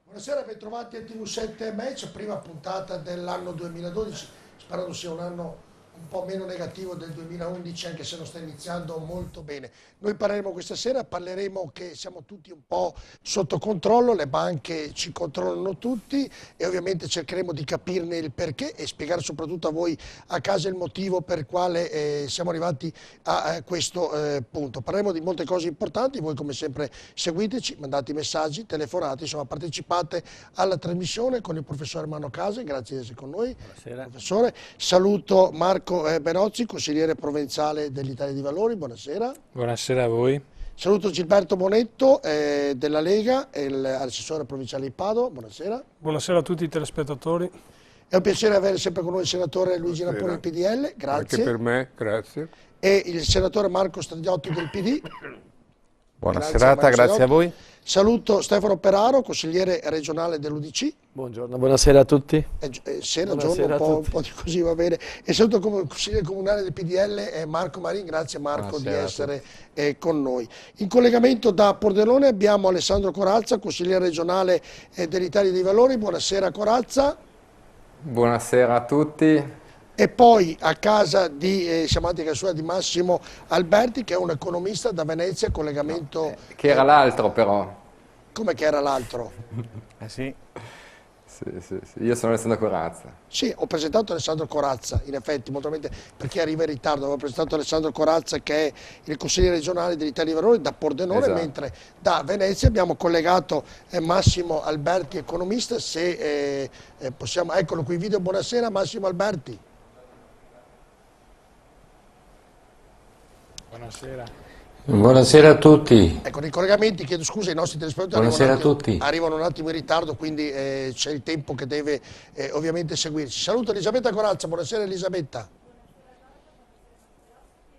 Buonasera, bentrovati a TV7 Match, prima puntata dell'anno 2012, sperando sia un anno un po' meno negativo del 2011, anche se non sta iniziando molto bene. Noi parleremo che siamo tutti un po' sotto controllo, le banche ci controllano tutti e ovviamente cercheremo di capirne il perché e spiegare soprattutto a voi a casa il motivo per quale siamo arrivati a questo punto. Parleremo di molte cose importanti, voi come sempre seguiteci, mandate messaggi, telefonate, insomma partecipate alla trasmissione con il professore Mano Case, grazie di essere con noi. Buonasera. Professore, saluto Marco Benozzi, consigliere provenzale dell'Italia dei Valori, buonasera. Buonasera a voi. Saluto Gilberto Bonetto della Lega, l'assessore provinciale di Padova, buonasera. Buonasera a tutti i telespettatori. È un piacere avere sempre con noi il senatore Luigi Namponi del PDL, grazie. Anche per me, grazie. E il senatore Marco Stradiotto del PD. Buona serata, grazie a voi. Saluto Stefano Peraro, consigliere regionale dell'UDC. Buongiorno, buonasera a tutti. Giorno, un po' di così va bene. E saluto come consigliere comunale del PDL Marco Marin, grazie Marco di essere con noi. In collegamento da Pordenone abbiamo Alessandro Corazza, consigliere regionale dell'Italia dei Valori. Buonasera Corazza. Buonasera a tutti. E poi a casa di Siamantica Sua di Massimo Alberti, che è un economista da Venezia, collegamento... Che era l'altro però. Come che era l'altro? Sì. Sì. Io sono Alessandro Corazza. Sì, ho presentato Alessandro Corazza, in effetti, molto perché arriva in ritardo. Avevo presentato Alessandro Corazza, che è il consigliere regionale dell'Italia dei Valori da Pordenone, esatto. Mentre da Venezia abbiamo collegato Massimo Alberti, economista. Se possiamo, eccolo qui in video, buonasera Massimo Alberti. Buonasera. Buonasera a tutti. Ecco, nei collegamenti, chiedo scusa ai nostri telespettatori, arrivano un attimo in ritardo, quindi c'è il tempo che deve ovviamente seguirci. Saluto Elisabetta Corazza, buonasera Elisabetta.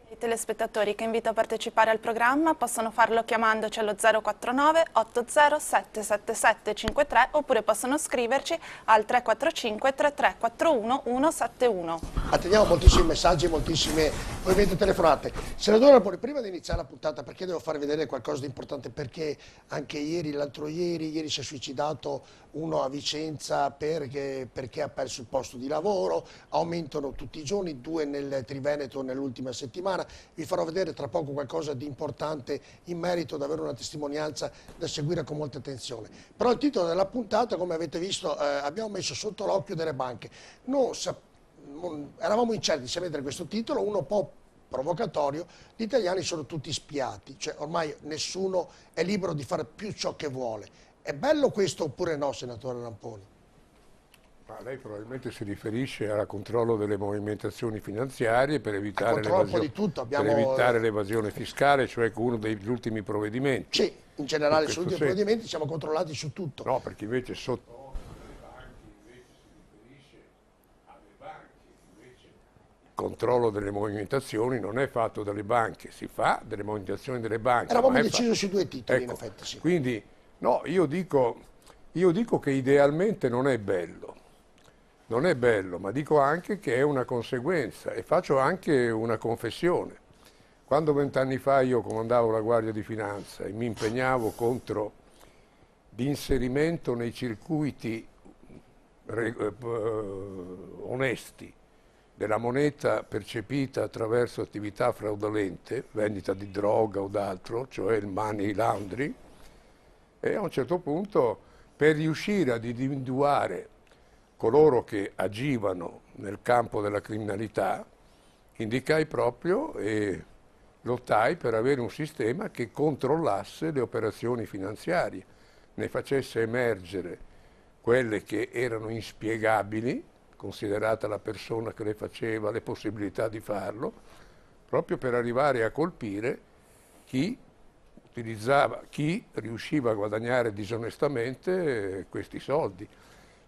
I telespettatori che invito a partecipare al programma possono farlo chiamandoci allo 049 80 777 53 oppure possono scriverci al 345 3341 171. Attendiamo moltissimi messaggi, moltissime ovviamente telefonate. Senatore Namponi, prima di iniziare la puntata, perché devo far vedere qualcosa di importante? Perché anche ieri, ieri si è suicidato uno a Vicenza perché ha perso il posto di lavoro, aumentano tutti i giorni, 2 nel Triveneto nell'ultima settimana. Vi farò vedere tra poco qualcosa di importante in merito, ad avere una testimonianza da seguire con molta attenzione. Però il titolo della puntata, come avete visto, abbiamo messo sotto l'occhio delle banche. Eravamo incerti se mettere questo titolo, uno un po' provocatorio: gli italiani sono tutti spiati, cioè ormai nessuno è libero di fare più ciò che vuole. È bello questo oppure no, senatore Namponi? Ma lei probabilmente si riferisce al controllo delle movimentazioni finanziarie per evitare l'evasione fiscale, cioè uno degli ultimi provvedimenti. Sì, in generale sugli ultimi provvedimenti siamo controllati su tutto. No, perché invece sotto il controllo delle movimentazioni non è fatto dalle banche, si fa delle movimentazioni delle banche. Eravamo decisi su 2 titoli, ecco, in effetti, sì. Quindi, no, io dico che idealmente non è bello. Non è bello, ma dico anche che è una conseguenza e faccio anche una confessione. Quando 20 anni fa io comandavo la Guardia di Finanza e mi impegnavo contro l'inserimento nei circuiti onesti della moneta percepita attraverso attività fraudolente, vendita di droga o d'altro, cioè il money laundering, e a un certo punto, per riuscire ad individuare coloro che agivano nel campo della criminalità, indicai proprio e lottai per avere un sistema che controllasse le operazioni finanziarie, ne facesse emergere quelle che erano inspiegabili, considerata la persona che le faceva, le possibilità di farlo, proprio per arrivare a colpire chi riusciva a guadagnare disonestamente questi soldi.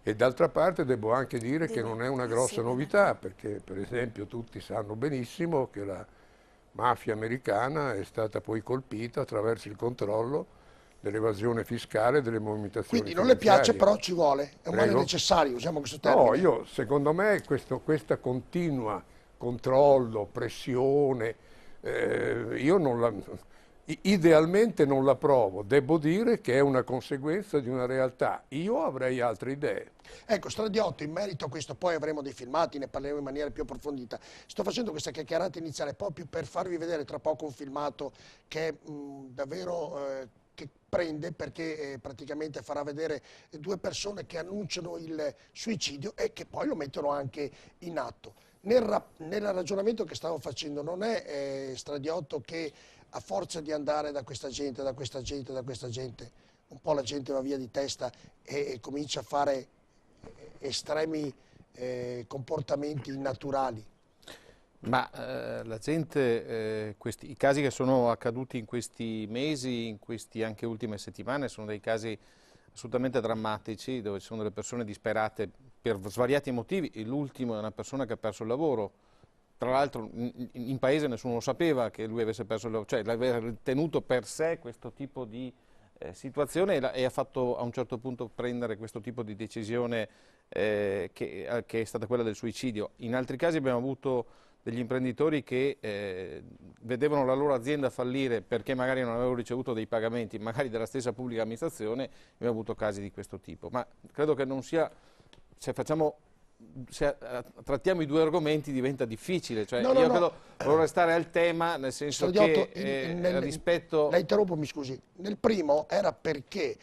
E d'altra parte devo anche dire che non è una grossa novità, perché per esempio tutti sanno benissimo che la mafia americana è stata poi colpita attraverso il controllo dell'evasione fiscale e delle movimentazioni finanziarie. Quindi non le piace, però ci vuole, è un male Prego? necessario, usiamo questo termine. No, secondo me questa continua controllo, pressione, Idealmente non la provo, devo dire che è una conseguenza di una realtà. Io avrei altre idee. Ecco, Stradiotto, in merito a questo poi avremo dei filmati, ne parleremo in maniera più approfondita. Sto facendo questa chiacchierata iniziale proprio per farvi vedere tra poco un filmato che è davvero che prende, perché praticamente farà vedere due persone che annunciano il suicidio e che poi lo mettono anche in atto. Nel ragionamento che stavo facendo non è Stradiotto che a forza di andare da questa gente, un po' la gente va via di testa e comincia a fare estremi comportamenti innaturali. Ma la gente, i casi che sono accaduti in questi mesi, in queste anche ultime settimane, sono dei casi assolutamente drammatici, dove ci sono delle persone disperate per svariati motivi. L'ultimo è una persona che ha perso il lavoro. Tra l'altro in paese nessuno lo sapeva che lui avesse perso il lavoro, cioè l'aveva ritenuto per sé questo tipo di situazione e ha fatto a un certo punto prendere questo tipo di decisione che è stata quella del suicidio. In altri casi abbiamo avuto degli imprenditori che vedevano la loro azienda fallire perché magari non avevano ricevuto dei pagamenti, magari della stessa pubblica amministrazione, abbiamo avuto casi di questo tipo. Ma credo che non sia, se trattiamo i due argomenti diventa difficile, cioè io credo volevo restare al tema, nel senso Stradiotto, che rispetto... La interrompo, mi scusi. Nel primo era perché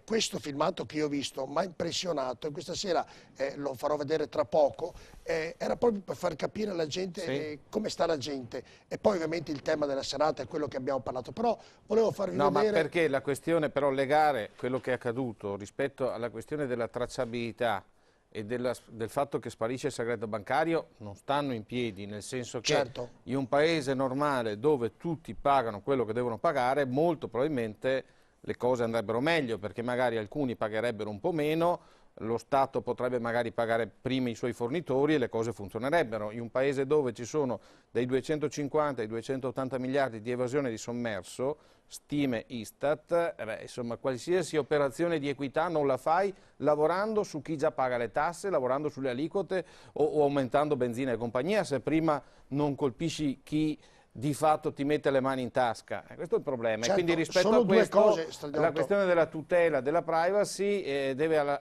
questo filmato che io ho visto mi ha impressionato e questa sera lo farò vedere tra poco, era proprio per far capire alla gente come sta la gente, e poi ovviamente il tema della serata è quello che abbiamo parlato, però volevo farvi vedere... No, ma perché la questione però legare quello che è accaduto rispetto alla questione della tracciabilità e del fatto che sparisce il segreto bancario non stanno in piedi, nel senso che in un paese normale dove tutti pagano quello che devono pagare, molto probabilmente le cose andrebbero meglio, perché magari alcuni pagherebbero un po' meno, lo Stato potrebbe magari pagare prima i suoi fornitori e le cose funzionerebbero. In un paese dove ci sono dai 250 ai 280 miliardi di evasione di sommerso, stime Istat, insomma qualsiasi operazione di equità non la fai lavorando su chi già paga le tasse, lavorando sulle aliquote o aumentando benzina e compagnia, se prima non colpisci chi di fatto ti mette le mani in tasca. Questo è il problema. Certo, e quindi rispetto a questo la questione della tutela, della privacy deve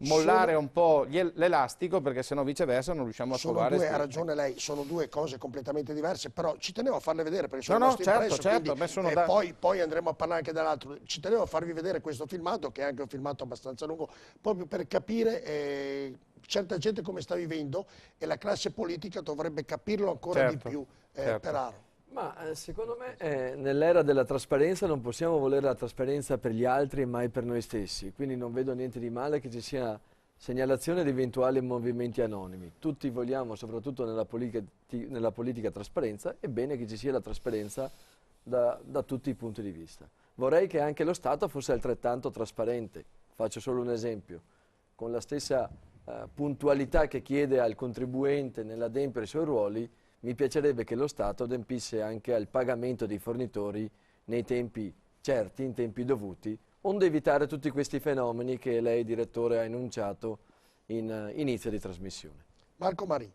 mollare un po' l'elastico, perché sennò viceversa non riusciamo a trovare... Ha ragione lei, sono due cose completamente diverse, però ci tenevo a farle vedere perché sono rimasto impresso, quindi, poi andremo a parlare anche dall'altro. Ci tenevo a farvi vedere questo filmato, che è anche un filmato abbastanza lungo, proprio per capire certa gente come sta vivendo, e la classe politica dovrebbe capirlo ancora di più, peraro. Ma secondo me nell'era della trasparenza non possiamo volere la trasparenza per gli altri e mai per noi stessi, quindi non vedo niente di male che ci sia segnalazione di eventuali movimenti anonimi. Tutti vogliamo, soprattutto nella politica trasparenza, è bene che ci sia la trasparenza da tutti i punti di vista. Vorrei che anche lo Stato fosse altrettanto trasparente, faccio solo un esempio, con la stessa puntualità che chiede al contribuente nell'adempiere i suoi ruoli. Mi piacerebbe che lo Stato adempisse anche al pagamento dei fornitori nei tempi certi, in tempi dovuti, onde evitare tutti questi fenomeni che lei, direttore, ha enunciato in inizio di trasmissione. Marco Marin,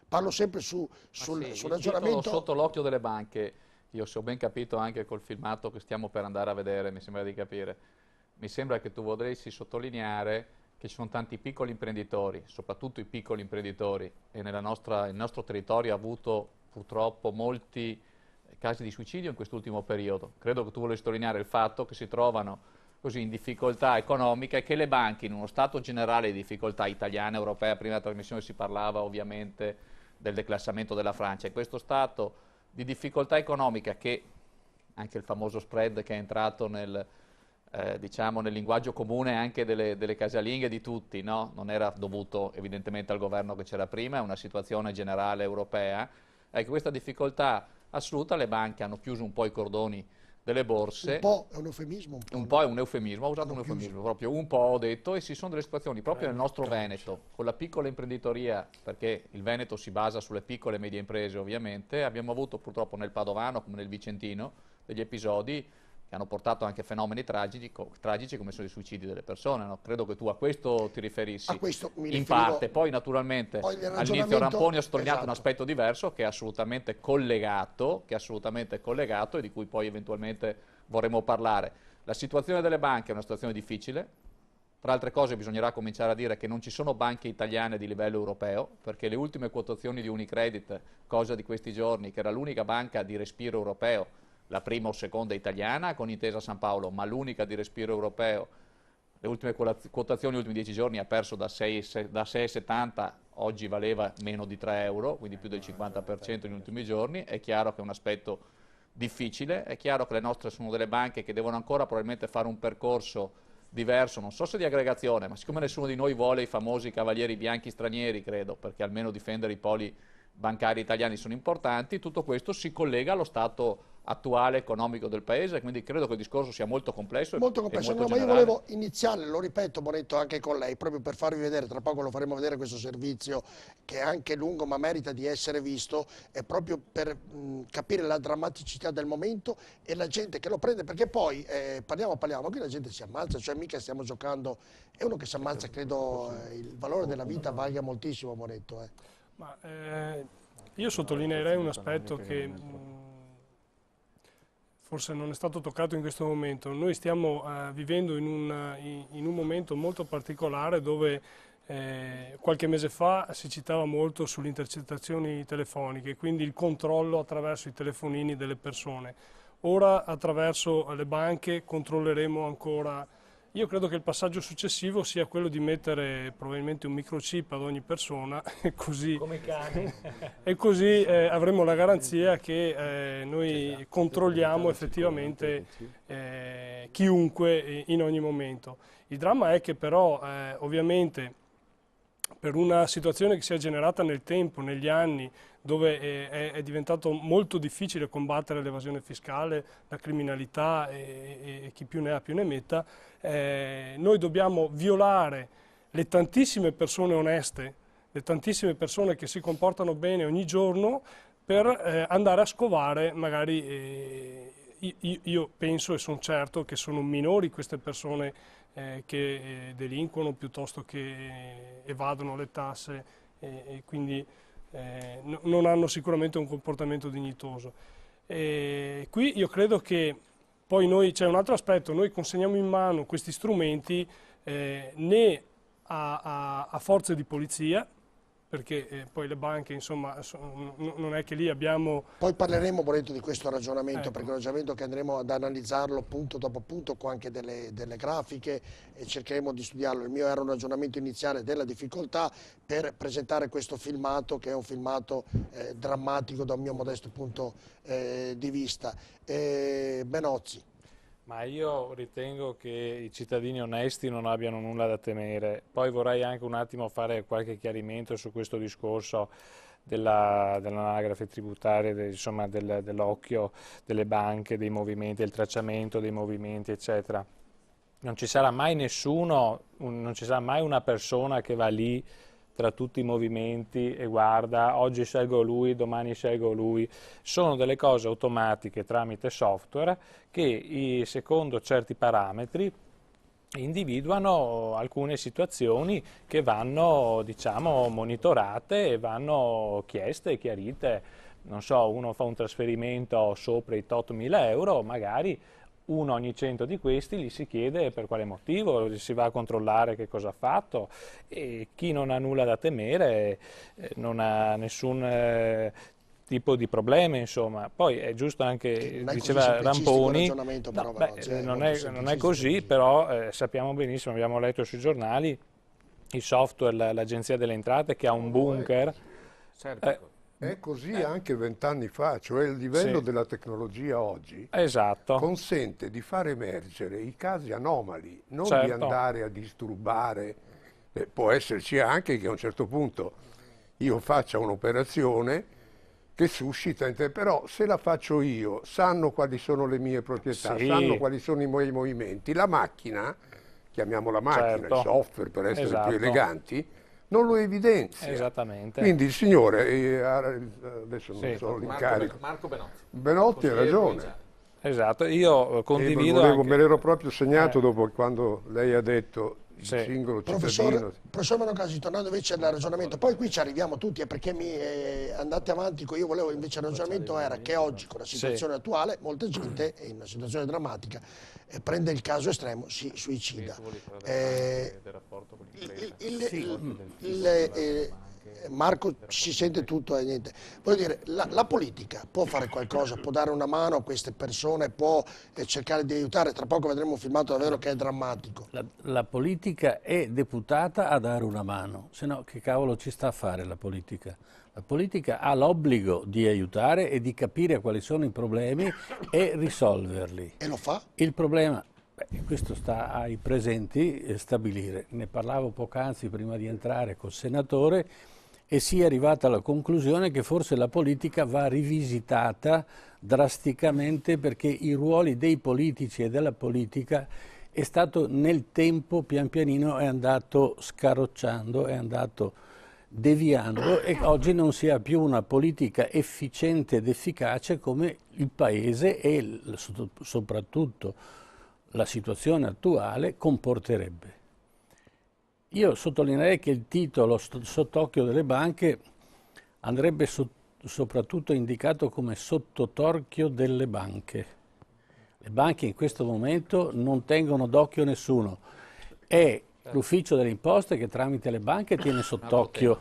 parlo sempre sul ragionamento... Sotto l'occhio delle banche, io se ho ben capito anche col filmato che stiamo per andare a vedere, mi sembra di capire, mi sembra che tu vorresti sottolineare che ci sono tanti piccoli imprenditori, soprattutto i piccoli imprenditori, e il nostro territorio ha avuto purtroppo molti casi di suicidio in quest'ultimo periodo. Credo che tu vuoi sottolineare il fatto che si trovano così in difficoltà economica e che le banche, in uno stato generale di difficoltà italiana, europea, prima della trasmissione si parlava ovviamente del declassamento della Francia, e questo stato di difficoltà economica, che anche il famoso spread che è entrato diciamo nel linguaggio comune anche delle casalinghe di tutti, no? Non era dovuto evidentemente al governo che c'era prima, è una situazione generale europea. Ecco, questa difficoltà assoluta, le banche hanno chiuso un po' i cordoni delle borse. Un po' è un eufemismo. Un po' è un eufemismo, ho usato un eufemismo, proprio un po' ho detto, e ci sono delle situazioni proprio nel nostro Veneto, con la piccola imprenditoria, perché il Veneto si basa sulle piccole e medie imprese ovviamente, abbiamo avuto purtroppo nel Padovano come nel Vicentino degli episodi che hanno portato anche fenomeni tragici come sono i suicidi delle persone. No? Credo che tu a questo ti riferissi. A questo mi in riferivo, parte. Poi naturalmente all'inizio ragionamento... Ramponi ha sottolineato esatto. un aspetto diverso che è assolutamente collegato e di cui poi eventualmente vorremmo parlare. La situazione delle banche è una situazione difficile. Tra altre cose bisognerà cominciare a dire che non ci sono banche italiane di livello europeo, perché le ultime quotazioni di Unicredit, cosa di questi giorni, che era l'unica banca di respiro europeo, la prima o seconda italiana con Intesa San Paolo, ma l'unica di respiro europeo, le ultime quotazioni, negli ultimi 10 giorni ha perso da 6,70, oggi valeva meno di 3 euro, quindi più del 50% negli ultimi giorni. È chiaro che è un aspetto difficile, è chiaro che le nostre sono delle banche che devono ancora probabilmente fare un percorso diverso, non so se di aggregazione, ma siccome nessuno di noi vuole i famosi cavalieri bianchi stranieri, credo, perché almeno difendere i poli bancari italiani sono importanti, tutto questo si collega allo stato attuale economico del paese, quindi credo che il discorso sia molto complesso. Molto complesso, no, ma io volevo iniziare, lo ripeto Bonetto, anche con lei, proprio per farvi vedere, tra poco lo faremo vedere questo servizio che è anche lungo ma merita di essere visto, è proprio per capire la drammaticità del momento e la gente che lo prende, perché poi parliamo, qui la gente si ammazza, cioè mica stiamo giocando, è uno che si ammazza, credo il valore della vita valga moltissimo, Bonetto. Ma, io sottolineerei un aspetto che forse non è stato toccato in questo momento. Noi stiamo vivendo in un momento molto particolare dove qualche mese fa si citava molto sulle intercettazioni telefoniche, quindi il controllo attraverso i telefonini delle persone. Ora attraverso le banche controlleremo ancora. Io credo che il passaggio successivo sia quello di mettere probabilmente un microchip ad ogni persona e così, e così avremo la garanzia che noi controlliamo effettivamente chiunque in ogni momento. Il dramma è che però ovviamente per una situazione che si è generata nel tempo, negli anni, dove è diventato molto difficile combattere l'evasione fiscale, la criminalità e chi più ne ha più ne metta, noi dobbiamo violare le tantissime persone oneste, le tantissime persone che si comportano bene ogni giorno per andare a scovare magari, io penso e sono certo che sono minori queste persone che delinquono piuttosto che evadono le tasse e quindi non hanno sicuramente un comportamento dignitoso. Qui io credo che poi noi, c'è un altro aspetto, noi consegniamo in mano questi strumenti né a forze di polizia, perché poi le banche, insomma, non è che lì abbiamo... Poi parleremo, Bonetto, di questo ragionamento, perché è un ragionamento che andremo ad analizzarlo punto dopo punto con anche delle grafiche e cercheremo di studiarlo. Il mio era un ragionamento iniziale della difficoltà per presentare questo filmato, che è un filmato drammatico da un mio modesto punto di vista. Benozzi. Ma io ritengo che i cittadini onesti non abbiano nulla da temere. Poi vorrei anche un attimo fare qualche chiarimento su questo discorso dell'anagrafe tributaria, dell'occhio delle banche, dei movimenti, del tracciamento dei movimenti, eccetera. Non ci sarà mai nessuno, non ci sarà mai una persona che va lì tra tutti i movimenti e guarda, oggi scelgo lui, domani scelgo lui. Sono delle cose automatiche tramite software che secondo certi parametri individuano alcune situazioni che vanno, diciamo, monitorate e vanno chieste e chiarite. Non so, uno fa un trasferimento sopra i tot 1000 euro, magari uno ogni 100 di questi gli si chiede per quale motivo, si va a controllare che cosa ha fatto, e chi non ha nulla da temere non ha nessun tipo di problemi, insomma. Poi è giusto anche, diceva Ramponi, non è così, però sappiamo benissimo, abbiamo letto sui giornali, il software, l'Agenzia delle Entrate che ha un bunker. È così anche 20 anni fa, cioè il livello della tecnologia oggi consente di far emergere i casi anomali, non di andare a disturbare. Può esserci anche che a un certo punto io faccia un'operazione che suscita, però se la faccio io, sanno quali sono le mie proprietà, sanno quali sono i miei movimenti, la macchina, chiamiamola macchina, il software per essere più eleganti, non lo evidenzia. Esattamente. Quindi il signore, adesso non so l'incarico, Marco Benozzi. Benotti ha ragione. Esatto, io condivido me l'ero proprio segnato dopo quando lei ha detto il singolo cittadino. Professor Manocasi, tornando invece al ragionamento, poi qui ci arriviamo tutti, perché andate avanti, io volevo invece il ragionamento era che oggi con la situazione attuale molta gente è in una situazione drammatica, prende il caso estremo, si suicida. Marco si sente tutto e niente. Voglio dire, la politica può fare qualcosa, può dare una mano a queste persone, può cercare di aiutare. Tra poco vedremo un filmato davvero che è drammatico. La politica è deputata a dare una mano, se no che cavolo ci sta a fare la politica? La politica ha l'obbligo di aiutare e di capire quali sono i problemi e risolverli. E lo fa? Il problema, questo sta ai presenti stabilire. Ne parlavo poc'anzi prima di entrare col senatore e si è arrivata alla conclusione che forse la politica va rivisitata drasticamente, perché i ruoli dei politici e della politica è stato nel tempo pian pianino è andato scarrocciando, è andato deviando, e oggi non si ha più una politica efficiente ed efficace come il Paese e soprattutto la situazione attuale comporterebbe. Io sottolineerei che il titolo sott'occhio delle banche andrebbe soprattutto indicato come sottotorchio delle banche. Le banche in questo momento non tengono d'occhio nessuno. È l'ufficio delle imposte che tramite le banche tiene sott'occhio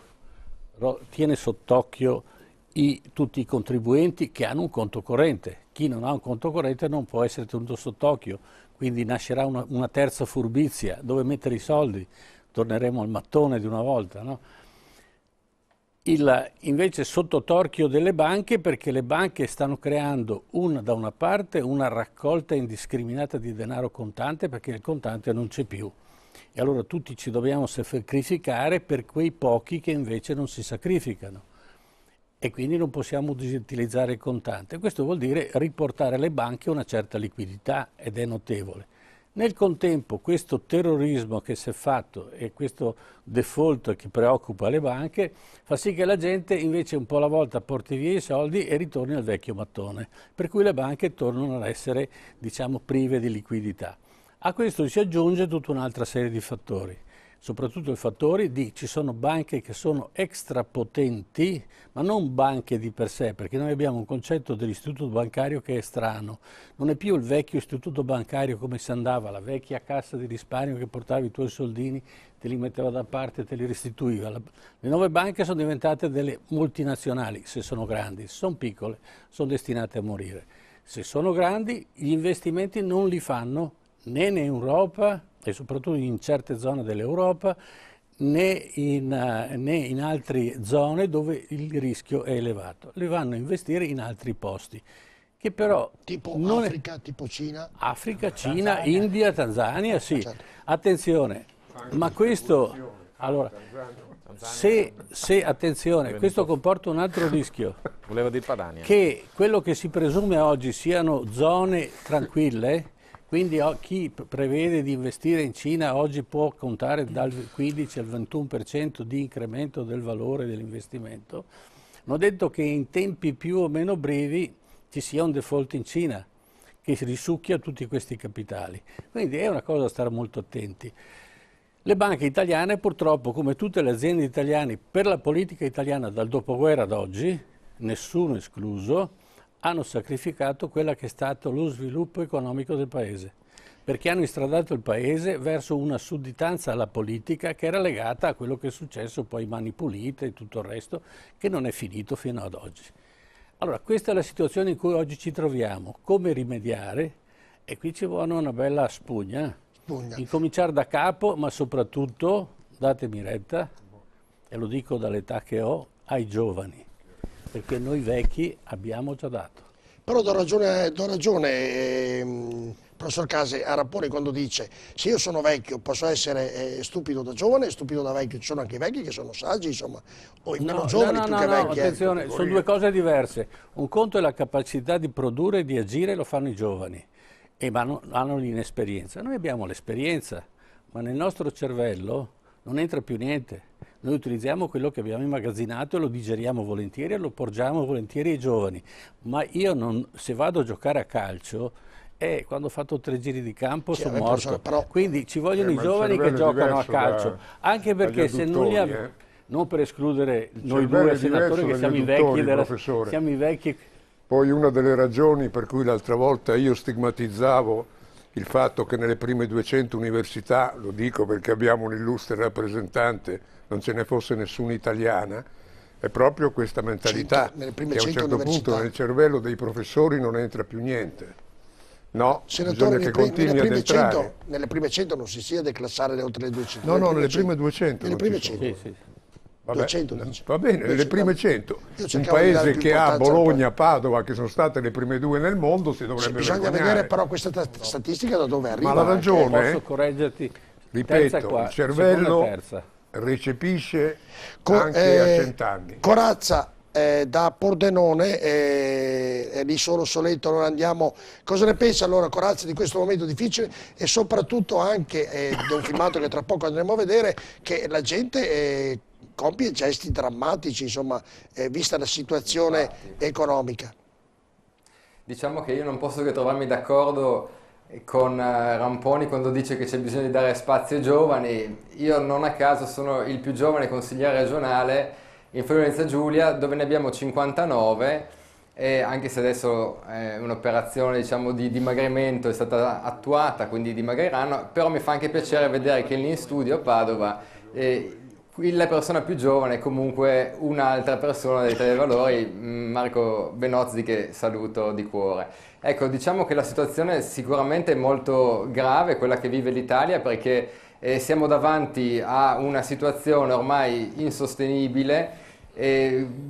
tutti i contribuenti che hanno un conto corrente. Chi non ha un conto corrente non può essere tenuto sott'occhio, quindi nascerà una terza furbizia, dove mettere i soldi. Torneremo al mattone di una volta, no? Invece sottotorchio delle banche, perché le banche stanno creando da una parte una raccolta indiscriminata di denaro contante, perché il contante non c'è più. E allora tutti ci dobbiamo sacrificare per quei pochi che invece non si sacrificano. E quindi non possiamo disutilizzare il contante. Questo vuol dire riportare alle banche una certa liquidità, ed è notevole. Nel contempo questo terrorismo che si è fatto e questo default che preoccupa le banche fa sì che la gente invece un po' alla volta porti via i soldi e ritorni al vecchio mattone, per cui le banche tornano ad essere, diciamo, prive di liquidità. A questo si aggiunge tutta un'altra serie di fattori, soprattutto i fattori ci sono banche che sono extrapotenti, ma non banche di per sé, perché noi abbiamo un concetto dell'istituto bancario che è strano. Non è più il vecchio istituto bancario come si andava, la vecchia cassa di risparmio che portavi i tuoi soldini, te li metteva da parte e te li restituiva. Le nuove banche sono diventate delle multinazionali, se sono grandi; se sono piccole sono destinate a morire. Se sono grandi, gli investimenti non li fanno né in Europa, e soprattutto in certe zone dell'Europa, né in altre zone dove il rischio è elevato. Le vanno a investire in altri posti, che però... Tipo Africa, tipo Cina? Africa, Cina, India, Tanzania, sì. Certo. Attenzione, ma questo... Allora, attenzione, questo comporta un altro rischio. Volevo dire Padania. Che quello che si presume oggi siano zone tranquille. Quindi chi prevede di investire in Cina oggi può contare dal 15 al 21% di incremento del valore dell'investimento. Non ho detto che in tempi più o meno brevi ci sia un default in Cina che risucchia tutti questi capitali. Quindi è una cosa da stare molto attenti. Le banche italiane purtroppo, come tutte le aziende italiane, per la politica italiana dal dopoguerra ad oggi, nessuno escluso, hanno sacrificato quella che è stato lo sviluppo economico del Paese, perché hanno istradato il Paese verso una sudditanza alla politica che era legata a quello che è successo poi Mani Pulite e tutto il resto, che non è finito fino ad oggi. Allora, questa è la situazione in cui oggi ci troviamo. Come rimediare? E qui ci vuole una bella spugna. Incominciare da capo, ma soprattutto, datemi retta, e lo dico dall'età che ho, ai giovani. Perché noi vecchi abbiamo già dato. Però do ragione professor Case a Rapponi quando dice: se io sono vecchio posso essere stupido da giovane e stupido da vecchio. Ci sono anche i vecchi che sono saggi, insomma, o i meno giovani più che vecchi. Attenzione, sono due cose diverse. Un conto è la capacità di produrre e di agire, lo fanno i giovani, ma hanno l'inesperienza. Noi abbiamo l'esperienza, ma nel nostro cervello non entra più niente. noi utilizziamo quello che abbiamo immagazzinato e lo digeriamo volentieri e lo porgiamo volentieri ai giovani. Ma io non, se vado a giocare a calcio, quando ho fatto 3 giri di campo sono morto. Però... Quindi ci vogliono i giovani che giocano a calcio, anche perché se non li abbiamo... Non per escludere noi due senatori che siamo i vecchi, Poi una delle ragioni per cui l'altra volta io stigmatizzavo il fatto che nelle prime 200 università, lo dico perché abbiamo un illustre rappresentante, non ce ne fosse nessuna italiana, è proprio questa mentalità, che a un certo punto nel cervello dei professori non entra più niente. No, Senatore, bisogna che continui ad entrare. Nelle prime 100 non si sia declassare oltre le 200. No, nelle prime 200. Nelle prime 100. Sì. Vabbè, 200, va bene, nelle prime 100. Un paese che ha Bologna, Padova, che sono state le prime 2 nel mondo, si dovrebbe bisogna vedere però questa statistica da dove arriva. Ma la ragione, posso correggerti, ripeto, il cervello recepisce anche a 100 anni. Corazza, da Pordenone, lì solo Soletto non andiamo. Cosa ne pensa allora Corazza di questo momento difficile e soprattutto anche di un filmato che tra poco andremo a vedere, che la gente compie gesti drammatici, insomma, vista la situazione economica? Diciamo che io non posso che trovarmi d'accordo con Ramponi quando dice che c'è bisogno di dare spazio ai giovani. Io non a caso sono il più giovane consigliere regionale in Friuli Venezia Giulia, dove ne abbiamo 59, e anche se adesso un'operazione, diciamo, di dimagrimento è stata attuata, quindi dimagriranno, però mi fa anche piacere vedere che lì in studio a Padova la persona più giovane è comunque un'altra persona dei Tre Valori, Marco Benozzi, che saluto di cuore. Ecco, diciamo che la situazione sicuramente è molto grave, quella che vive l'Italia, perché siamo davanti a una situazione ormai insostenibile,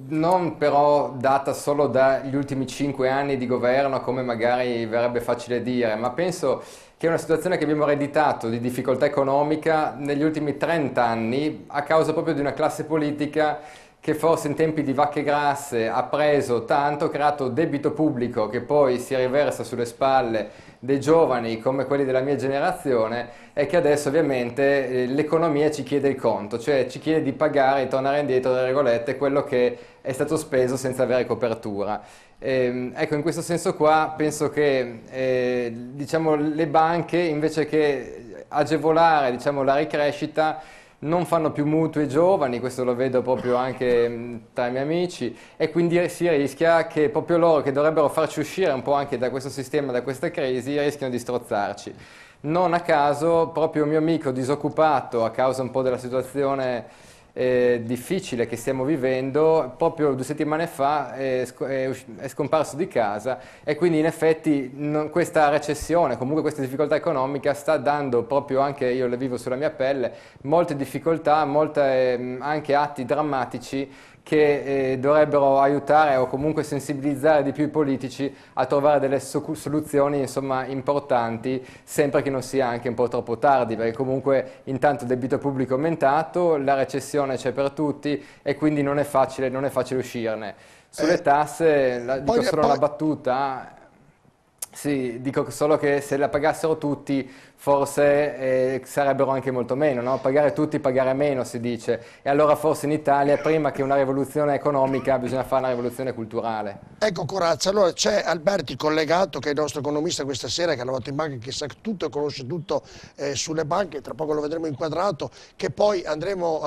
non però data solo dagli ultimi 5 anni di governo, come magari verrebbe facile dire, ma penso che è una situazione che abbiamo ereditato di difficoltà economica negli ultimi 30 anni a causa proprio di una classe politica che forse in tempi di vacche grasse ha preso tanto, ha creato debito pubblico che poi si riversa sulle spalle dei giovani come quelli della mia generazione, e che adesso ovviamente l'economia ci chiede il conto, cioè ci chiede di pagare, di tornare indietro, tra virgolette, quello che è stato speso senza avere copertura. Ecco, in questo senso qua penso che diciamo, le banche, invece che agevolare, diciamo, la ricrescita, non fanno più mutui ai giovani, questo lo vedo proprio anche tra i miei amici, e quindi si rischia che proprio loro, che dovrebbero farci uscire un po' anche da questo sistema, da questa crisi, rischiano di strozzarci. Non a caso proprio un mio amico disoccupato, a causa un po' della situazione difficile che stiamo vivendo, proprio 2 settimane fa è scomparso di casa, e quindi in effetti questa recessione, comunque questa difficoltà economica, sta dando proprio, anche io le vivo sulla mia pelle, molte difficoltà, anche atti drammatici che dovrebbero aiutare o comunque sensibilizzare di più i politici a trovare delle soluzioni, insomma, importanti, sempre che non sia anche un po' troppo tardi, perché comunque intanto il debito pubblico è aumentato, la recessione c'è per tutti e quindi non è facile uscirne. Sulle tasse, dico solo una battuta, sì, dico solo che se la pagassero tutti forse sarebbero anche molto meno, no? Pagare tutti, pagare meno, si dice, e allora forse in Italia prima che una rivoluzione economica bisogna fare una rivoluzione culturale. Ecco Corazza, allora c'è Alberti collegato, che è il nostro economista questa sera, che ha lavorato in banca, che sa tutto e conosce tutto sulle banche, tra poco lo vedremo inquadrato, che poi andremo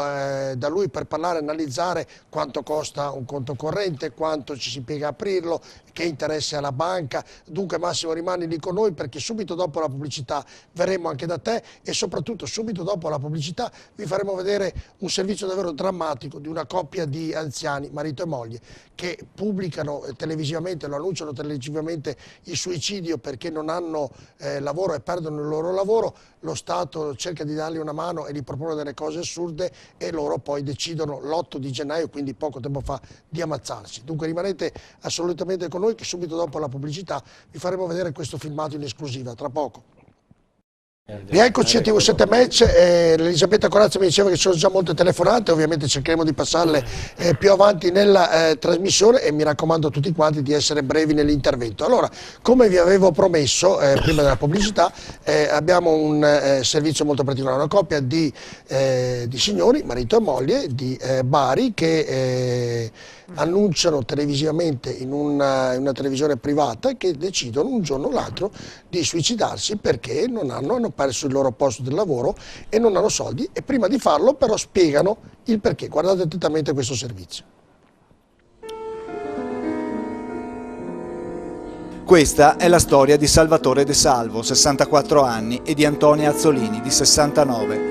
da lui per parlare, analizzare quanto costa un conto corrente, quanto ci si impiega a aprirlo, che interesse ha la banca. Dunque Massimo rimani lì con noi, perché subito dopo la pubblicità verremo anche da te, e soprattutto subito dopo la pubblicità vi faremo vedere un servizio davvero drammatico di una coppia di anziani, marito e moglie, che pubblicano televisivamente, lo annunciano televisivamente, il suicidio perché non hanno lavoro e perdono il loro lavoro. Lo Stato cerca di dargli una mano e gli propone delle cose assurde, e loro poi decidono l'8 di gennaio, quindi poco tempo fa, di ammazzarsi. Dunque rimanete assolutamente con noi, che subito dopo la pubblicità vi faremo vedere questo filmato in esclusiva, tra poco. Rieccoci a TV7 Match, Elisabetta Corazza mi diceva che ci sono già molte telefonate, ovviamente cercheremo di passarle più avanti nella trasmissione e mi raccomando a tutti quanti di essere brevi nell'intervento. Allora, come vi avevo promesso prima della pubblicità, abbiamo un servizio molto particolare, una coppia di signori, marito e moglie di Bari che annunciano televisivamente in una televisione privata che decidono un giorno o l'altro di suicidarsi perché hanno perso il loro posto del lavoro e non hanno soldi, e prima di farlo però spiegano il perché. Guardate attentamente questo servizio. Questa è la storia di Salvatore De Salvo, 64 anni, e di Antonia Azzolini, di 69.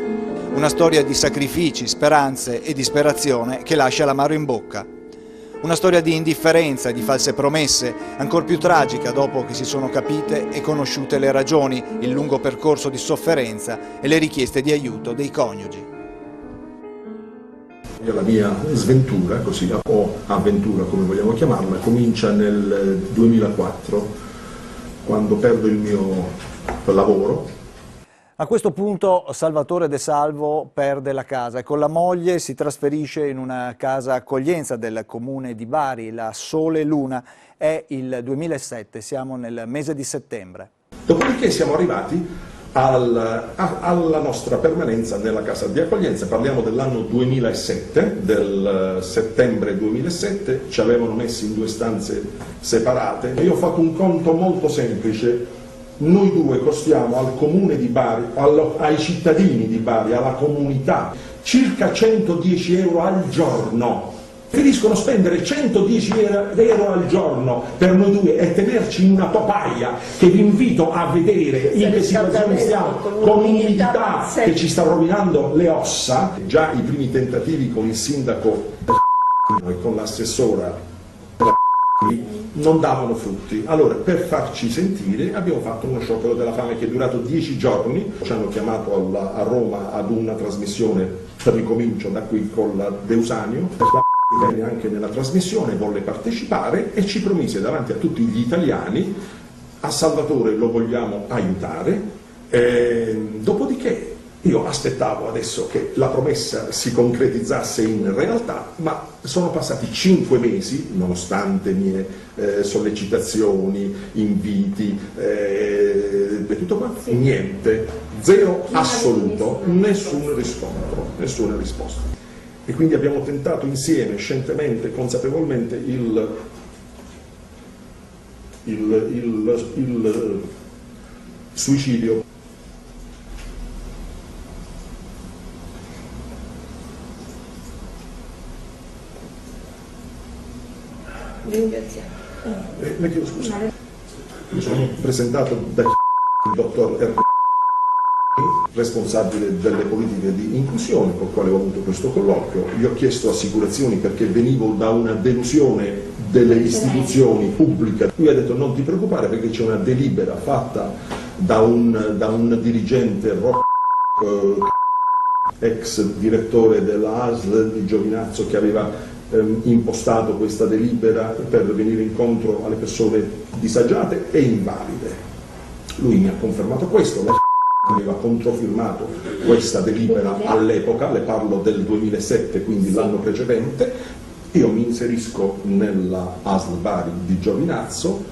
Una storia di sacrifici, speranze e disperazione che lascia l'amaro in bocca. Una storia di indifferenza e di false promesse, ancor più tragica dopo che si sono capite e conosciute le ragioni, il lungo percorso di sofferenza e le richieste di aiuto dei coniugi. La mia sventura, così, o avventura come vogliamo chiamarla, comincia nel 2004, quando perdo il mio lavoro. A questo punto Salvatore De Salvo perde la casa e con la moglie si trasferisce in una casa accoglienza del comune di Bari, la Sole Luna. È il 2007, siamo nel mese di settembre. Dopodiché siamo arrivati alla nostra permanenza nella casa di accoglienza. Parliamo dell'anno 2007, del settembre 2007, ci avevano messi in 2 stanze separate e io ho fatto un conto molto semplice. Noi due costiamo al comune di Bari, ai cittadini di Bari, alla comunità, circa 110 euro al giorno. Preferiscono spendere 110 euro al giorno per noi due e tenerci in una topaia che vi invito a vedere in che situazione stiamo, con un'umidità che ci sta rovinando le ossa. Già i primi tentativi con il sindaco e con l'assessora non davano frutti. Allora, per farci sentire abbiamo fatto uno sciopero della fame che è durato 10 giorni. Ci hanno chiamato a Roma ad una trasmissione, ricomincio da qui con la Deusanio. Venne anche nella trasmissione, volle partecipare e ci promise davanti a tutti gli italiani: a Salvatore lo vogliamo aiutare. Dopodiché io aspettavo adesso che la promessa si concretizzasse in realtà, ma sono passati 5 mesi, nonostante mie sollecitazioni, inviti e tutto quanto, niente, zero assoluto, nessun riscontro, nessuna risposta. E quindi abbiamo tentato insieme, scientemente, consapevolmente, il suicidio. Le chiedo scusa. Mi sono presentato dal dottor R, responsabile delle politiche di inclusione, con il quale ho avuto questo colloquio. Gli ho chiesto assicurazioni perché venivo da una delusione delle istituzioni pubbliche. Lui ha detto: non ti preoccupare perché c'è una delibera fatta da un dirigente ex direttore della ASL di Giovinazzo, che aveva impostato questa delibera per venire incontro alle persone disagiate e invalide. Lui mi ha confermato questo, aveva controfirmato questa delibera all'epoca, le parlo del 2007, quindi l'anno precedente. Io mi inserisco nella ASL Bari di Giovinazzo,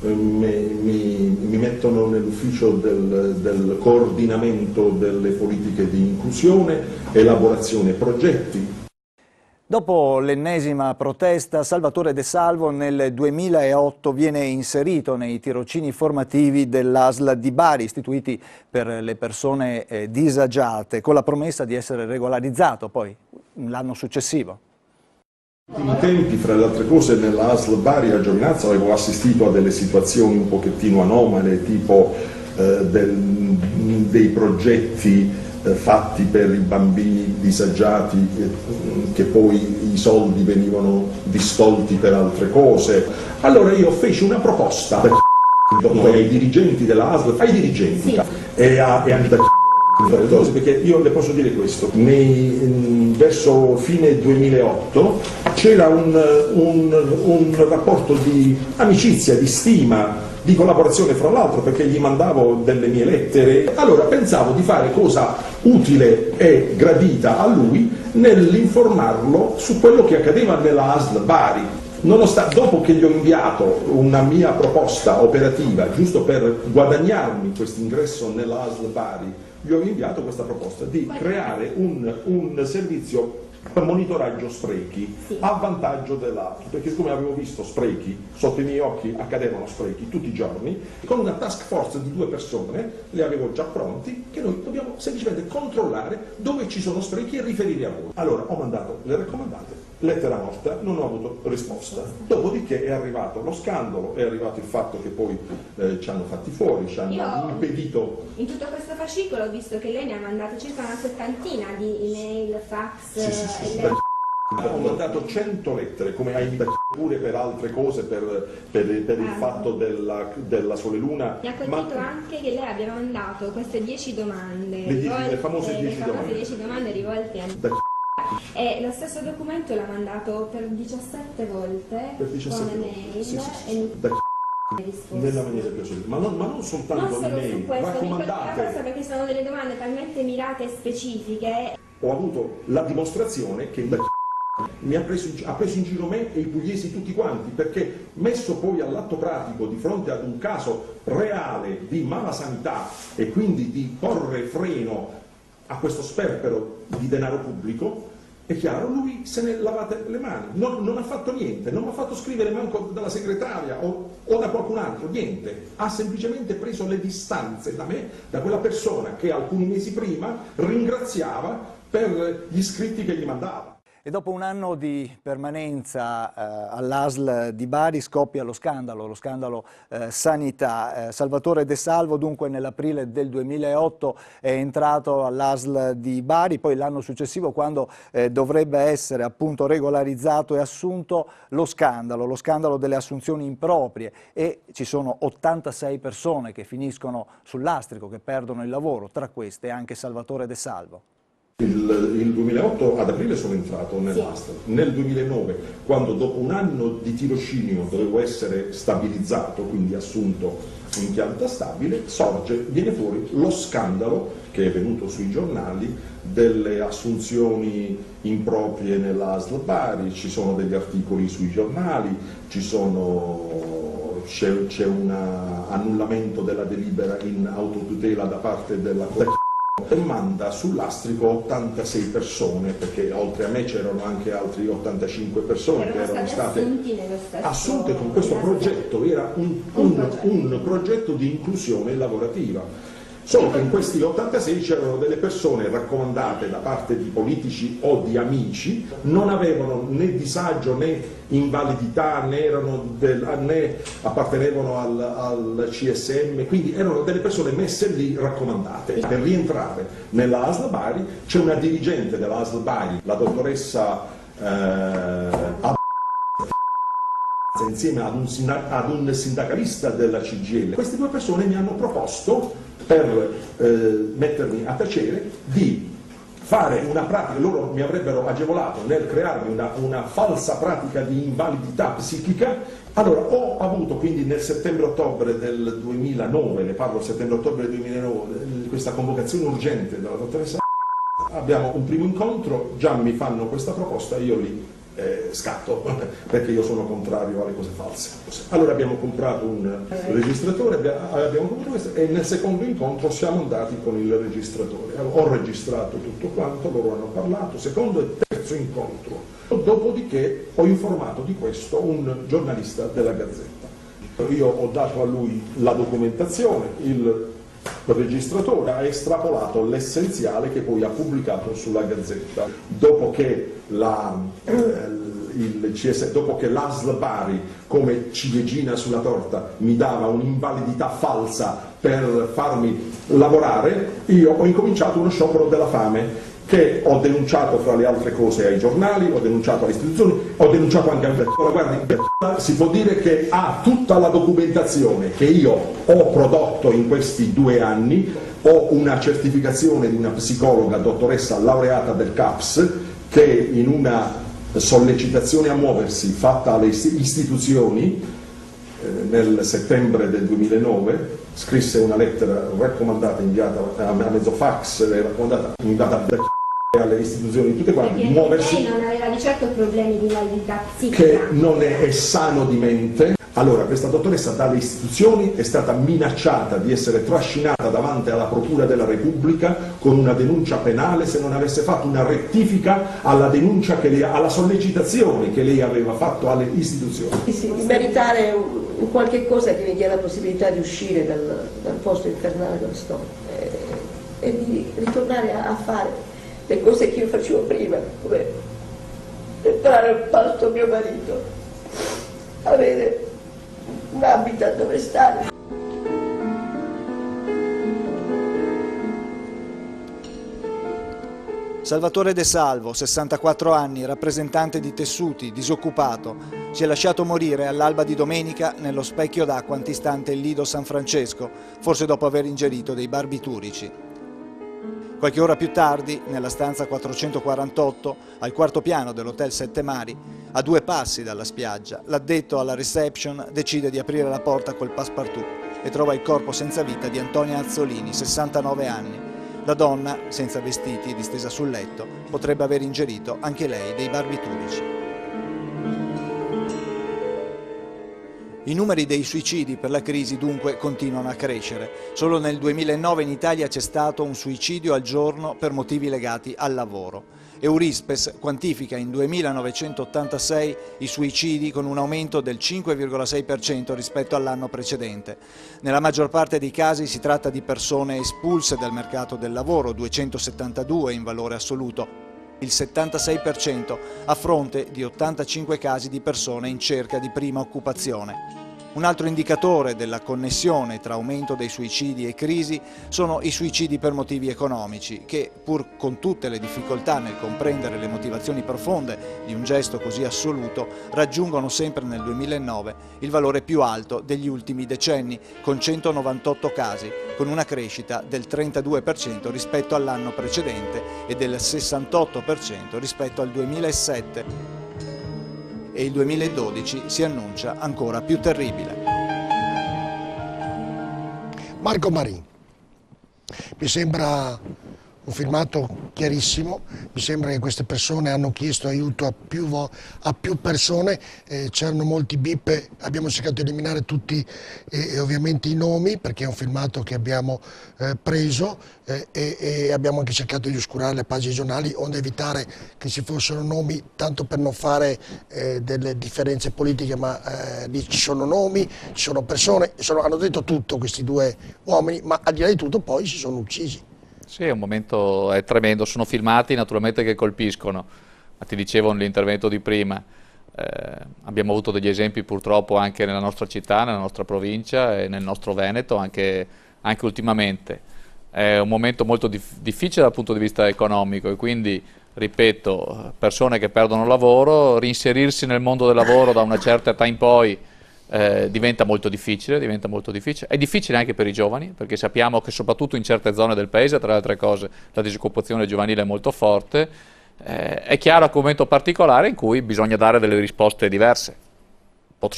mi mettono nell'ufficio del coordinamento delle politiche di inclusione, elaborazione progetti. Dopo l'ennesima protesta, Salvatore De Salvo nel 2008 viene inserito nei tirocini formativi dell'ASL di Bari, istituiti per le persone disagiate, con la promessa di essere regolarizzato poi l'anno successivo. In ultimi tempi, fra le altre cose, nella ASL Bari a Giovinazzo avevo assistito a delle situazioni un pochettino anomale, tipo dei progetti fatti per i bambini disagiati, che poi i soldi venivano distolti per altre cose. Allora io feci una proposta ai dirigenti della ASL, ai dirigenti e anche perché io le posso dire questo: verso fine 2008 c'era un rapporto di amicizia, di stima di collaborazione fra l'altro, perché gli mandavo delle mie lettere. Allora pensavo di fare cosa utile e gradita a lui nell'informarlo su quello che accadeva nella ASL Bari. Dopo che gli ho inviato una mia proposta operativa, giusto per guadagnarmi questo ingresso nella ASL Bari, gli ho inviato questa proposta di creare un servizio per monitoraggio sprechi, a vantaggio perché siccome avevo visto sprechi, sotto i miei occhi accadevano sprechi tutti i giorni, con una task force di 2 persone, li avevo già pronti, che noi dobbiamo semplicemente controllare dove ci sono sprechi e riferire a voi. Allora ho mandato le raccomandate, lettera morta, non ho avuto risposta. Dopodiché è arrivato lo scandalo, è arrivato il fatto che poi ci hanno fatti fuori, ci hanno impedito. In tutto questo fascicolo ho visto che lei ne ha mandato circa una 70 di email, fax. Ho mandato 100 lettere, come hai indicato pure per altre cose, per il fatto della Sole Luna. Mi ha colpito anche che lei abbia mandato queste 10 domande, le famose 10 domande rivolte a... E lo stesso documento l'ha mandato per 17 volte con email nella maniera più assoluta, ma non soltanto email, raccomandate. Questo perché sono delle domande talmente mirate e specifiche. Ho avuto la dimostrazione che ha preso in giro me e i pugliesi tutti quanti, perché messo poi all'atto pratico di fronte ad un caso reale di malasanità e quindi di porre freno a questo sperpero di denaro pubblico, è chiaro, lui se ne lavate le mani, non ha fatto niente, non mi ha fatto scrivere manco dalla segretaria o da qualcun altro, niente, ha semplicemente preso le distanze da me, da quella persona che alcuni mesi prima ringraziava per gli scritti che gli mandava. E dopo un anno di permanenza all'ASL di Bari scoppia lo scandalo sanità. Salvatore De Salvo dunque nell'aprile del 2008 è entrato all'ASL di Bari, poi l'anno successivo quando dovrebbe essere appunto regolarizzato e assunto lo scandalo delle assunzioni improprie, e ci sono 86 persone che finiscono sul lastrico, che perdono il lavoro, tra queste anche Salvatore De Salvo. Il 2008 ad aprile sono entrato nell'ASL, nel 2009 quando dopo un anno di tirocinio dovevo essere stabilizzato, quindi assunto in pianta stabile, viene fuori lo scandalo che è venuto sui giornali delle assunzioni improprie nell'ASL Bari, ci sono degli articoli sui giornali, c'è un annullamento della delibera in autotutela da parte della Corte e manda sul lastrico 86 persone, perché oltre a me c'erano anche altri 85 persone che erano state assunte con questo progetto, era un progetto di inclusione lavorativa. Solo che in questi 86 c'erano delle persone raccomandate da parte di politici o di amici, non avevano né disagio né invalidità, né appartenevano al CSM, quindi erano delle persone messe lì raccomandate. Per rientrare nella ASL Bari c'è una dirigente della ASL Bari, la dottoressa insieme ad un sindacalista della CGIL. Queste 2 persone mi hanno proposto, per mettermi a tacere, di fare una pratica, loro mi avrebbero agevolato nel crearmi una falsa pratica di invalidità psichica. Allora ho avuto quindi nel settembre-ottobre del 2009, ne parlo settembre-ottobre del 2009, questa convocazione urgente della dottoressa, abbiamo un primo incontro, già mi fanno questa proposta, io lì scatto, perché io sono contrario alle cose false. Allora abbiamo comprato un registratore, abbiamo comprato questo, e nel secondo incontro siamo andati con il registratore. Ho registrato tutto quanto, loro hanno parlato, secondo e terzo incontro. Dopodiché ho informato di questo un giornalista della Gazzetta. Io ho dato a lui la documentazione, il registratore ha estrapolato l'essenziale che poi ha pubblicato sulla Gazzetta. Dopo che l'ASL Bari, come ciliegina sulla torta, mi dava un'invalidità falsa per farmi lavorare, io ho incominciato uno sciopero della fame che ho denunciato fra le altre cose ai giornali, ho denunciato alle istituzioni, ho denunciato anche al Bettola. Guardi, si può dire che ha tutta la documentazione che io ho prodotto in questi 2 anni, ho una certificazione di una psicologa, dottoressa laureata del CAPS, che in una sollecitazione a muoversi fatta alle istituzioni nel settembre del 2009, scrisse una lettera raccomandata inviata a mezzo fax, raccomandata inviata alle istituzioni di tutte quante, muoversi. Lei non aveva di certo problemi di validità psichica. Che non è sano di mente. Allora, questa dottoressa dalle istituzioni è stata minacciata di essere trascinata davanti alla Procura della Repubblica con una denuncia penale se non avesse fatto una rettifica alla denuncia alla sollecitazione che lei aveva fatto alle istituzioni. Sì, di meritare un qualche cosa che mi dia la possibilità di uscire dal posto infernale dove sto e di ritornare a fare le cose che io facevo prima, come preparare al pasto mio marito, avere un habitat dove stare. Salvatore De Salvo, 64 anni, rappresentante di tessuti, disoccupato, si è lasciato morire all'alba di domenica nello specchio d'acqua antistante il Lido San Francesco, forse dopo aver ingerito dei barbiturici. Qualche ora più tardi, nella stanza 448, al quarto piano dell'Hotel Sette Mari, a 2 passi dalla spiaggia, l'addetto alla reception decide di aprire la porta col passepartout e trova il corpo senza vita di Antonia Azzolini, 69 anni. La donna, senza vestiti e distesa sul letto, potrebbe aver ingerito anche lei dei barbiturici. I numeri dei suicidi per la crisi dunque continuano a crescere. Solo nel 2009 in Italia c'è stato un suicidio al giorno per motivi legati al lavoro. Eurispes quantifica in 2.986 i suicidi con un aumento del 5,6% rispetto all'anno precedente. Nella maggior parte dei casi si tratta di persone espulse dal mercato del lavoro, 272 in valore assoluto, il 76% a fronte di 85 casi di persone in cerca di prima occupazione. Un altro indicatore della connessione tra aumento dei suicidi e crisi sono i suicidi per motivi economici, che pur con tutte le difficoltà nel comprendere le motivazioni profonde di un gesto così assoluto, raggiungono sempre nel 2009 il valore più alto degli ultimi decenni, con 198 casi, con una crescita del 32% rispetto all'anno precedente e del 68% rispetto al 2007. E il 2012 si annuncia ancora più terribile. Marco Marin, mi sembra un filmato chiarissimo, mi sembra che queste persone hanno chiesto aiuto a più persone, c'erano molti bip, abbiamo cercato di eliminare tutti ovviamente i nomi perché è un filmato che abbiamo preso e abbiamo anche cercato di oscurare le pagine giornali onde evitare che ci fossero nomi, tanto per non fare delle differenze politiche, ma lì ci sono nomi, ci sono persone, hanno detto tutto questi 2 uomini, ma al di là di tutto poi si sono uccisi. Sì, è un momento è tremendo, sono filmati naturalmente che colpiscono, ma ti dicevo nell'intervento di prima, abbiamo avuto degli esempi purtroppo anche nella nostra città, nella nostra provincia e nel nostro Veneto, anche ultimamente. È un momento molto difficile dal punto di vista economico e quindi, ripeto, persone che perdono lavoro, reinserirsi nel mondo del lavoro da una certa età in poi diventa molto difficile, è difficile anche per i giovani perché sappiamo che soprattutto in certe zone del paese, tra le altre cose, la disoccupazione giovanile è molto forte, è chiaro che è un momento particolare in cui bisogna dare delle risposte diverse.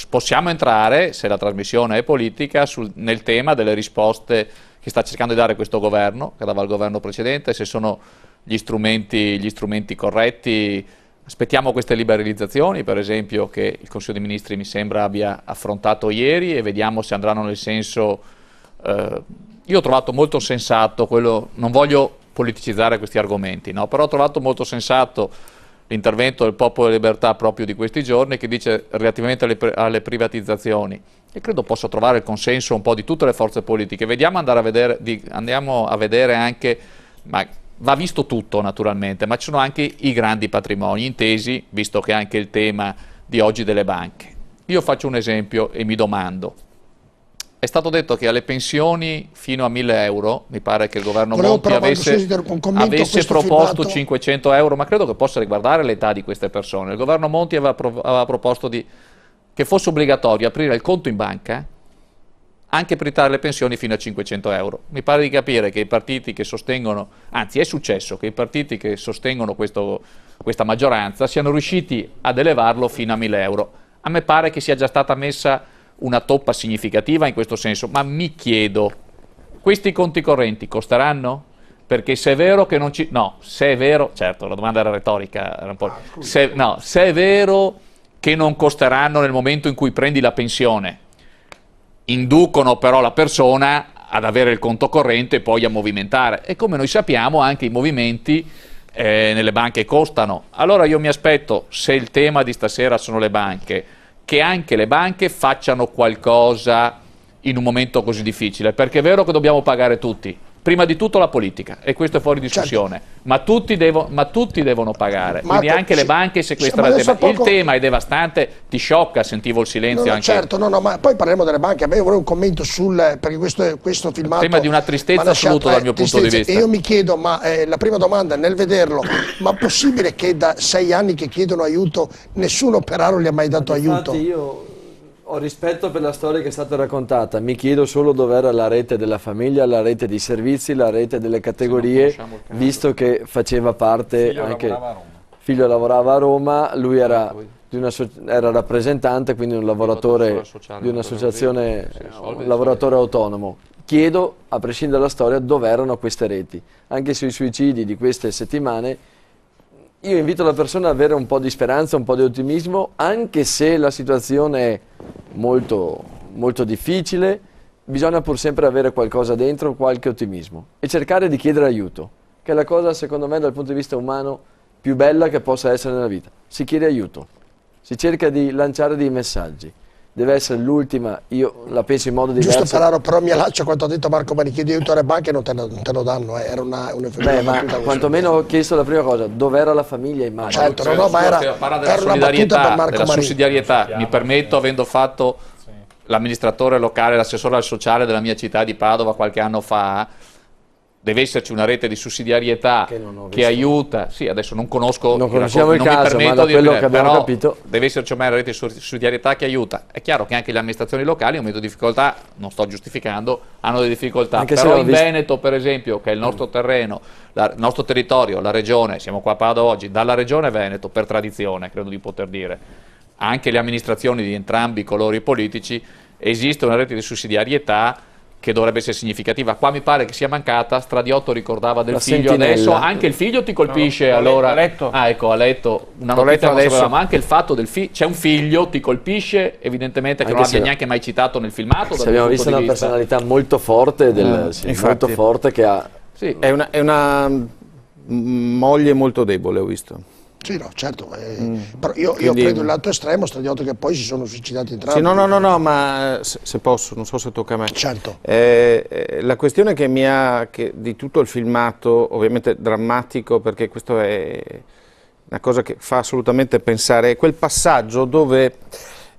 Possiamo entrare, se la trasmissione è politica, nel tema delle risposte che sta cercando di dare questo governo, che dava il governo precedente, se sono gli strumenti corretti. Aspettiamo queste liberalizzazioni, per esempio, che il Consiglio dei Ministri mi sembra abbia affrontato ieri e vediamo se andranno nel senso... io ho trovato molto sensato quello, non voglio politicizzare questi argomenti, no? Però ho trovato molto sensato l'intervento del Popolo della Libertà proprio di questi giorni che dice relativamente alle privatizzazioni e credo possa trovare il consenso un po' di tutte le forze politiche. Andiamo a vedere anche... Va visto tutto naturalmente, ma ci sono anche i grandi patrimoni intesi, visto che è anche il tema di oggi delle banche. Io faccio un esempio e mi domando, è stato detto che alle pensioni fino a 1.000 euro, mi pare che il governo Monti avesse proposto 500 euro, ma credo che possa riguardare l'età di queste persone. Il governo Monti aveva proposto che fosse obbligatorio aprire il conto in banca anche per ritardare le pensioni fino a 500 euro. Mi pare di capire che i partiti che sostengono, anzi è successo che i partiti che sostengono questa maggioranza siano riusciti ad elevarlo fino a 1.000 euro. A me pare che sia già stata messa una toppa significativa in questo senso, ma mi chiedo, questi conti correnti costeranno? Perché se è vero che non ci... No, se è vero... Certo, la domanda era retorica, era un po'... se è vero che non costeranno nel momento in cui prendi la pensione, inducono però la persona ad avere il conto corrente e poi a movimentare. E come noi sappiamo anche i movimenti nelle banche costano. Allora io mi aspetto, se il tema di stasera sono le banche, che anche le banche facciano qualcosa in un momento così difficile, perché è vero che dobbiamo pagare tutti, prima di tutto la politica, e questo è fuori discussione, ma tutti devono pagare, quindi anche le banche sequestrate. Il tema è devastante, ti sciocca, sentivo il silenzio anche. Certo, ma poi parleremo delle banche, a me vorrei un commento perché questo filmato... Il tema di una tristezza assoluta dal mio punto di vista. E io mi chiedo, ma la prima domanda, nel vederlo, ma è possibile che da 6 anni che chiedono aiuto, nessuno per anno gli ha mai dato aiuto? Infatti io ho rispetto per la storia che è stata raccontata, mi chiedo solo dov'era la rete della famiglia, la rete dei servizi, la rete delle categorie, visto che faceva parte figlio lavorava a Roma, lui era rappresentante, quindi un lavoratore di un'associazione, un lavoratore autonomo. Chiedo, a prescindere dalla storia, dove erano queste reti. Anche sui suicidi di queste settimane, io invito la persona ad avere un po' di speranza, un po' di ottimismo, anche se la situazione è molto, molto difficile, bisogna pur sempre avere qualcosa dentro, qualche ottimismo e cercare di chiedere aiuto, che è la cosa, secondo me, dal punto di vista umano, più bella che possa essere nella vita. Si chiede aiuto, si cerca di lanciare dei messaggi. Deve essere l'ultima, io la penso in modo diverso. Giusto Ferraro, però mi allaccio a quanto ha detto Marco Mani, chiedi aiuto alle banche e non te lo danno, era ma quantomeno ho chiesto la prima cosa, dov'era la famiglia, immagino. Certo, ma era una battuta per Marco Mani. Sussidiarietà, mi permetto, avendo fatto l'amministratore locale, l'assessore al sociale della mia città di Padova qualche anno fa, deve esserci una rete di sussidiarietà che aiuta, sì, adesso non conosciamo il caso, ma da quello che abbiamo capito deve esserci una rete di sussidiarietà che aiuta. È chiaro che anche le amministrazioni locali hanno difficoltà, non sto giustificando, hanno delle difficoltà, anche però in Veneto per esempio, che è il nostro terreno, il nostro territorio, la regione, siamo qua a Padova oggi, dalla regione Veneto per tradizione, credo di poter dire, anche le amministrazioni di entrambi i colori politici, esiste una rete di sussidiarietà che dovrebbe essere significativa. Qua mi pare che sia mancata. Stradiotto ricordava del figlio, adesso anche il figlio ti colpisce, allora ecco, ha letto una notizia che non sapevamo, anche il fatto del c'è un figlio, ti colpisce, evidentemente che anche non abbia neanche mai citato nel filmato. Abbiamo visto una personalità molto forte, molto forte che ha... Sì, è una moglie molto debole, ho visto. Sì, no, certo, però io prendo il lato estremo, Stradiotto, che poi si sono suicidati entrambi. Sì, no, ma se posso, non so se tocca a me. Certo. La questione che di tutto il filmato, ovviamente drammatico, perché questo è una cosa che fa assolutamente pensare, è quel passaggio dove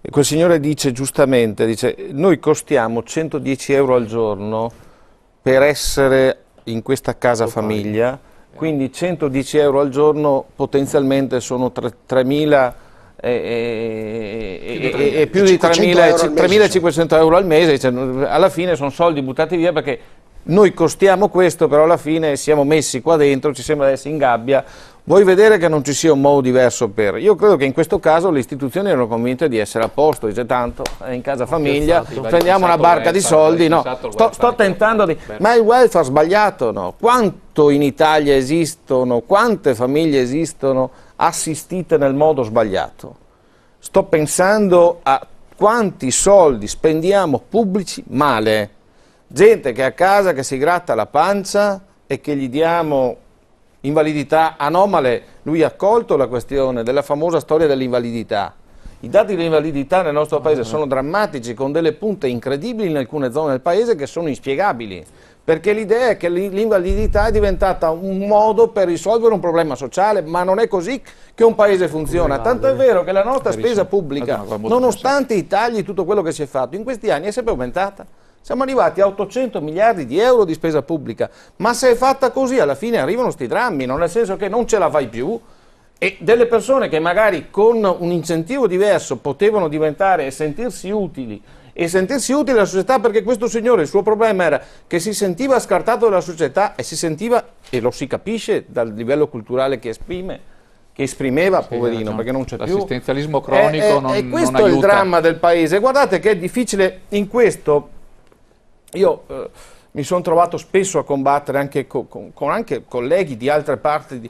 quel signore dice giustamente, noi costiamo 110 euro al giorno per essere in questa casa famiglia, quindi 110 euro al giorno potenzialmente sono 3.000 e più di 3.500 euro al mese, cioè, alla fine sono soldi buttati via perché noi costiamo questo, però alla fine siamo messi qua dentro, ci sembra di essere in gabbia. Vuoi vedere che non ci sia un modo diverso per... Io credo che in questo caso le istituzioni erano convinte di essere a posto, dice tanto, è in casa famiglia, prendiamo una barca di soldi, no, sto tentando di... Ma il welfare sbagliato, no? Quanto in Italia esistono, quante famiglie esistono assistite nel modo sbagliato? Sto pensando a quanti soldi spendiamo pubblici male, gente che è a casa, che si gratta la pancia e che gli diamo... invalidità anomale. Lui ha colto la questione della famosa storia dell'invalidità. I dati dell'invalidità nel nostro paese sono drammatici, con delle punte incredibili in alcune zone del paese che sono inspiegabili, perché l'idea è che l'invalidità è diventata un modo per risolvere un problema sociale, ma non è così che un paese funziona. Tanto è vero che la nostra spesa pubblica, nonostante i tagli e tutto quello che si è fatto, in questi anni è sempre aumentata. Siamo arrivati a 800 miliardi di euro di spesa pubblica, ma se è fatta così alla fine arrivano sti drammi, nel senso che non ce la fai più e delle persone che magari con un incentivo diverso potevano diventare e sentirsi utili alla società, perché questo signore, il suo problema era che si sentiva scartato dalla società e si sentiva, e lo si capisce dal livello culturale che esprime, che esprimeva, poverino, perché non c'è più. L'assistenzialismo cronico non questo non è il aiuta. dramma del paese. Guardate che è difficile in questo. Io mi sono trovato spesso a combattere anche con anche colleghi di altre parti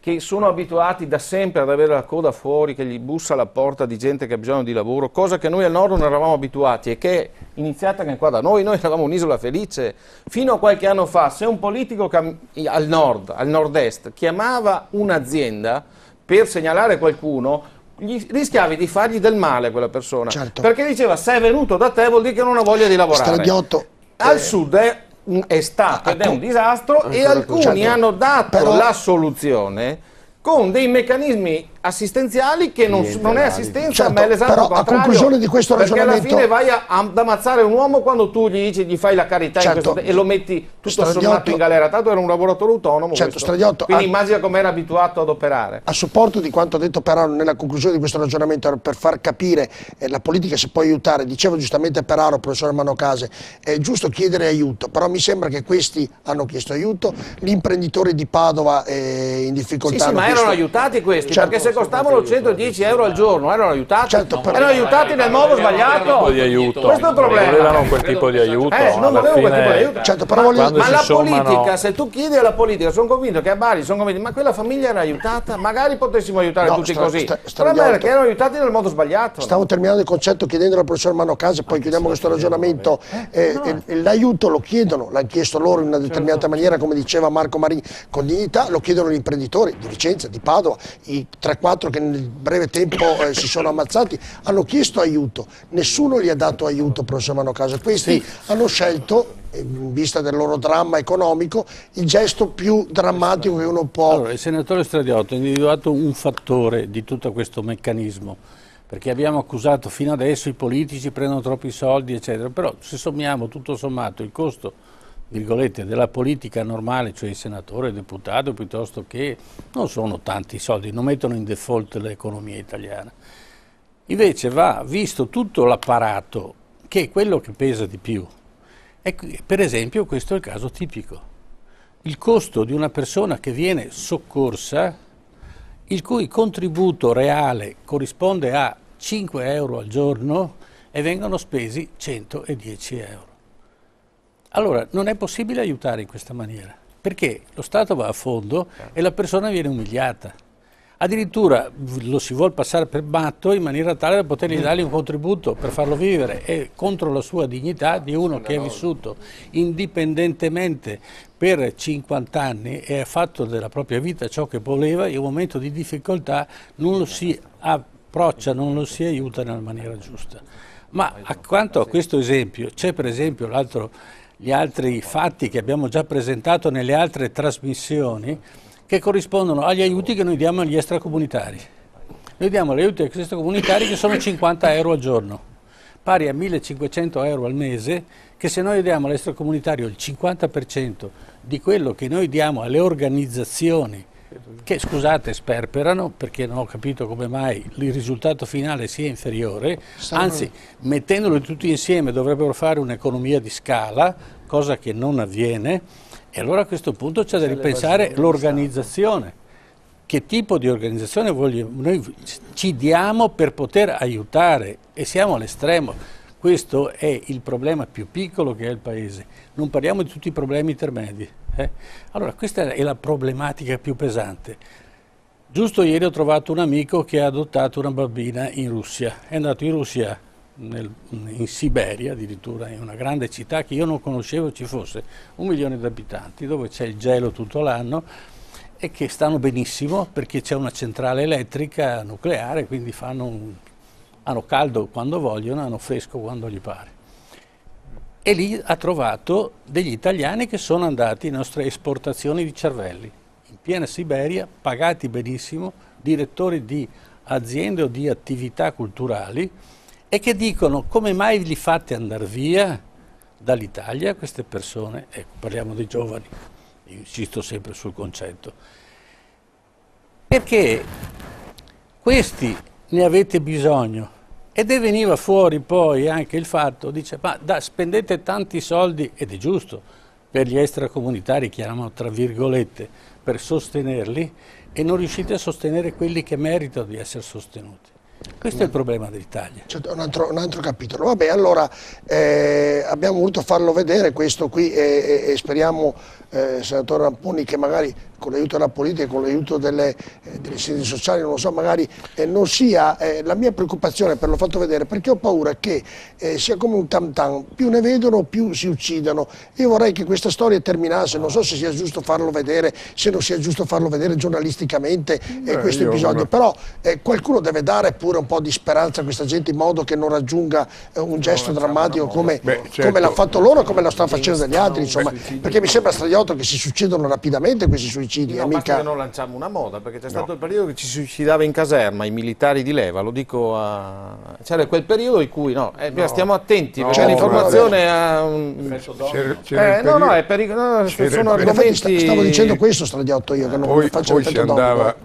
che sono abituati da sempre ad avere la coda fuori, che gli bussa alla porta di gente che ha bisogno di lavoro, cosa che noi al nord non eravamo abituati e che è iniziata anche qua da noi eravamo un'isola felice. Fino a qualche anno fa, se un politico al nord-est, chiamava un'azienda per segnalare qualcuno, rischiavi di fargli del male a quella persona, perché diceva se è venuto da te vuol dire che non ha voglia di lavorare. Stradiotto, al sud è stato ed è un disastro e alcuni hanno dato la soluzione con dei meccanismi assistenziali che non è assistenza, ma è l'esatto contrario. A conclusione di questo ragionamento, perché alla fine vai ad ammazzare un uomo quando tu gli fai la carità e lo metti tutto sommato in galera. Tanto era un lavoratore autonomo, quindi immagina come era abituato ad operare. A supporto di quanto ha detto Peraro nella conclusione di questo ragionamento, per far capire la politica se può aiutare, diceva giustamente Peraro, professore Manocase, è giusto chiedere aiuto, però mi sembra che questi hanno chiesto aiuto, gli imprenditori di Padova in difficoltà. Sì, ma erano aiutati questi, perché se costavano 110 euro al giorno, erano aiutati? Erano aiutati nel modo sbagliato? Questo è il problema. Volevano quel tipo di aiuto. Non volevano quel tipo di aiuto. Ma la sommano... politica, se tu chiedi alla politica, sono convinto che a Bari ma quella famiglia era aiutata, magari potessimo aiutare tutti così. Il problema è che erano aiutati nel modo sbagliato. Stavo terminando il concetto chiedendo al professor Manocase, poi chiudiamo questo ragionamento. L'aiuto lo chiedono, l'hanno chiesto loro in una determinata maniera, come diceva Marco Marini, con dignità, lo chiedono gli imprenditori di Vicenza, di Padova, i 3-4 che nel breve tempo si sono ammazzati, hanno chiesto aiuto, nessuno gli ha dato aiuto, professor Manocase. Questi hanno scelto, in vista del loro dramma economico, il gesto più drammatico che uno può... Allora, il senatore Stradiotto ha individuato un fattore di tutto questo meccanismo, perché abbiamo accusato fino adesso i politici prendono troppi soldi, eccetera, però se sommiamo tutto sommato il costo, virgolette, della politica normale, cioè il senatore, il deputato, piuttosto che non sono tanti soldi, non mettono in default l'economia italiana. Invece va visto tutto l'apparato, che è quello che pesa di più. E per esempio questo è il caso tipico. Il costo di una persona che viene soccorsa, il cui contributo reale corrisponde a 5 euro al giorno e vengono spesi 110 euro. Allora, non è possibile aiutare in questa maniera, perché lo Stato va a fondo e la persona viene umiliata. Addirittura lo si vuol passare per matto in maniera tale da potergli dargli un contributo per farlo vivere, e contro la sua dignità di uno che è vissuto indipendentemente per 50 anni e ha fatto della propria vita ciò che voleva, in un momento di difficoltà non lo si approccia, non lo si aiuta nella maniera giusta. Ma accanto a questo esempio c'è per esempio gli altri fatti che abbiamo già presentato nelle altre trasmissioni, che corrispondono agli aiuti che noi diamo agli extracomunitari. Noi diamo gli aiuti agli extracomunitari che sono 50 euro al giorno, pari a 1.500 euro al mese, che se noi diamo all'extracomunitario il 50% di quello che noi diamo alle organizzazioni, che scusate sperperano, perché non ho capito come mai il risultato finale sia inferiore, anzi mettendoli tutti insieme dovrebbero fare un'economia di scala, cosa che non avviene, e allora a questo punto c'è da ripensare l'organizzazione. Che tipo di organizzazione noi ci diamo per poter aiutare, e siamo all'estremo. Questo è il problema più piccolo che ha il Paese, non parliamo di tutti i problemi intermedi. Allora questa è la problematica più pesante. Giusto ieri ho trovato un amico che ha adottato una bambina in Russia, è andato in Russia, in Siberia addirittura, in una grande città che io non conoscevo ci fosse 1 milione di abitanti, dove c'è il gelo tutto l'anno e che stanno benissimo perché c'è una centrale elettrica nucleare, quindi hanno caldo quando vogliono, hanno fresco quando gli pare. E lì ha trovato degli italiani che sono andati in nostre esportazioni di cervelli, in piena Siberia, pagati benissimo, direttori di aziende o di attività culturali, e che dicono: come mai li fate andare via dall'Italia queste persone? Ecco, parliamo dei giovani, io insisto sempre sul concetto. Perché questi ne avete bisogno. Ed veniva fuori poi anche il fatto, dice, ma spendete tanti soldi, ed è giusto, per gli extracomunitari, chiamiamo tra virgolette, per sostenerli, e non riuscite a sostenere quelli che meritano di essere sostenuti. Questo è il problema dell'Italia. C'è un altro capitolo. Vabbè, allora abbiamo voluto farlo vedere questo qui e speriamo, senatore Ramponi, che magari con l'aiuto della politica, con l'aiuto delle sedi sociali, non lo so, magari non sia la mia preoccupazione per l'ho fatto vedere, perché ho paura che sia come un tam tam, più ne vedono più si uccidono. Io vorrei che questa storia terminasse, non so se sia giusto farlo vedere, se non sia giusto farlo vedere giornalisticamente questo episodio, però qualcuno deve dare pure un po' di speranza a questa gente in modo che non raggiunga un gesto drammatico come l'ha fatto loro, come lo stanno facendo degli altri, insomma, perché mi sembra stradiotto che si succedono rapidamente questi suicidi. No, basta che non lanciamo una moda, perché c'è stato il periodo che ci suicidava in caserma i militari di leva, lo dico a... c'era quel periodo in cui stiamo attenti, perché l'informazione ha un... sono argomenti... Stavo dicendo questo, stradiotto, io, che non faccio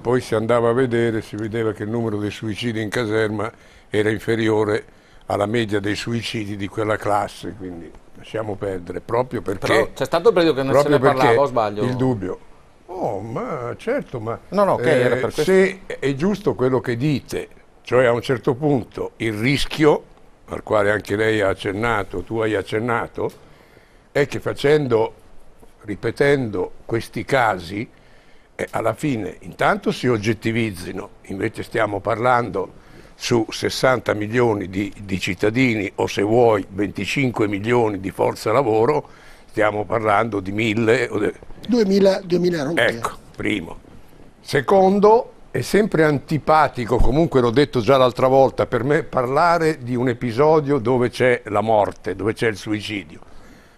poi si andava a vedere, si vedeva che il numero dei suicidi in caserma era inferiore alla media dei suicidi di quella classe, quindi lasciamo perdere, proprio perché... Però c'è stato il periodo che non se ne parlava, o sbaglio? Il dubbio. Oh, ma certo, ma era per se è giusto quello che dite, cioè a un certo punto il rischio, al quale anche lei ha accennato, tu hai accennato, è che ripetendo questi casi, alla fine intanto si oggettivizzino, invece stiamo parlando su 60 milioni di cittadini, o se vuoi 25 milioni di forza lavoro, stiamo parlando di 2000 rotti. Ecco, primo. Secondo, è sempre antipatico, comunque l'ho detto già l'altra volta, per me parlare di un episodio dove c'è la morte, dove c'è il suicidio.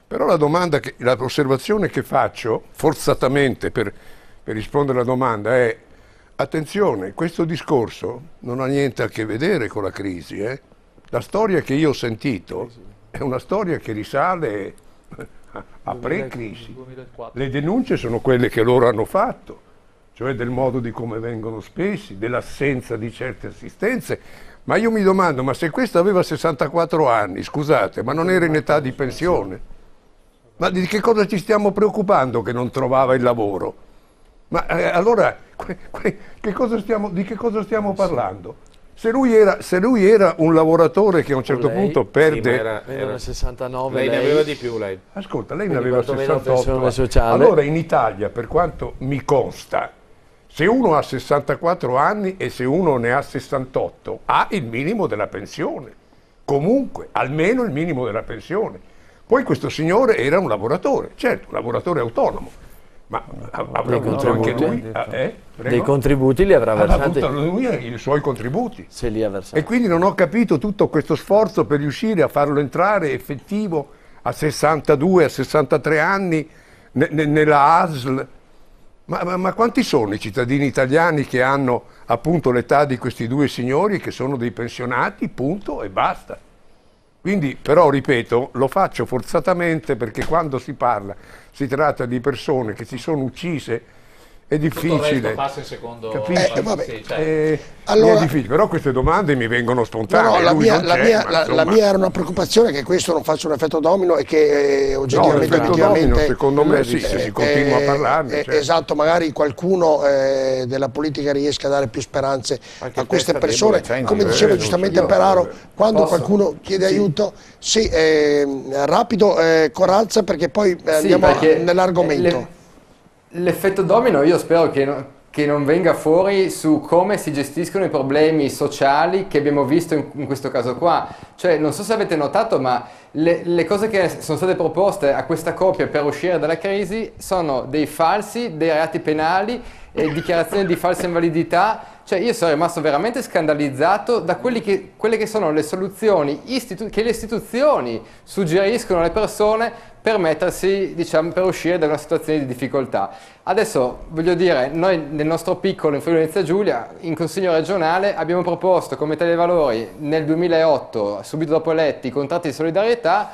Però l'osservazione che faccio, forzatamente per rispondere alla domanda, è: attenzione, questo discorso non ha niente a che vedere con la crisi. La storia che io ho sentito è una storia che risale a pre-crisi. Le denunce sono quelle che loro hanno fatto, cioè del modo di come vengono spesi, dell'assenza di certe assistenze. Ma io mi domando, ma se questo aveva 64 anni, scusate, ma non era in età di pensione? Ma di che cosa ci stiamo preoccupando che non trovava il lavoro? Ma allora, di che cosa stiamo parlando? Se lui era un lavoratore che a un certo punto perde... Era 69, lei ne aveva di più, lei. Ascolta, lei ne aveva 68. Allora in Italia, per quanto mi consta, se uno ha 64 anni e se uno ne ha 68, ha il minimo della pensione. Comunque, almeno il minimo della pensione. Poi questo signore era un lavoratore, certo, un lavoratore autonomo. Ma avrà avuto anche lui dei contributi, li avrà versati. Ha avuto lui i suoi contributi. Se li ha versati. E quindi non ho capito tutto questo sforzo per riuscire a farlo entrare effettivo a 62, a 63 anni nella ASL. Ma quanti sono i cittadini italiani che hanno appunto l'età di questi due signori, che sono dei pensionati, punto e basta? Quindi, però, ripeto, lo faccio forzatamente perché quando si tratta di persone che si sono uccise, è difficile. Tutto il resto passa in secondo. Allora, è difficile, però queste domande mi vengono spontanee. No, la mia era una preoccupazione che questo non faccia un effetto domino e che oggettivamente, obiettivamente, secondo me sì, se si continua a parlarne. Certo. Esatto, magari qualcuno della politica riesca a dare più speranze a queste persone. Come diceva giustamente Peraro, quando qualcuno chiede aiuto, sì, rapido, corazza, perché poi andiamo nell'argomento. L'effetto domino io spero che non venga fuori su come si gestiscono i problemi sociali che abbiamo visto in questo caso qua. Cioè, non so se avete notato, ma le cose che sono state proposte a questa coppia per uscire dalla crisi sono dei reati penali e dichiarazioni di falsa invalidità. Cioè, io sono rimasto veramente scandalizzato da quelle che sono le soluzioni che le istituzioni suggeriscono alle persone per mettersi, diciamo, per uscire da una situazione di difficoltà. Adesso, voglio dire, noi nel nostro piccolo in Friuli Venezia Giulia, in Consiglio regionale, abbiamo proposto come Italia dei Valori nel 2008, subito dopo eletti, i contratti di solidarietà,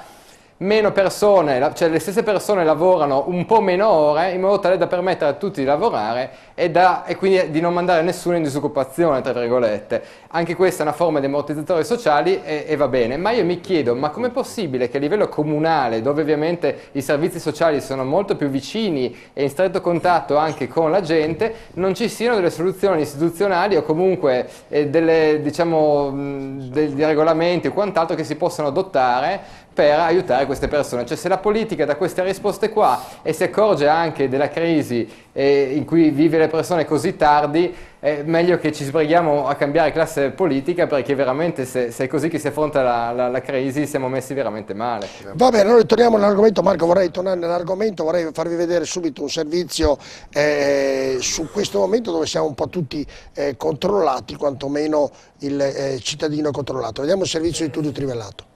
meno persone, cioè le stesse persone lavorano un po' meno ore, in modo tale da permettere a tutti di lavorare e quindi di non mandare nessuno in disoccupazione, tra virgolette. Anche questa è una forma di ammortizzatori sociali e va bene, ma io mi chiedo, ma com'è possibile che a livello comunale, dove ovviamente i servizi sociali sono molto più vicini e in stretto contatto anche con la gente, non ci siano delle soluzioni istituzionali o comunque dei regolamenti o quant'altro che si possano adottare per aiutare queste persone. Cioè, se la politica dà queste risposte qua e si accorge anche della crisi in cui vive le persone così tardi, è meglio che ci sbrighiamo a cambiare classe politica, perché veramente se è così che si affronta la crisi siamo messi veramente male. Va bene, noi torniamo all'argomento. Marco, vorrei tornare nell'argomento, vorrei farvi vedere subito un servizio su questo momento dove siamo un po' tutti controllati, quantomeno il cittadino è controllato. Vediamo il servizio di Tullio Trivellato.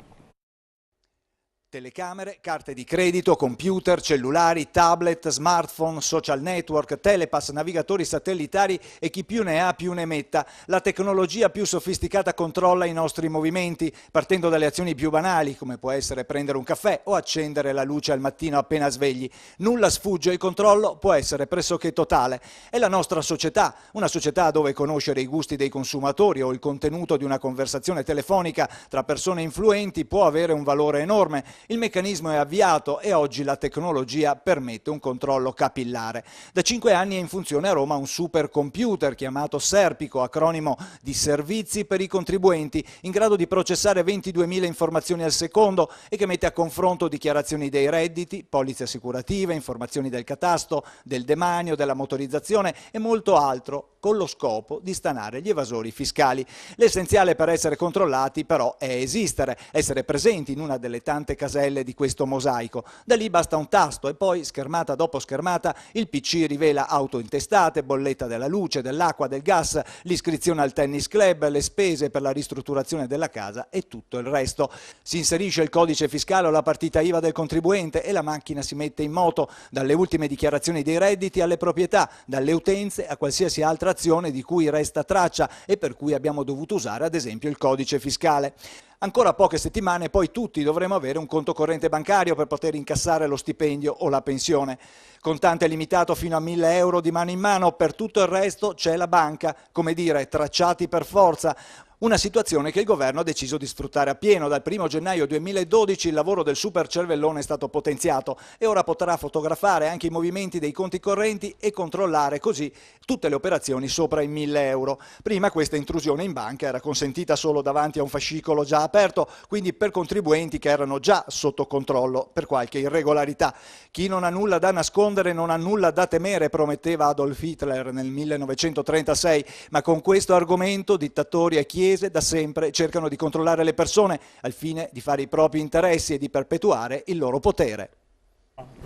Telecamere, carte di credito, computer, cellulari, tablet, smartphone, social network, telepass, navigatori satellitari e chi più ne ha più ne metta. La tecnologia più sofisticata controlla i nostri movimenti, partendo dalle azioni più banali, come può essere prendere un caffè o accendere la luce al mattino appena svegli. Nulla sfugge, il controllo può essere pressoché totale. È la nostra società, una società dove conoscere i gusti dei consumatori o il contenuto di una conversazione telefonica tra persone influenti può avere un valore enorme. Il meccanismo è avviato e oggi la tecnologia permette un controllo capillare. Da 5 anni è in funzione a Roma un supercomputer chiamato Serpico, acronimo di Servizi per i Contribuenti, in grado di processare 22.000 informazioni al secondo e che mette a confronto dichiarazioni dei redditi, polizze assicurative, informazioni del catasto, del demanio, della motorizzazione e molto altro, con lo scopo di stanare gli evasori fiscali. L'essenziale per essere controllati però è esistere, essere presenti in una delle tante caselle di questo mosaico. Da lì basta un tasto e poi, schermata dopo schermata, il PC rivela auto intestate, bolletta della luce, dell'acqua, del gas, l'iscrizione al tennis club, le spese per la ristrutturazione della casa e tutto il resto. Si inserisce il codice fiscale o la partita IVA del contribuente e la macchina si mette in moto, dalle ultime dichiarazioni dei redditi alle proprietà, dalle utenze a qualsiasi altra azione di cui resta traccia e per cui abbiamo dovuto usare ad esempio il codice fiscale. Ancora poche settimane poi tutti dovremo avere un conto corrente bancario per poter incassare lo stipendio o la pensione. Contante limitato fino a 1.000 euro di mano in mano, per tutto il resto c'è la banca, come dire, tracciati per forza. Una situazione che il governo ha deciso di sfruttare appieno. Dal 1 gennaio 2012 il lavoro del super cervellone è stato potenziato e ora potrà fotografare anche i movimenti dei conti correnti e controllare così tutte le operazioni sopra i 1.000 euro. Prima questa intrusione in banca era consentita solo davanti a un fascicolo già aperto, quindi per contribuenti che erano già sotto controllo per qualche irregolarità. Chi non ha nulla da nascondere non ha nulla da temere, prometteva Adolf Hitler nel 1936, ma con questo argomento dittatori e chiese da sempre cercano di controllare le persone al fine di fare i propri interessi e di perpetuare il loro potere.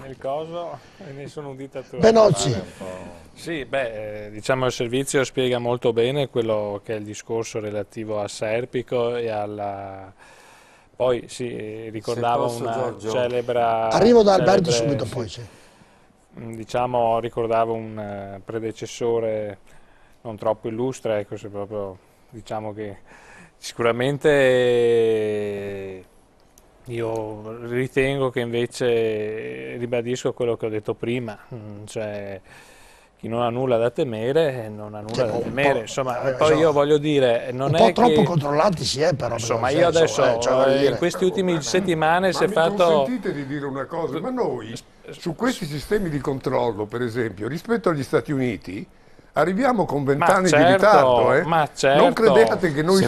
Nel coso ne sono un dittatore. Benozzi. Sì, diciamo il servizio spiega molto bene quello che è il discorso relativo a Serpico e alla... Poi sì, ricordavo una celebra... Arrivo da Alberto subito poi, sì. Diciamo, ricordavo un predecessore non troppo illustre, ecco, se proprio... Diciamo che sicuramente io ritengo che invece ribadisco quello che ho detto prima, cioè chi non ha nulla da temere non ha nulla da temere, insomma, poi io voglio dire, non è che... Un po' troppo controllati si è però. Insomma, io adesso in queste ultime settimane si è fatto... Ma mi consentite di dire una cosa, ma noi su questi sistemi di controllo, per esempio, rispetto agli Stati Uniti, arriviamo con 20 anni di ritardo, ma certo. Non credete che noi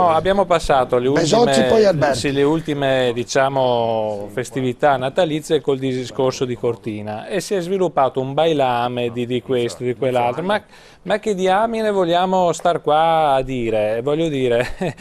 abbiamo passato le ultime diciamo, festività natalizie col discorso di Cortina e si è sviluppato un bailame di questo, di quell'altro, ma che diamine vogliamo star qua a dire? Voglio dire,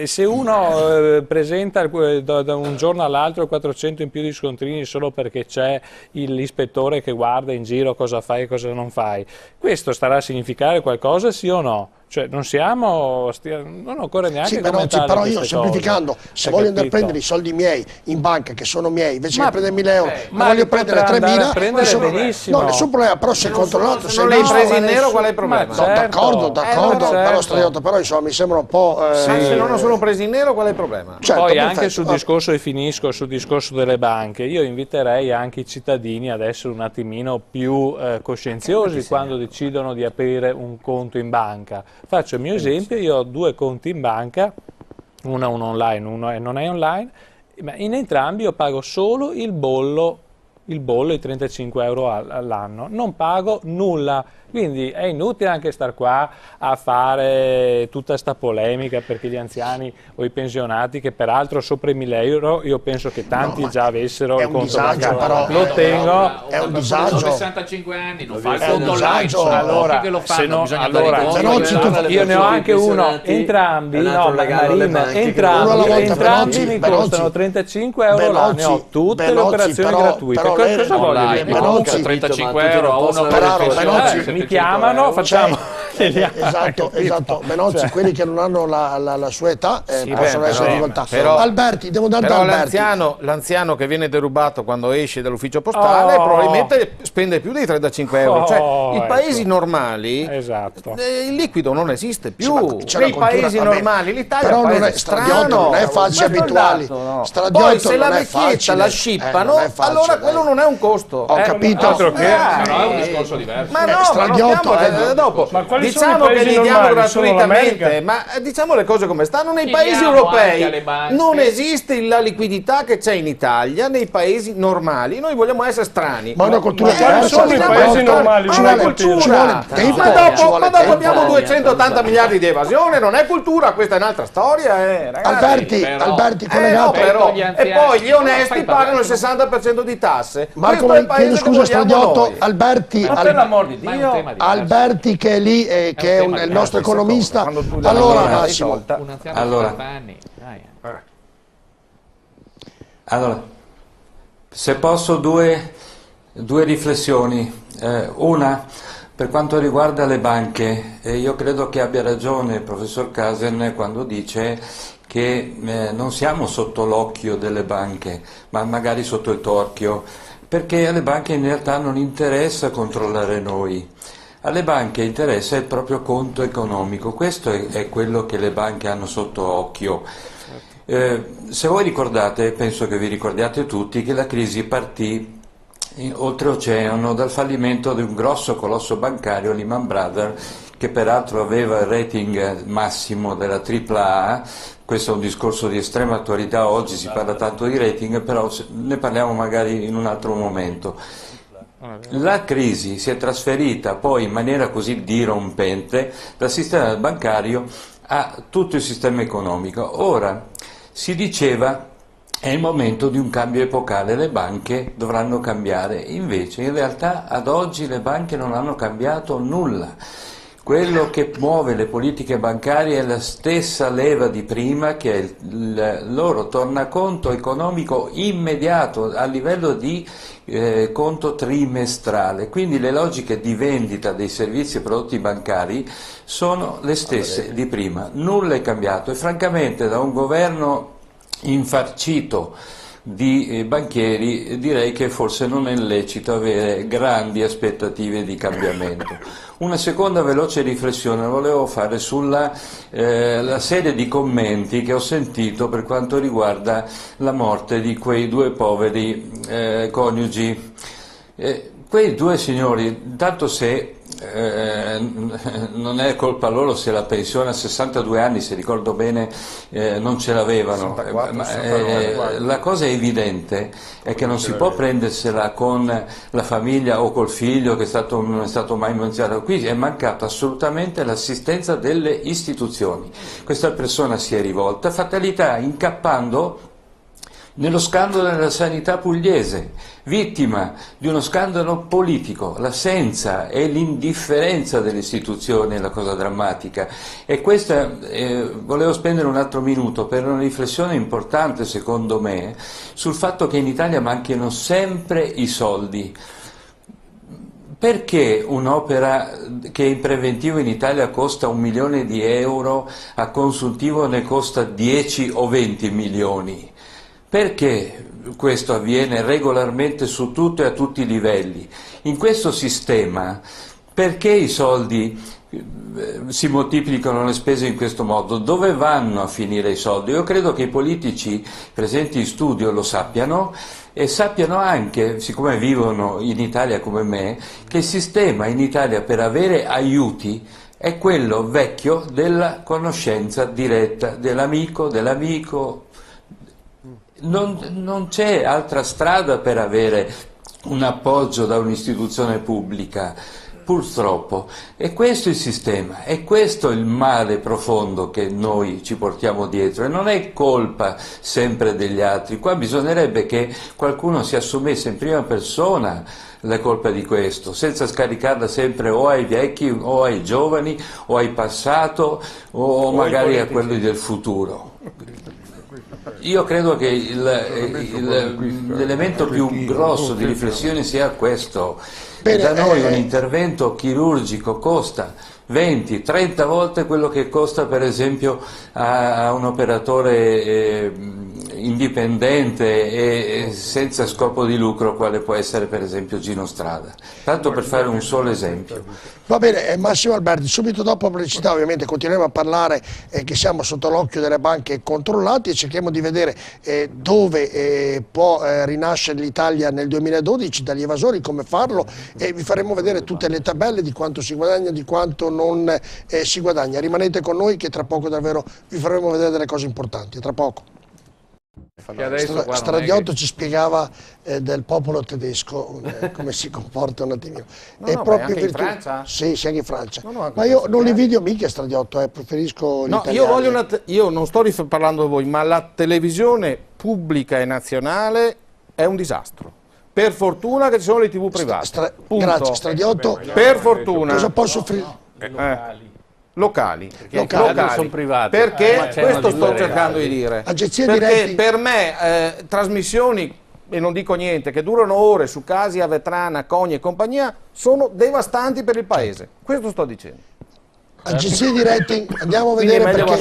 se uno presenta da un giorno all'altro 400 in più di scontrini solo perché c'è l'ispettore che guarda in giro cosa fai e cosa non fai, questo starà a significare qualcosa, sì o no? Cioè non siamo, non occorre neanche commentare però io queste semplificando, cose. se Hai voglio andare a capito? prendere i soldi miei in banca che sono miei, invece Ma- che prendere 1.000 euro, ma voglio li prendere potrà andare a 3.000, prendere benissimo. no, nessun problema, però se controllato, Se non l'hai presi in nero, qual è il problema? No, certo. d'accordo, però Stradiotto, però insomma mi sembra un po'... Se non sono presi in nero, qual è il problema? Certo, Poi perfetto. anche sul discorso, e finisco, sul discorso delle banche, io inviterei anche i cittadini ad essere un attimino più coscienziosi quando decidono di aprire un conto in banca. Faccio il mio esempio, io ho 2 conti in banca, uno online, uno non è online, ma in entrambi io pago solo il bollo, i 35 euro all'anno, non pago nulla. Quindi è inutile anche star qua a fare tutta sta polemica perché gli anziani o i pensionati, che peraltro sopra i 1.000 euro, io penso che tanti già avessero il conto bancario. Lo tengo. È un disagio. 65 anni, non fa il È un conto online, disagio. sono Allora, pochi che lo fanno, se no, bisogna allora, dare conto. io ne ho anche uno, entrambi, no, Marina, entrambi mi costano 35 euro l'anno, ne ho tutte le operazioni gratuite. Cosa voglio dire? Ma comunque 35 euro a uno per mi chiamano, facciamo esatto, Benozzi, quelli che non hanno la sua età possono essere in difficoltà. Alberti, devo dare da Alberti. L'anziano che viene derubato quando esce dall'ufficio postale probabilmente spende più dei 35 euro. Cioè, i paesi normali, il liquido non esiste più. Nei paesi normali, l'Italia è un paese strano. Non è falsi abituali. Poi se la vecchietta la scippano, allora quello non è un costo. Ho capito. No, è un discorso diverso. Ma no, dopo. Diciamo che li diamo gratuitamente, ma diciamo le cose come stanno. Nei paesi europei non esiste la liquidità che c'è in Italia nei paesi normali. Noi vogliamo essere strani. Ma una cultura quali sono i paesi normali? Ci vuole tempo. Ma dopo abbiamo 280 miliardi di evasione, non è cultura, questa è un'altra storia. Alberti, collegato. E poi gli onesti pagano il 60% di tasse. Marco, chiedo scusa, Stradiotto, Alberti, Alberti che è lì, che è il nostro economista. Allora Massimo. Allora, se posso due riflessioni. Una, per quanto riguarda le banche, io credo che abbia ragione il professor Casen quando dice che non siamo sotto l'occhio delle banche, ma magari sotto il torchio, perché alle banche in realtà non interessa controllare noi. Alle banche interessa il proprio conto economico, questo è quello che le banche hanno sotto occhio. Se voi ricordate, penso che vi ricordiate tutti, che la crisi partì oltreoceano dal fallimento di un grosso colosso bancario, Lehman Brothers, che peraltro aveva il rating massimo della AAA. Questo è un discorso di estrema attualità, oggi si parla tanto di rating, però ne parliamo magari in un altro momento. La crisi si è trasferita poi in maniera così dirompente dal sistema bancario a tutto il sistema economico. Ora si diceva è il momento di un cambio epocale, le banche dovranno cambiare, invece in realtà ad oggi le banche non hanno cambiato nulla. Quello che muove le politiche bancarie è la stessa leva di prima, che è il loro tornaconto economico immediato a livello di conto trimestrale. Quindi le logiche di vendita dei servizi e prodotti bancari sono le stesse di prima, nulla è cambiato e francamente da un governo infarcito di banchieri direi che forse non è lecito avere grandi aspettative di cambiamento. Una seconda veloce riflessione volevo fare sulla la serie di commenti che ho sentito per quanto riguarda la morte di quei due poveri coniugi. Quei due signori, intanto se non è colpa loro se la pensione a 62 anni, se ricordo bene, non ce l'avevano, la cosa evidente è che non si può prendersela con la famiglia o col figlio che non è stato mai menzionato. Qui è mancata assolutamente l'assistenza delle istituzioni. Questa persona si è rivolta, fatalità, incappando nello scandalo della sanità pugliese, vittima di uno scandalo politico. L'assenza e l'indifferenza delle istituzioni è la cosa drammatica e questa volevo spendere un altro minuto per una riflessione importante secondo me sul fatto che in Italia manchino sempre i soldi. perché un'opera che in preventivo in Italia costa 1 milione di euro, a consultivo ne costa 10 o 20 milioni? Perché questo avviene regolarmente su tutto e a tutti i livelli? In questo sistema, perché i soldi si moltiplicano le spese in questo modo? Dove vanno a finire i soldi? Io credo che i politici presenti in studio lo sappiano e sappiano anche, siccome vivono in Italia come me, che il sistema in Italia per avere aiuti è quello vecchio della conoscenza diretta dell'amico, dell'amico. Non c'è altra strada per avere un appoggio da un'istituzione pubblica, purtroppo. E questo è il sistema, e questo è il male profondo che noi ci portiamo dietro, e non è colpa sempre degli altri. Qua bisognerebbe che qualcuno si assumesse in prima persona la colpa di questo, senza scaricarla sempre o ai vecchi o ai giovani o ai passato o magari a quelli del futuro. Io credo che l'elemento più grosso di riflessione sia questo. Da noi un intervento chirurgico costa 20-30 volte quello che costa per esempio a un operatore indipendente e senza scopo di lucro, quale può essere per esempio Gino Strada, tanto per fare un solo esempio. Va bene, Massimo Alberti, subito dopo la pubblicità ovviamente continueremo a parlare che siamo sotto l'occhio delle banche controllate e cerchiamo di vedere dove può rinascere l'Italia nel 2012 dagli evasori, come farlo, e vi faremo vedere tutte le tabelle di quanto si guadagna e di quanto non si guadagna. Rimanete con noi che tra poco davvero vi faremo vedere delle cose importanti, tra poco. Stradiotto ci spiegava del popolo tedesco come si comporta un attimino. Anche in Francia? Sì, anche in Francia. Ma io non li invidio mica Stradiotto, preferisco gli italiani. Io non sto parlando di voi, ma la televisione pubblica e nazionale è un disastro. Per fortuna che ci sono le TV private. Grazie Stradiotto. Per fortuna. Cosa posso offrire? Locali sono privati, perché questo sto cercando di dire, perché per me trasmissioni, e non dico niente, che durano ore su casi a Vetrana, Cogni e compagnia sono devastanti per il paese, questo sto dicendo. Agenzie di rating, andiamo a vedere perché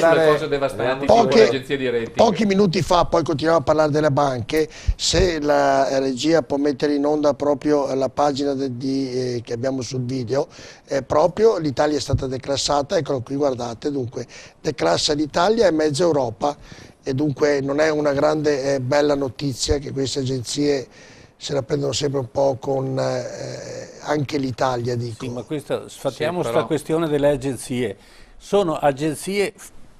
pochi minuti fa, poi continuiamo a parlare delle banche, se la regia può mettere in onda proprio la pagina che abbiamo sul video, proprio l'Italia è stata declassata, eccolo qui, guardate, dunque declassa l'Italia e mezza Europa, e dunque non è una grande bella notizia che queste agenzie se la prendono sempre un po' con anche l'Italia, dico. Sì, ma sfattiamo questa questione delle agenzie. Sono agenzie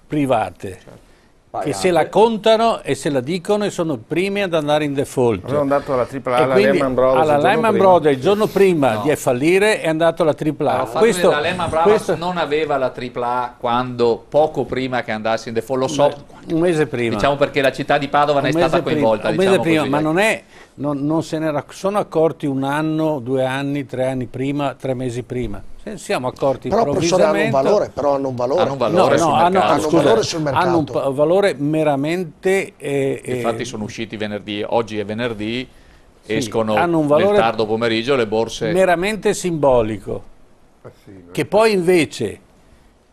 private che se la contano e se la dicono e sono i primi ad andare in default. Sono andato alla AAA, alla Lehman Brothers. Alla Lehman Brothers il giorno prima di fallire è andato alla AAA. No, la Lehman Brothers non aveva la AAA quando, poco prima che andasse in default, lo so. Un mese prima. Diciamo perché la città di Padova ne è stata coinvolta. Un mese prima, ma non se ne sono accorti 1 anno, 2 anni, 3 anni prima, 3 mesi prima. Siamo accorti improvvisamente. Hanno un valore, hanno un valore sul mercato. Hanno un valore sul mercato. Hanno un valore meramente... Infatti sono usciti venerdì, oggi è venerdì, sì, escono nel tardo pomeriggio le borse... meramente simbolico, che poi invece,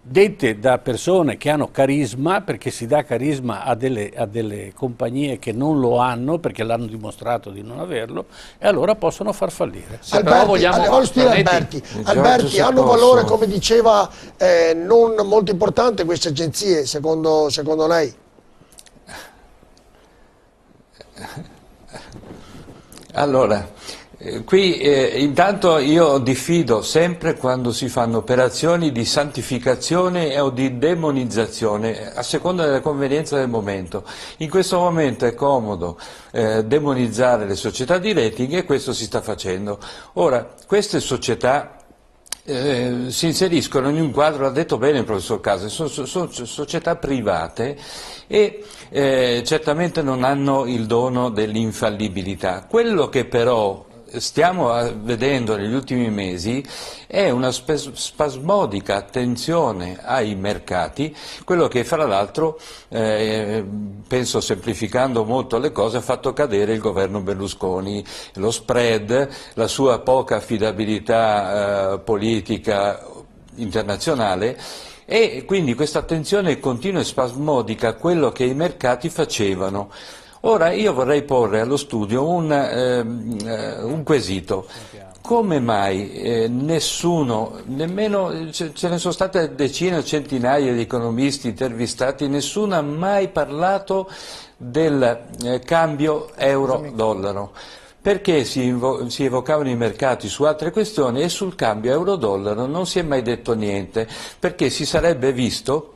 dette da persone che hanno carisma, perché si dà carisma a delle compagnie che non lo hanno, perché l'hanno dimostrato di non averlo, e allora possono far fallire. Alberti, hanno un valore, come diceva, non molto importante queste agenzie, secondo lei? Allora, qui intanto io diffido sempre quando si fanno operazioni di santificazione o di demonizzazione, a seconda della convenienza del momento. In questo momento è comodo demonizzare le società di rating e questo si sta facendo. Ora, queste società si inseriscono in un quadro, ha detto bene il professor Casa, sono società private e certamente non hanno il dono dell'infallibilità. Quello che però stiamo vedendo negli ultimi mesi è una spasmodica attenzione ai mercati, quello che fra l'altro, penso semplificando molto le cose, ha fatto cadere il governo Berlusconi, lo spread, la sua poca affidabilità politica internazionale, e quindi questa attenzione continua e spasmodica a quello che i mercati facevano. Ora io vorrei porre allo studio un quesito. Come mai nessuno, nemmeno ce ne sono state decine o centinaia di economisti intervistati, nessuno ha mai parlato del cambio euro-dollaro? Perché si evocavano i mercati su altre questioni e sul cambio euro-dollaro non si è mai detto niente? Perché si sarebbe visto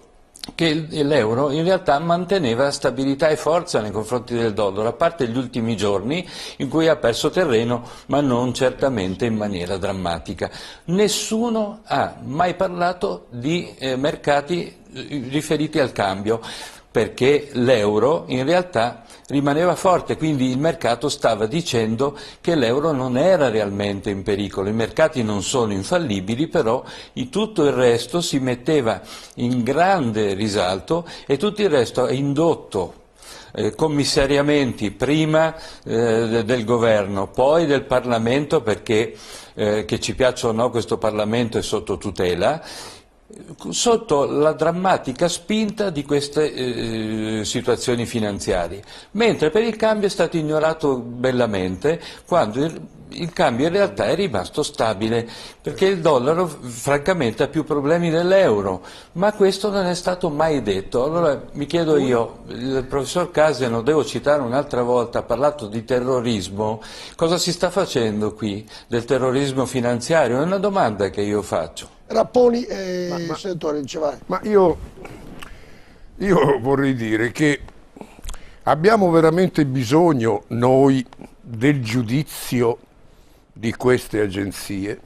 che l'euro in realtà manteneva stabilità e forza nei confronti del dollaro, a parte gli ultimi giorni in cui ha perso terreno, ma non certamente in maniera drammatica. Nessuno ha mai parlato di mercati riferiti al cambio, perché l'euro in realtà rimaneva forte, quindi il mercato stava dicendo che l'euro non era realmente in pericolo. I mercati non sono infallibili, però tutto il resto si metteva in grande risalto e tutto il resto è indotto commissariamenti prima del governo, poi del Parlamento, perché che ci piaccia o no questo Parlamento è sotto tutela, sotto la drammatica spinta di queste situazioni finanziarie, mentre per il cambio è stato ignorato bellamente, quando il cambio in realtà è rimasto stabile, perché il dollaro francamente ha più problemi dell'euro, ma questo non è stato mai detto. Allora mi chiedo io, il professor Caseno, devo citare un'altra volta, ha parlato di terrorismo, cosa si sta facendo qui del terrorismo finanziario? È una domanda che io faccio. Rapponi, senatore, diceva. Ma io vorrei dire che abbiamo veramente bisogno noi del giudizio di queste agenzie.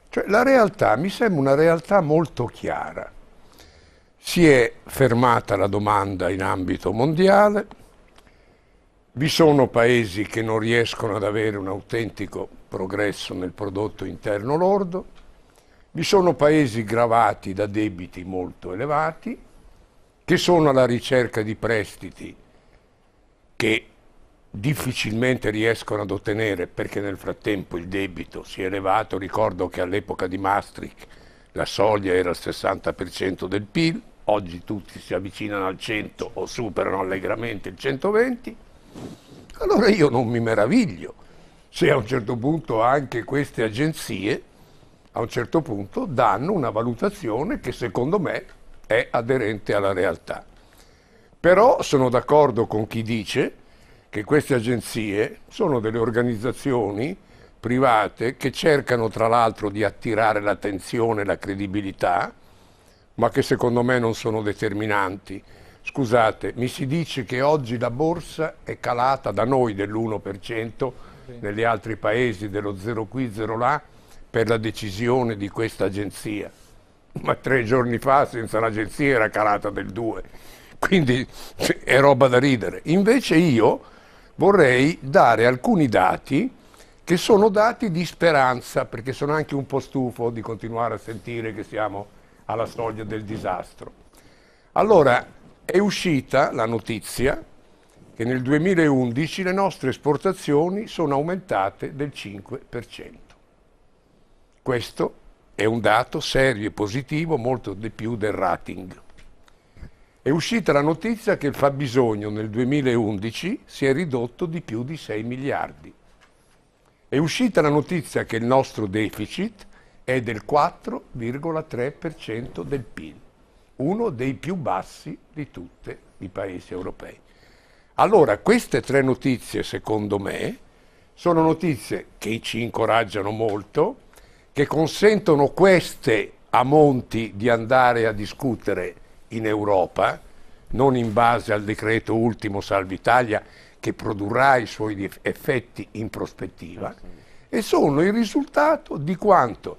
Cioè, la realtà mi sembra una realtà molto chiara. Si è fermata la domanda in ambito mondiale, vi sono paesi che non riescono ad avere un autentico progresso nel prodotto interno lordo, vi sono paesi gravati da debiti molto elevati, che sono alla ricerca di prestiti che difficilmente riescono ad ottenere perché nel frattempo il debito si è elevato. Ricordo che all'epoca di Maastricht la soglia era il 60% del PIL, oggi tutti si avvicinano al 100 o superano allegramente il 120. Allora io non mi meraviglio se a un certo punto anche queste agenzie a un certo punto danno una valutazione che secondo me è aderente alla realtà. Però sono d'accordo con chi dice che queste agenzie sono delle organizzazioni private che cercano tra l'altro di attirare l'attenzione e la credibilità, ma che secondo me non sono determinanti. Scusate, mi si dice che oggi la borsa è calata da noi dell'1%, negli altri paesi dello 0 qui, 0 là, per la decisione di questa agenzia, ma 3 giorni fa senza l'agenzia era calata del 2%, quindi è roba da ridere. Invece io vorrei dare alcuni dati che sono dati di speranza, perché sono anche un po' stufo di continuare a sentire che siamo alla soglia del disastro. Allora, è uscita la notizia che nel 2011 le nostre esportazioni sono aumentate del 5%. Questo è un dato serio e positivo, molto di più del rating. È uscita la notizia che il fabbisogno nel 2011 si è ridotto di più di 6 miliardi. È uscita la notizia che il nostro deficit è del 4,3% del PIL, uno dei più bassi di tutti i paesi europei. Allora, queste 3 notizie, secondo me, sono notizie che ci incoraggiano molto, che consentono queste a monti di andare a discutere in Europa, non in base al decreto ultimo Salva Italia che produrrà i suoi effetti in prospettiva, e sono il risultato di quanto,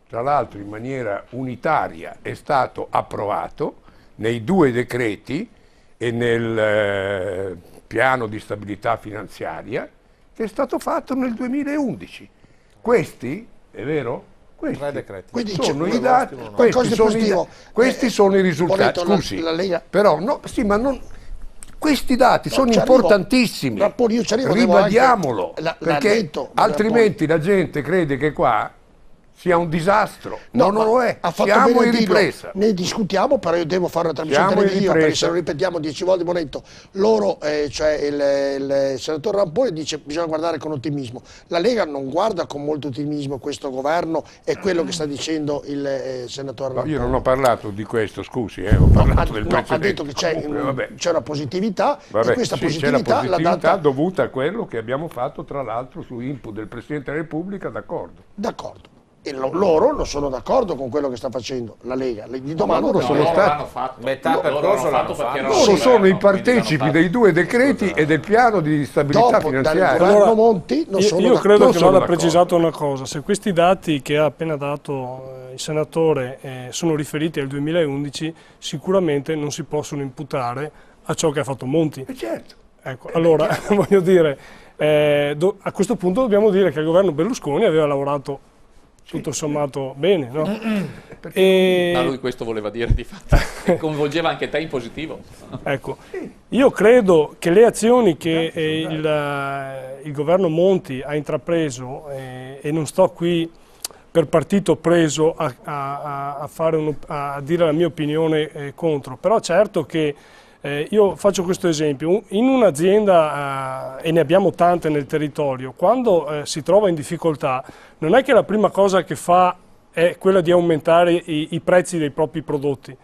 tra l'altro in maniera unitaria, è stato approvato nei 2 decreti e nel piano di stabilità finanziaria che è stato fatto nel 2011. Questi, è vero? Questi sono i dati, questi sono i risultati. Scusi, però no, sì, ma non... Questi dati sono importantissimi, ribadiamolo, perché altrimenti la gente crede che qua sia un disastro. No, non lo è, siamo in ripresa. Ne discutiamo, però io devo fare una trasmissione televisiva, perché se lo ripetiamo 10 volte, Bonetto, loro, cioè il senatore Ramponi dice che bisogna guardare con ottimismo. La Lega non guarda con molto ottimismo questo governo e quello che sta dicendo il senatore Ramponi. Io non ho parlato di questo, scusi, ho parlato del precedente. Ha detto che c'è una positività, e questa positività l'ha data dovuta a quello che abbiamo fatto, tra l'altro, su input del Presidente della Repubblica, d'accordo. D'accordo. E loro non sono d'accordo con quello che sta facendo la Lega. Gli domando, loro sono stati metà percorso l'hanno fatto. Loro sono i partecipi dei 2 decreti e del piano di stabilità finanziaria. Allora, Monti io credo che vada precisato una cosa: se questi dati che ha appena dato il senatore sono riferiti al 2011, sicuramente non si possono imputare a ciò che ha fatto Monti. Certo. Ecco, allora voglio dire, a questo punto dobbiamo dire che il governo Berlusconi aveva lavorato tutto sommato bene, no? Ma lui questo voleva dire di fatto, che coinvolgeva anche te in positivo. Ecco, io credo che le azioni che il governo Monti ha intrapreso, e non sto qui per partito preso a dire la mia opinione contro, però certo che io faccio questo esempio: in un'azienda, e ne abbiamo tante nel territorio, quando si trova in difficoltà non è che la prima cosa che fa è quella di aumentare i prezzi dei propri prodotti.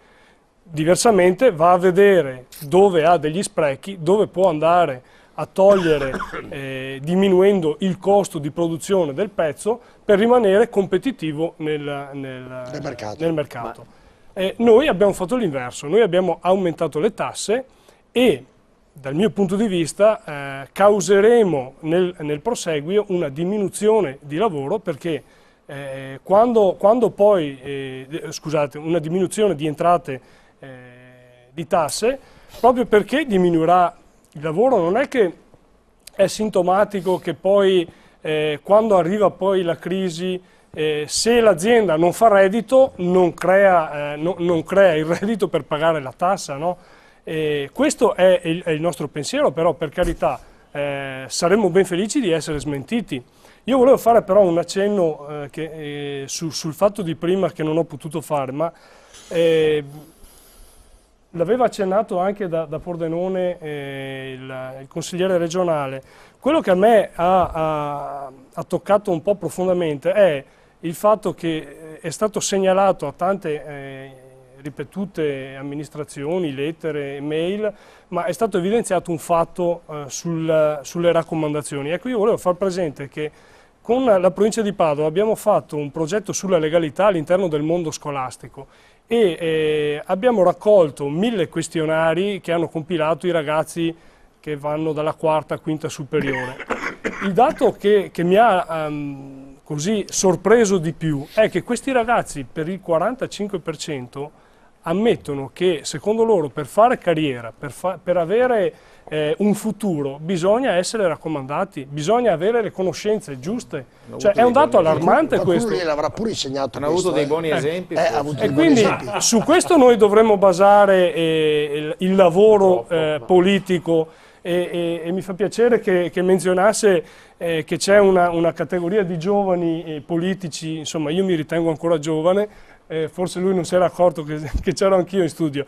Diversamente va a vedere dove ha degli sprechi, dove può andare a togliere diminuendo il costo di produzione del pezzo per rimanere competitivo nel mercato. Noi abbiamo fatto l'inverso, noi abbiamo aumentato le tasse e dal mio punto di vista causeremo nel proseguio una diminuzione di lavoro, perché quando poi, scusate, una diminuzione di entrate di tasse, proprio perché diminuirà il lavoro. Non è che è sintomatico che poi quando arriva poi la crisi, se l'azienda non fa reddito non crea il reddito per pagare la tassa, no? Questo è il nostro pensiero, però per carità saremmo ben felici di essere smentiti. Io volevo fare però un accenno sul fatto di prima che non ho potuto fare, ma l'aveva accennato anche da Pordenone il consigliere regionale. Quello che a me ha toccato un po' profondamente è il fatto che è stato segnalato a tante ripetute amministrazioni, lettere, mail, ma è stato evidenziato un fatto sulle raccomandazioni. Ecco, io volevo far presente che con la provincia di Padova abbiamo fatto un progetto sulla legalità all'interno del mondo scolastico e abbiamo raccolto 1000 questionari che hanno compilato i ragazzi che vanno dalla quarta a quinta superiore. Il dato che mi ha così sorpreso di più è che questi ragazzi, per il 45%, ammettono che secondo loro per fare carriera, per avere un futuro, bisogna essere raccomandati, bisogna avere le conoscenze giuste. Cioè, è un dato allarmante questo. L'avrà pure insegnato. Hanno avuto dei buoni esempi. E quindi su questo noi dovremmo basare il lavoro politico. E mi fa piacere che menzionasse che c'è una categoria di giovani politici, insomma io mi ritengo ancora giovane, forse lui non si era accorto che c'ero anch'io in studio,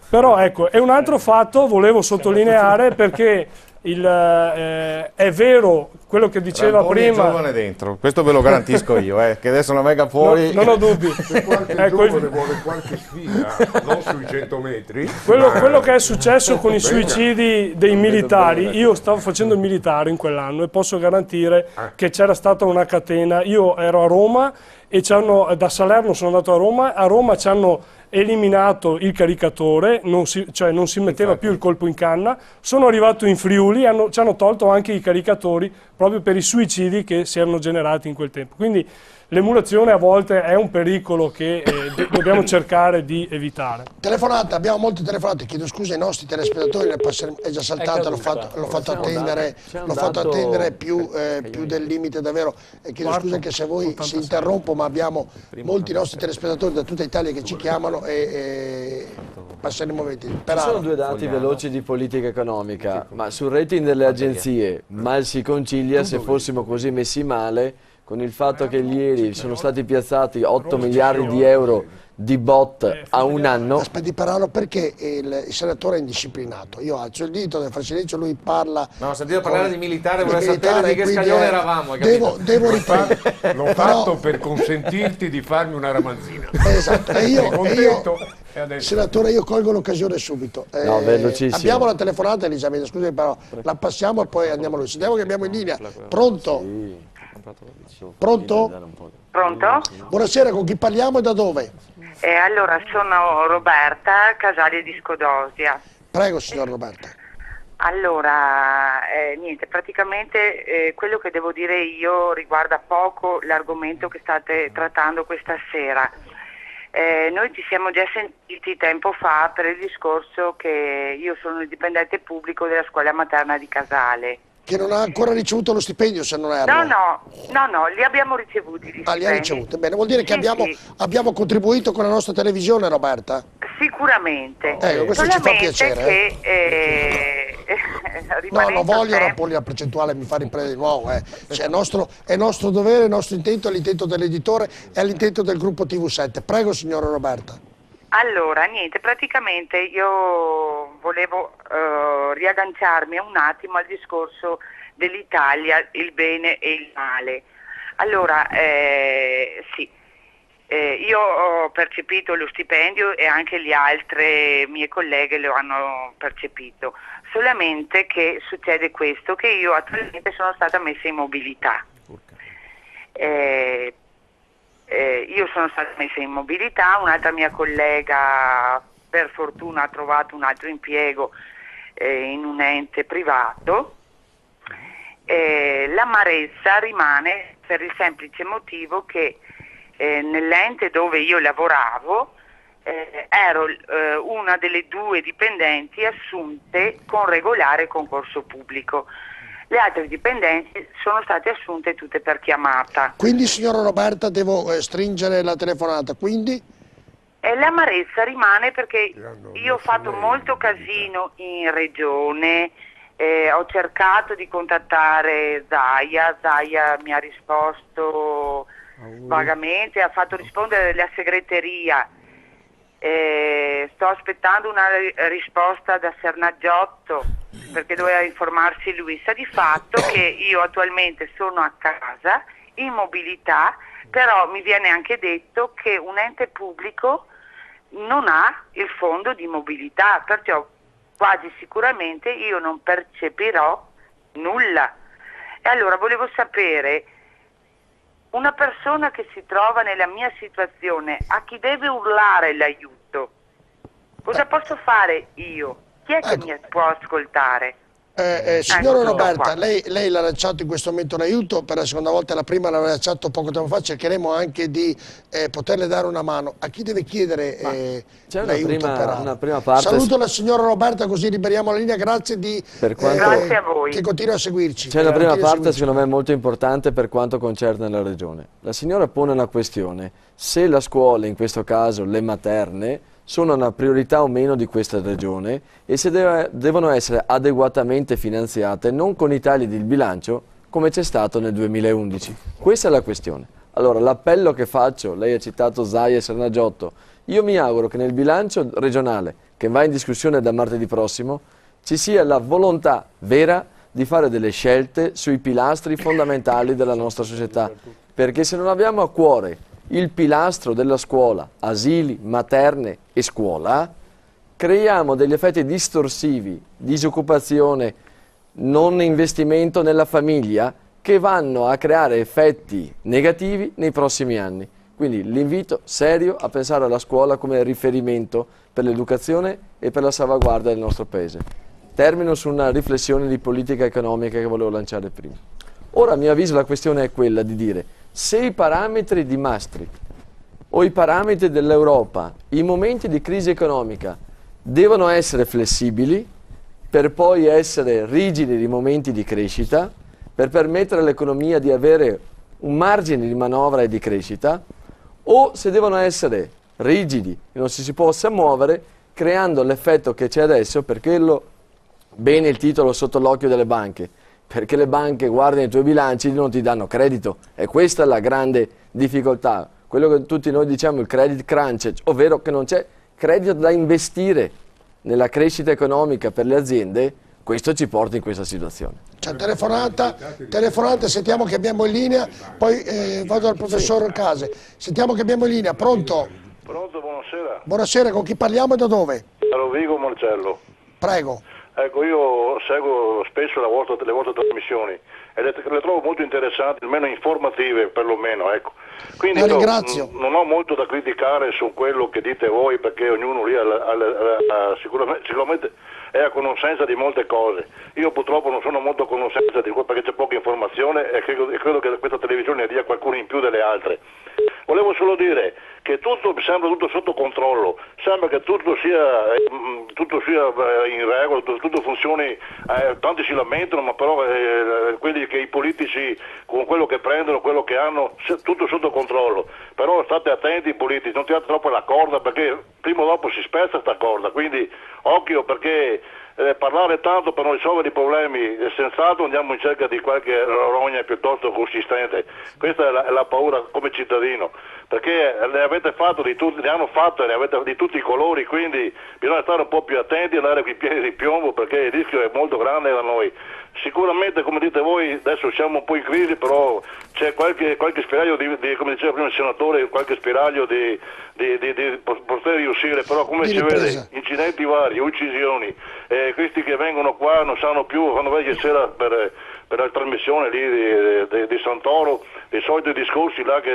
però ecco, è un altro fatto, volevo sottolineare, perché è vero quello che diceva Ramponi prima. È giovane dentro, questo ve lo garantisco io, che adesso non venga fuori. No, non ho dubbi. Se qualche giovane vuole qualche sfida, non sui 100 metri. Quello che è successo con i suicidi dei militari, io stavo facendo il militare in quell'anno e posso garantire che c'era stata una catena. Io ero a Roma e da Salerno sono andato a Roma ci hanno eliminato il caricatore, non si metteva più il colpo in canna, sono arrivato in Friuli e ci hanno tolto anche i caricatori proprio per i suicidi che si erano generati in quel tempo. Quindi l'emulazione a volte è un pericolo che dobbiamo cercare di evitare. Telefonate, abbiamo molte telefonate, chiedo scusa ai nostri telespettatori, è già saltata, l'ho fatto attendere più del limite davvero, e chiedo scusa anche se voi si interrompo, ma abbiamo molti nostri telespettatori da tutta Italia che ci chiamano e passeremo avanti. Ci sono due dati veloci di politica economica, ma sul rating delle agenzie mal si concilia se fossimo così messi male con il fatto che ieri sono stati piazzati 8 miliardi di euro di bot a un anno. Aspetti Perano, perché il senatore è indisciplinato. Io alzo il dito, nel far silenzio lui parla. No, ho sentito parlare di militare, vorrei sapere di che scaglione eravamo. Devo riprendere. L'ho fatto per consentirti di farmi una ramanzina. Esatto, e io senatore, io colgo l'occasione subito. No, velocissimo. Abbiamo la telefonata, Elisabetta, scusi, però la passiamo e poi andiamo noi. Sentiamo che abbiamo in linea. Pronto? Sì. Pronto? Pronto? Buonasera, con chi parliamo e da dove? Allora, sono Roberta, Casale di Scodosia. Prego, signor Roberta. Allora, niente, praticamente quello che devo dire io riguarda poco l'argomento che state trattando questa sera. Noi ci siamo già sentiti tempo fa per il discorso che io sono il dipendente pubblico della scuola materna di Casale. Che non ha ancora ricevuto lo stipendio, se non erro. No, li abbiamo ricevuti gli stipendi. Li ha ricevuti, bene, vuol dire che abbiamo contribuito con la nostra televisione, Roberta? Sicuramente. Questo ci fa piacere. Che, no, non voglio rapporre la percentuale, mi fa riprendere di nuovo. Cioè, è nostro dovere, il nostro intento, è l'intento dell'editore, è l'intento del gruppo TV7. Prego, signora Roberta. Allora, niente, praticamente io volevo riagganciarmi un attimo al discorso dell'Italia, il bene e il male. Allora, sì, io ho percepito lo stipendio e anche le altre mie colleghe lo hanno percepito, solamente che succede questo, che io attualmente sono stata messa in mobilità. Io sono stata messa in mobilità, un'altra mia collega per fortuna ha trovato un altro impiego in un ente privato. L'amarezza rimane per il semplice motivo che nell'ente dove io lavoravo ero una delle 2 dipendenti assunte con regolare concorso pubblico. Le altre dipendenti sono state assunte tutte per chiamata. Quindi, signora Roberta, devo stringere la telefonata, quindi? L'amarezza rimane perché io ho fatto molto casino in regione, ho cercato di contattare Zaia mi ha risposto vagamente, ha fatto rispondere la segreteria. Sto aspettando una risposta da Sernaggiotto perché doveva informarsi lui. Sta di fatto che io attualmente sono a casa in mobilità, però mi viene anche detto che un ente pubblico non ha il fondo di mobilità, perciò quasi sicuramente io non percepirò nulla. E allora volevo sapere, una persona che si trova nella mia situazione, a chi deve urlare l'aiuto? Cosa posso fare io? Chi è che mi può ascoltare? Signora Roberta, lei l'ha lanciato in questo momento l'aiuto, per la seconda volta, la prima l'ha lanciato poco tempo fa, cercheremo anche di poterle dare una mano. A chi deve chiedere l'aiuto? Una prima parte. Saluto la signora Roberta, così liberiamo la linea, grazie grazie a voi. Che continua a seguirci. C'è una prima parte secondo me molto importante per quanto concerne la Regione. La signora pone una questione: se la scuola, in questo caso le materne, sono una priorità o meno di questa regione e se devono essere adeguatamente finanziate, non con i tagli del bilancio come c'è stato nel 2011. Questa è la questione. Allora, l'appello che faccio, lei ha citato Zaia e Sernaggiotto, io mi auguro che nel bilancio regionale, che va in discussione da martedì prossimo, ci sia la volontà vera di fare delle scelte sui pilastri fondamentali della nostra società, perché se non abbiamo a cuore il pilastro della scuola, asili, materne e scuola, creiamo degli effetti distorsivi, disoccupazione, non investimento nella famiglia, che vanno a creare effetti negativi nei prossimi anni. Quindi l'invito serio a pensare alla scuola come riferimento per l'educazione e per la salvaguardia del nostro Paese. Termino su una riflessione di politica economica che volevo lanciare prima. Ora, a mio avviso, la questione è quella di dire: se i parametri di Maastricht o i parametri dell'Europa, i momenti di crisi economica devono essere flessibili per poi essere rigidi nei momenti di crescita, per permettere all'economia di avere un margine di manovra e di crescita, o se devono essere rigidi e non si possa muovere, creando l'effetto che c'è adesso, per quello bene il titolo sotto l'occhio delle banche, perché le banche guardano i tuoi bilanci e non ti danno credito, e questa è la grande difficoltà, quello che tutti noi diciamo il credit crunch, ovvero che non c'è credito da investire nella crescita economica per le aziende. Questo ci porta in questa situazione. C'è telefonata, sentiamo che abbiamo in linea, poi vado al professor Case. Sentiamo che abbiamo in linea, pronto? Pronto, buonasera. Buonasera, con chi parliamo e da dove? Da Rovigo, Marcello. Prego. Ecco, io seguo spesso le vostre trasmissioni e le trovo molto interessanti, almeno informative perlomeno, ecco. Quindi non ho molto da criticare su quello che dite voi, perché ognuno lì sicuramente è a conoscenza di molte cose. Io purtroppo non sono molto a conoscenza di perché c'è poca informazione e credo che questa televisione dia qualcuno in più delle altre. Volevo solo dire che sembra tutto sotto controllo, sembra che tutto sia in regola, tutto funzioni, tanti si lamentano, ma però quelli che i politici con quello che prendono, quello che hanno, tutto sotto controllo. Però state attenti i politici, non tirate troppo la corda, perché prima o dopo si spezza sta corda, quindi occhio, perché parlare tanto per non risolvere i problemi, senz'altro andiamo in cerca di qualche rogna piuttosto consistente. Questa è la paura come cittadino, perché le avete fatto di tutti, le hanno fatte, le avete di tutti i colori, quindi bisogna stare un po' più attenti e andare con i piedi di piombo, perché il rischio è molto grande da noi. Sicuramente, come dite voi, adesso siamo un po' in crisi, però c'è qualche spiraglio come diceva prima il senatore, qualche spiraglio di poter riuscire, però come si vede, incidenti vari, uccisioni, questi che vengono qua non sanno più, quando vedi che c'era per la trasmissione lì di Santoro, i soliti discorsi là che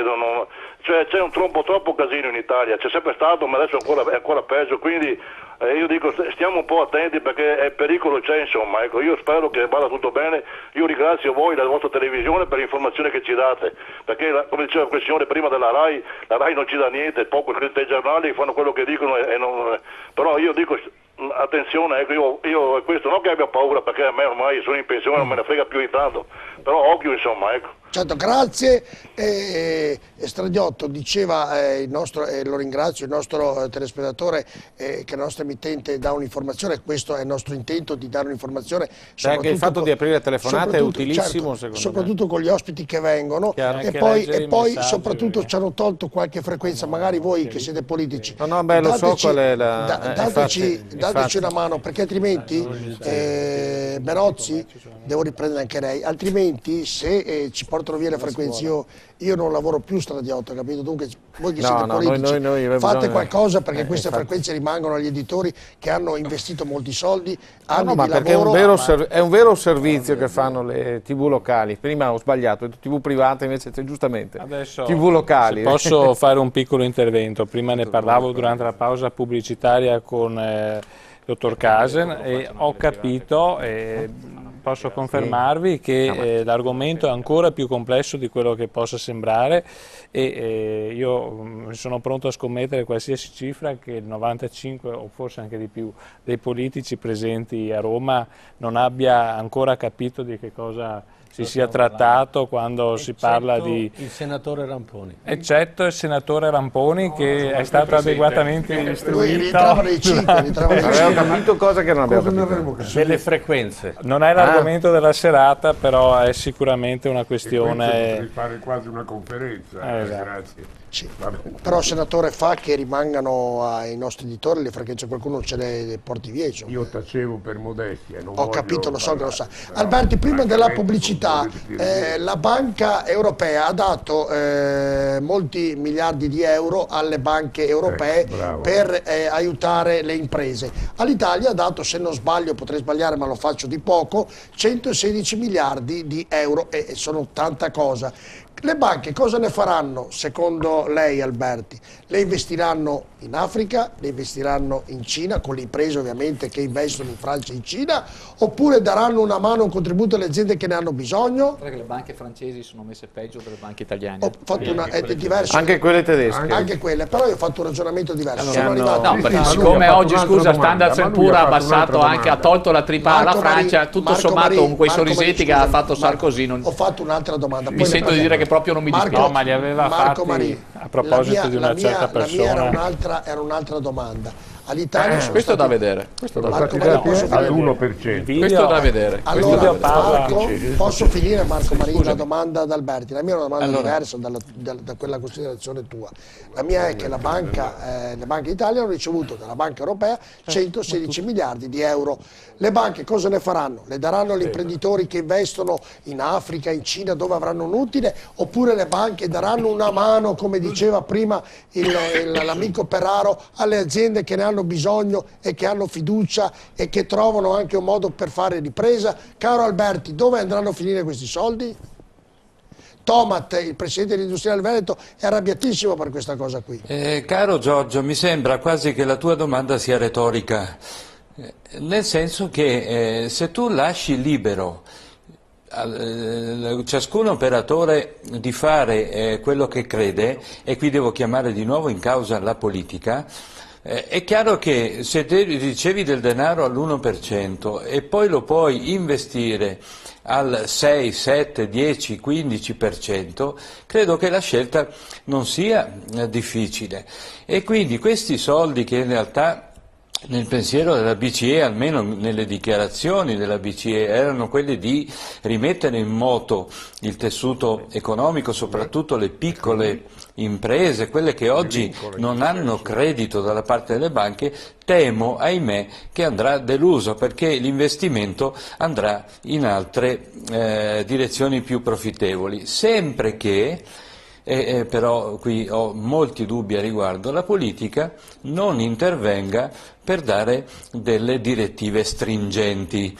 cioè c'è un troppo casino in Italia, c'è sempre stato, ma adesso è ancora peggio, quindi io dico stiamo un po' attenti, perché il pericolo c'è, insomma, ecco. Io spero che vada tutto bene, io ringrazio voi, la vostra televisione, per le informazioni che ci date, perché come diceva quel signore prima della RAI, la RAI non ci dà niente, poco scritto ai giornali, fanno quello che dicono però io dico attenzione, ecco, io questo non che abbia paura, perché a me ormai sono in pensione, non me ne frega più di tanto, però occhio, insomma, ecco. Certo, grazie. Stradiotto diceva, lo ringrazio, il nostro telespettatore, che la nostra emittente dà un'informazione, questo è il nostro intento, di dare un'informazione. Anche il fatto di aprire la telefonata è utilissimo, certo, soprattutto con gli ospiti che vengono, e poi soprattutto ci hanno tolto qualche frequenza, magari voi che siete politici. Dateci una mano, perché altrimenti Benozzi, devo riprendere anche lei, altrimenti se ci portano via le frequenze, io non lavoro più Stradiotto, capito? Dunque voi che siete politici fate qualcosa perché queste frequenze rimangono agli editori che hanno investito molti soldi, anni di perché lavoro. È un vero servizio che fanno le TV locali. Prima ho sbagliato, TV private invece giustamente. Adesso, TV locali. se posso fare un piccolo intervento, prima ne parlavo durante la pausa pubblicitaria con il dottor Casen e ho capito, posso confermarvi che l'argomento è ancora più complesso di quello che possa sembrare, e io sono pronto a scommettere qualsiasi cifra che il 95 o forse anche di più dei politici presenti a Roma non abbia ancora capito di che cosa si sia trattato quando si parla di... il senatore Ramponi. Eccetto il senatore Ramponi, che è stato adeguatamente istruito. Avevo capito cosa che non abbiamo capito. Delle frequenze. Non è l'argomento della serata, però è sicuramente una questione... Potrei fare quasi una conferenza, esatto. Grazie. Sì. Però senatore, fa che rimangano ai nostri editori le frequenze, qualcuno ce le porti via. Io tacevo per modestia. Ho capito, lo so che lo sa. Alberti, prima della pubblicità, la Banca Europea ha dato molti miliardi di euro alle banche europee per aiutare le imprese. All'Italia ha dato, se non sbaglio, potrei sbagliare ma lo faccio di poco, 116 miliardi di euro, e sono tanta cosa. Le banche cosa ne faranno secondo lei, Alberti? Le investiranno in Africa, le investiranno in Cina, con le imprese ovviamente che investono in Francia e in Cina, oppure daranno una mano, un contributo alle aziende che ne hanno bisogno? Perché le banche francesi sono messe peggio delle banche italiane. Ho fatto è diverso. Anche quelle tedesche. Anche quelle, però io ho fatto un ragionamento diverso. Sono arrivato... No, perché siccome oggi, scusa, Standard & Poor's ha abbassato anche, ha tolto la tripla alla Francia, tutto sommato con quei sorrisetti che ha fatto Sarkozy. Ho fatto un'altra domanda. Mi sento di dire che proprio non mi dispiace. No, ma li aveva fatti a proposito di una certa persona. La mia era un'altra domanda. All'Italia questo è da vedere. Questo all'1%. Questo è da vedere. Allora, Marco, posso finire, Marco Marini, la domanda ad Alberti? La mia è una domanda diversa da quella considerazione tua. La mia è che le banche d'Italia hanno ricevuto dalla Banca Europea 116 miliardi di euro. Le banche cosa ne faranno? Le daranno agli imprenditori che investono in Africa, in Cina, dove avranno un utile? Oppure le banche daranno una mano, come diceva prima l'amico Peraro, alle aziende che ne hanno bisogno e che hanno fiducia e che trovano anche un modo per fare ripresa? Caro Alberti, dove andranno a finire questi soldi? Tomat, il presidente dell'Industriale Veneto, è arrabbiatissimo per questa cosa qui. Caro Giorgio, mi sembra quasi che la tua domanda sia retorica, nel senso che se tu lasci libero ciascun operatore di fare quello che crede, e qui devo chiamare di nuovo in causa la politica, è chiaro che se te ricevi del denaro all'1% e poi lo puoi investire al 6, 7, 10, 15%, credo che la scelta non sia difficile. E quindi questi soldi che in realtà nel pensiero della BCE, almeno nelle dichiarazioni della BCE, erano quelli di rimettere in moto il tessuto economico, soprattutto le piccole imprese, quelle che oggi non hanno credito dalla parte delle banche, temo, ahimè, che andrà deluso, perché l'investimento andrà in altre direzioni più profittevoli, sempre che però qui ho molti dubbi a riguardo, la politica non intervenga per dare delle direttive stringenti.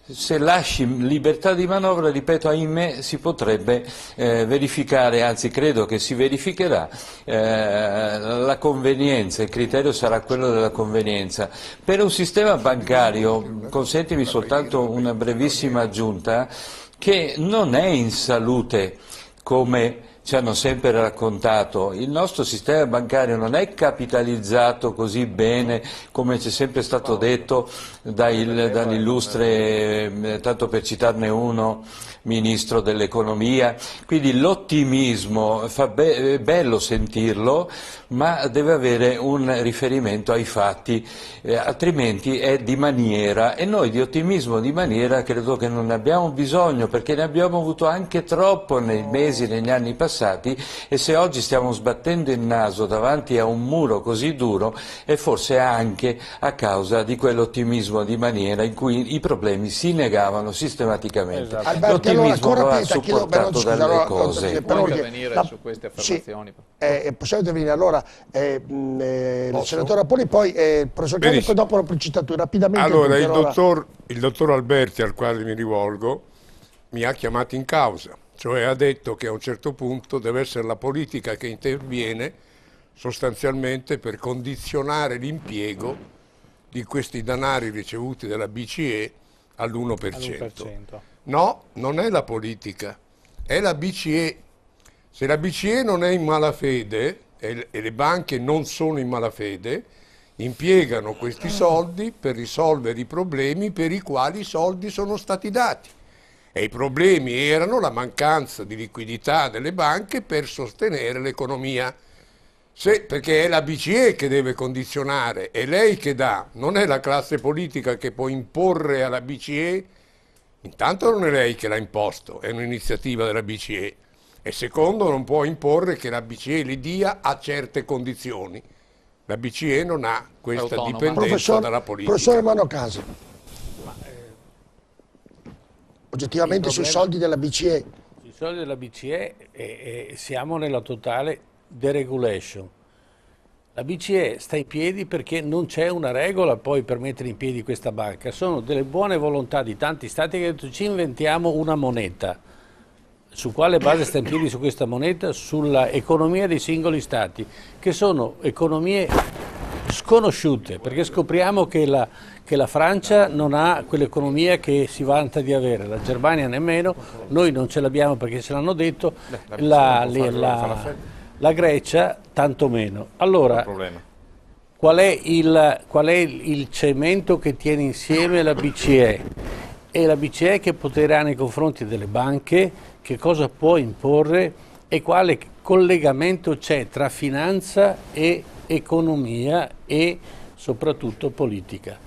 Se lasci libertà di manovra, ripeto, ahimè, si potrebbe verificare, anzi credo che si verificherà la convenienza, il criterio sarà quello della convenienza. Per un sistema bancario, consentimi soltanto una brevissima aggiunta, che non è in salute come ci hanno sempre raccontato. Il nostro sistema bancario non è capitalizzato così bene come ci è sempre stato detto dall'illustre, tanto per citarne uno, Ministro dell'Economia. Quindi l'ottimismo, è bello sentirlo, ma deve avere un riferimento ai fatti, altrimenti è di maniera, e noi di ottimismo di maniera credo che non ne abbiamo bisogno, perché ne abbiamo avuto anche troppo nei mesi, negli anni passati, e se oggi stiamo sbattendo il naso davanti a un muro così duro è forse anche a causa di quell'ottimismo di maniera in cui i problemi si negavano sistematicamente. Alberto, l'ottimismo va supportato dalle cose. Può intervenire su queste affermazioni? Sì, possiamo intervenire. Allora, il senatore Apoli, poi il professor Cani, poi dopo l'ho citato rapidamente. Allora, il dottor Alberti, al quale mi rivolgo, mi ha chiamato in causa. Cioè ha detto che a un certo punto deve essere la politica che interviene sostanzialmente per condizionare l'impiego di questi denari ricevuti dalla BCE all'1%. No, non è la politica, è la BCE. Se la BCE non è in malafede e le banche non sono in malafede, impiegano questi soldi per risolvere i problemi per i quali i soldi sono stati dati. E i problemi erano la mancanza di liquidità delle banche per sostenere l'economia. Perché è la BCE che deve condizionare, è lei che dà, non è la classe politica che può imporre alla BCE. Intanto non è lei che l'ha imposto, è un'iniziativa della BCE. E secondo, non può imporre che la BCE li dia a certe condizioni. La BCE non ha questa dipendenza dalla politica. Professore Manocasi. Oggettivamente sui soldi della BCE. Sui soldi della BCE siamo nella totale deregulation. La BCE sta in piedi perché non c'è una regola poi per mettere in piedi questa banca. Sono delle buone volontà di tanti stati che hanno detto ci inventiamo una moneta. su quale base sta in piedi su questa moneta? Sulla economia dei singoli stati, che sono economie sconosciute, perché scopriamo che la Francia non ha quell'economia che si vanta di avere, la Germania nemmeno, noi non ce l'abbiamo perché ce l'hanno detto, la Grecia tanto meno. Allora, qual è il cemento che tiene insieme la BCE? E la BCE che potere ha nei confronti delle banche, che cosa può imporre e quale collegamento c'è tra finanza e economia e soprattutto politica.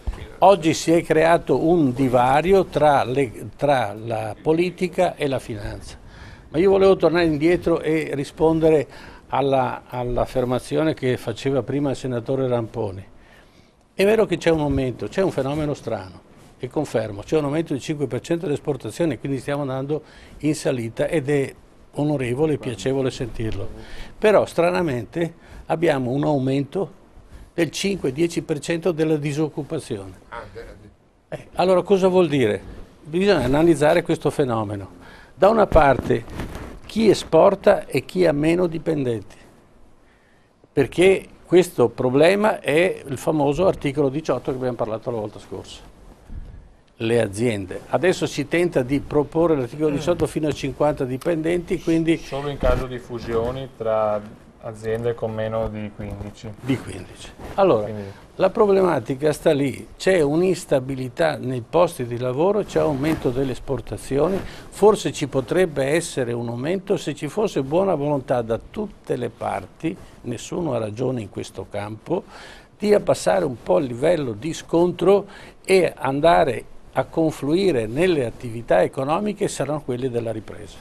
Oggi si è creato un divario tra la politica e la finanza. Ma io volevo tornare indietro e rispondere all'affermazione che faceva prima il senatore Ramponi. È vero che c'è un aumento, c'è un fenomeno strano, e confermo, c'è un aumento del 5% delle esportazioni, quindi stiamo andando in salita ed è onorevole e piacevole sentirlo. Però stranamente abbiamo un aumento del 5-10% della disoccupazione. Allora cosa vuol dire? Bisogna analizzare questo fenomeno. Da una parte chi esporta e chi ha meno dipendenti, perché questo problema è il famoso articolo 18 che abbiamo parlato la volta scorsa. Le aziende. Adesso si tenta di proporre l'articolo 18 fino a 50 dipendenti, quindi... Solo in caso di fusioni tra aziende con meno di 15. Di 15. Allora, la problematica sta lì, c'è un'instabilità nei posti di lavoro, c'è aumento delle esportazioni, forse ci potrebbe essere un aumento se ci fosse buona volontà da tutte le parti, nessuno ha ragione in questo campo, di abbassare un po' il livello di scontro e andare a confluire nelle attività economiche saranno quelle della ripresa.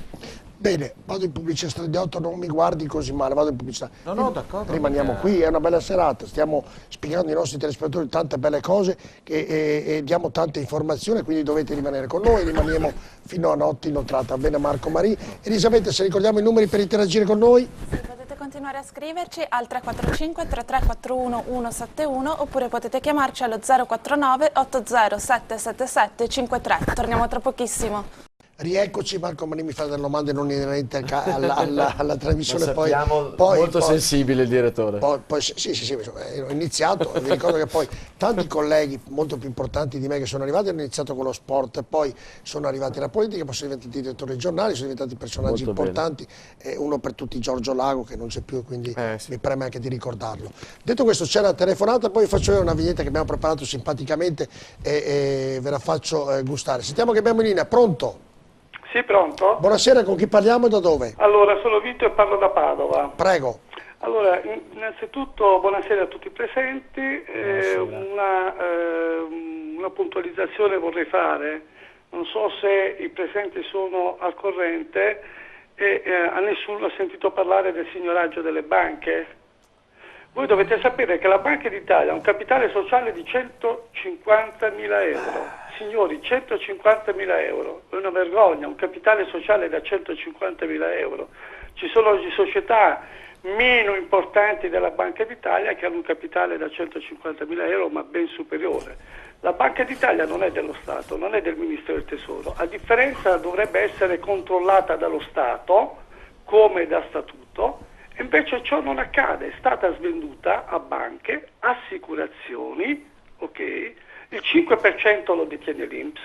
Bene, vado in pubblicità, Studio 8, non mi guardi così male, vado in pubblicità. No, d'accordo. Rimaniamo qui, è una bella serata, stiamo spiegando ai nostri telespettatori tante belle cose e diamo tante informazioni, quindi dovete rimanere con noi, rimaniamo fino a notte inoltrata. Bene Marco Marie. Elisabetta, se ricordiamo i numeri per interagire con noi? Potete continuare a scriverci al 345 3341 171 oppure potete chiamarci allo 049 80777 53. Torniamo tra pochissimo. Rieccoci, Marco Marini mi fa delle domande non inerenti alla trasmissione. Poi molto sensibile il direttore. Sì, ho iniziato, vi ricordo che poi tanti colleghi molto più importanti di me che sono arrivati hanno iniziato con lo sport, poi sono arrivati alla politica, poi sono diventati direttori regionali, sono diventati personaggi molto importanti, uno per tutti Giorgio Lago che non c'è più, quindi mi preme anche di ricordarlo. Detto questo, c'è la telefonata, poi faccio io una vignetta che abbiamo preparato simpaticamente e ve la faccio gustare. Sentiamo che abbiamo in linea, pronto? Sì, pronto? Buonasera, con chi parliamo e da dove? Allora, sono Vito e parlo da Padova. Prego. Allora, innanzitutto buonasera a tutti i presenti. Una puntualizzazione vorrei fare. Non so se i presenti sono al corrente e a nessuno ha sentito parlare del signoraggio delle banche. Voi dovete sapere che la Banca d'Italia ha un capitale sociale di 150.000 euro. Signori, 150.000 euro, è una vergogna, un capitale sociale da 150.000 euro. Ci sono oggi società meno importanti della Banca d'Italia che hanno un capitale da 150.000 euro ma ben superiore. La Banca d'Italia non è dello Stato, non è del Ministero del Tesoro, a differenza dovrebbe essere controllata dallo Stato come da statuto, e invece ciò non accade, è stata svenduta a banche, assicurazioni, ok? Il 5% lo detiene l'Inps,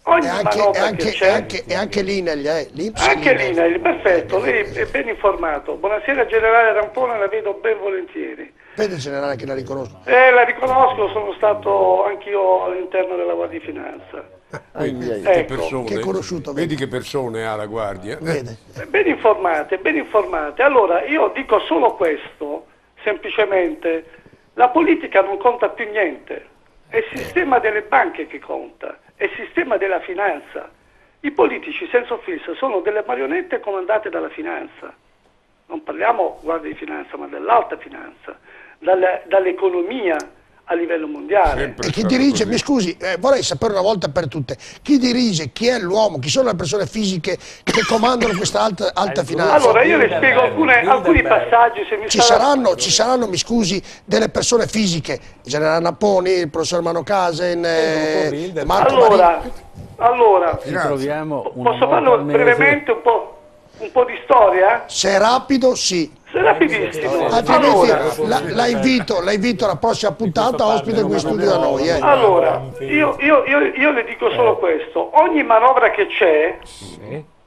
ogni manovra che c'è... E anche l'INEL, l'Inps? Anche l'INEL, perfetto, lei è ben informato. Buonasera generale Rampone, la vedo ben volentieri. Vede generale che la riconosco? La riconosco, sono stato anch'io all'interno della Guardia di Finanza. Che persone, che conosciuto, vedi che persone ha la Guardia? Ben informate, ben informate. Allora, io dico solo questo, semplicemente, la politica non conta più niente. È il sistema delle banche che conta, è il sistema della finanza. I politici, senza offesa, sono delle marionette comandate dalla finanza. Non parliamo, guarda, di finanza, ma dell'alta finanza, dall'economia a livello mondiale. E chi dirige, mi scusi, vorrei sapere una volta per tutte, chi dirige, chi è l'uomo, chi sono le persone fisiche che comandano questa alta finanza? Allora io le spiego alcuni passaggi. Se mi ci saranno, mi scusi, delle persone fisiche, il generale Napponi, il professor Mano Casen, Marco allora ci troviamo posso farlo brevemente un po'? Un po' di storia? Se è rapido, sì. Se è rapidissimo. Altrimenti Allora, la invito alla prossima puntata ospite qui in studio da noi. Allora, io le dico solo questo. Ogni manovra che c'è,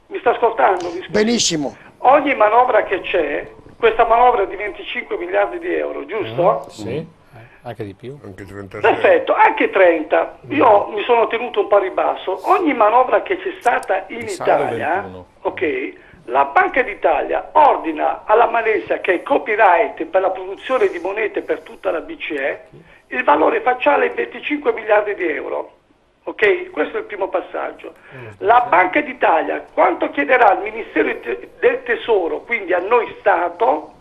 mi sta ascoltando? Mi scusi? Benissimo. Ogni manovra che c'è, questa manovra è di 25 miliardi di euro, giusto? Sì, anche di più. Anche 36. Perfetto, anche 30. Io mi sono tenuto un po' a ribasso. Ogni manovra che c'è stata in Italia, ok, la Banca d'Italia ordina alla Malesia, che è il copyright per la produzione di monete per tutta la BCE, il valore facciale è 25 miliardi di euro. Ok, questo è il primo passaggio. La Banca d'Italia quanto chiederà al Ministero del Tesoro, quindi a noi Stato,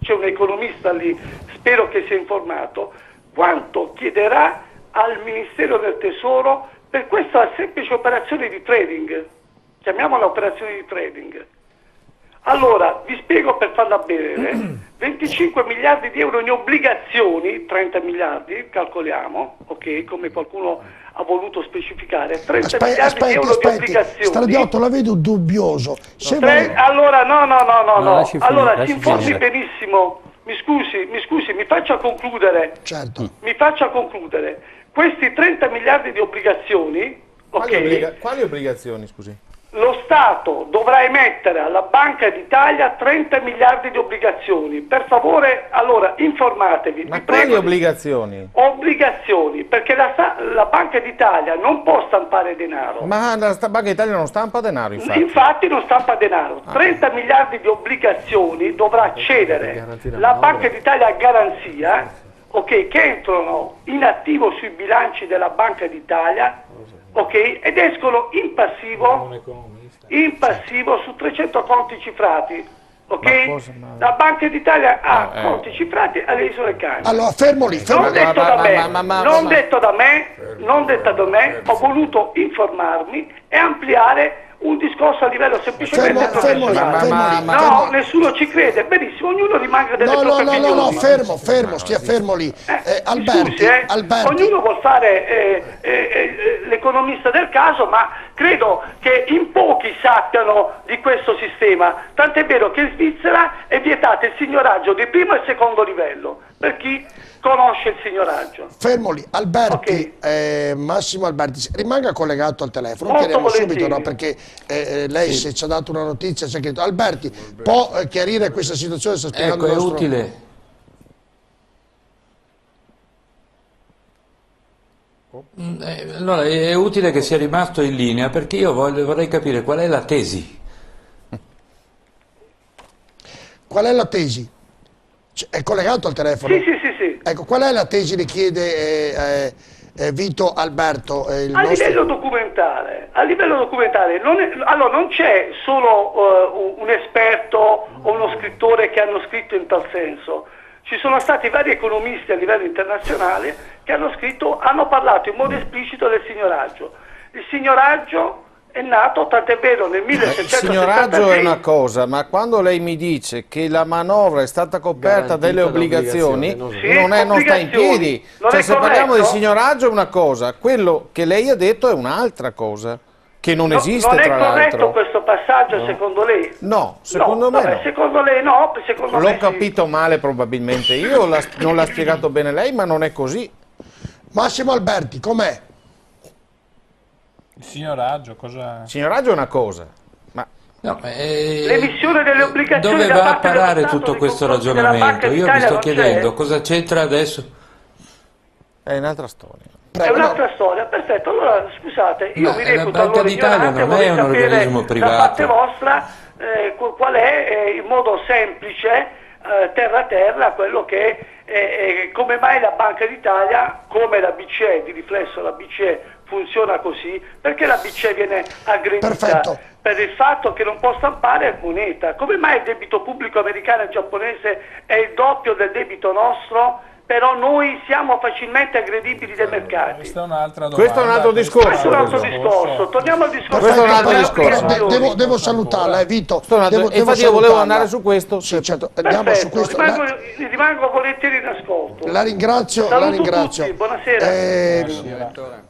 c'è un economista lì, spero che sia informato, quanto chiederà al Ministero del Tesoro per questa semplice operazione di trading, chiamiamola operazione di trading. Allora, vi spiego per farla bene, 25 miliardi di euro in obbligazioni, 30 miliardi, calcoliamo, ok, come qualcuno ha voluto specificare, 30 miliardi di euro di obbligazioni. Stradiotto, la vedo dubbioso. Allora, no. Allora, si informi benissimo. Mi scusi, mi faccia concludere. Certo. Mi faccia concludere. Questi 30 miliardi di obbligazioni, ok? Quali obbligazioni, scusi? Lo Stato dovrà emettere alla Banca d'Italia 30 miliardi di obbligazioni. Per favore, allora, informatevi. Ma quali obbligazioni? Obbligazioni, perché la Banca d'Italia non può stampare denaro. Ma la Banca d'Italia non stampa denaro, infatti. Infatti non stampa denaro. 30 miliardi di obbligazioni dovrà cedere la Banca d'Italia a garanzia, ok, che entrano in attivo sui bilanci della Banca d'Italia, ok, ed escono in passivo su 300 conti cifrati, ok? La Banca d'Italia ha conti cifrati alle Isole Canarie. Allora, fermo lì. Non detto da me, ho voluto informarmi e ampliare un discorso a livello semplicemente professionale. No, nessuno ci crede. Benissimo, ognuno rimanga delle proprie opinioni. No, fermo, stia fermo lì. Alberti, ognuno vuol fare l'economista del caso, ma credo che in pochi sappiano di questo sistema. Tant'è vero che in Svizzera è vietato il signoraggio di primo e secondo livello, per chi conosce il signoraggio. Fermo lì, Alberti, Massimo Alberti, rimanga collegato al telefono, chiariamo subito, no, perché lei se ci ha dato una notizia, c'è scritto. Alberti, può chiarire questa situazione? Sta spiegando ecco, è utile. Allora, è utile che sia rimasto in linea, perché io vorrei capire qual è la tesi. Qual è la tesi? È collegato al telefono? Sì. Ecco, qual è la tesi che chiede Vito Alberto? Livello documentale, allora non c'è solo un esperto o uno scrittore che hanno scritto in tal senso. Ci sono stati vari economisti a livello internazionale che hanno parlato in modo esplicito del signoraggio. Il signoraggio è nato, tant'è vero, nel 1776. Il signoraggio è una cosa, ma quando lei mi dice che la manovra è stata coperta dalle obbligazioni, non sta in piedi. Cioè, se parliamo di signoraggio è una cosa, quello che lei ha detto è un'altra cosa, che non esiste tra l'altro. Non è corretto questo passaggio, secondo lei? No, secondo me no. Secondo lei no, secondo me l'ho capito male probabilmente io, non l'ha spiegato bene lei, ma non è così. Massimo Alberti, com'è? Il signoraggio, cosa? Il signoraggio è una cosa, ma l'emissione delle obbligazioni. Dove va a parare tutto questo ragionamento? Io mi sto chiedendo cosa c'entra adesso. È un'altra storia. È un'altra storia, perfetto. Allora scusate, io mi reputo la Banca d'Italia non è un organismo privato. Da parte vostra qual è in modo semplice, terra a terra, quello che come mai la Banca d'Italia, come la BCE, di riflesso la BCE funziona così, perché la BCE viene aggredita per il fatto che non può stampare moneta. Come mai il debito pubblico americano e giapponese è il doppio del debito nostro, però noi siamo facilmente aggredibili dai mercati? Questa è un'altra domanda. Questo è un altro discorso. Questo è un altro discorso. Torniamo al discorso. Questo è un altro discorso. Devo salutarla, Vito. Infatti io volevo andare su questo. Sì, certo. Andiamo su questo. Rimango volentieri in ascolto. La ringrazio. Saluto tutti, buonasera.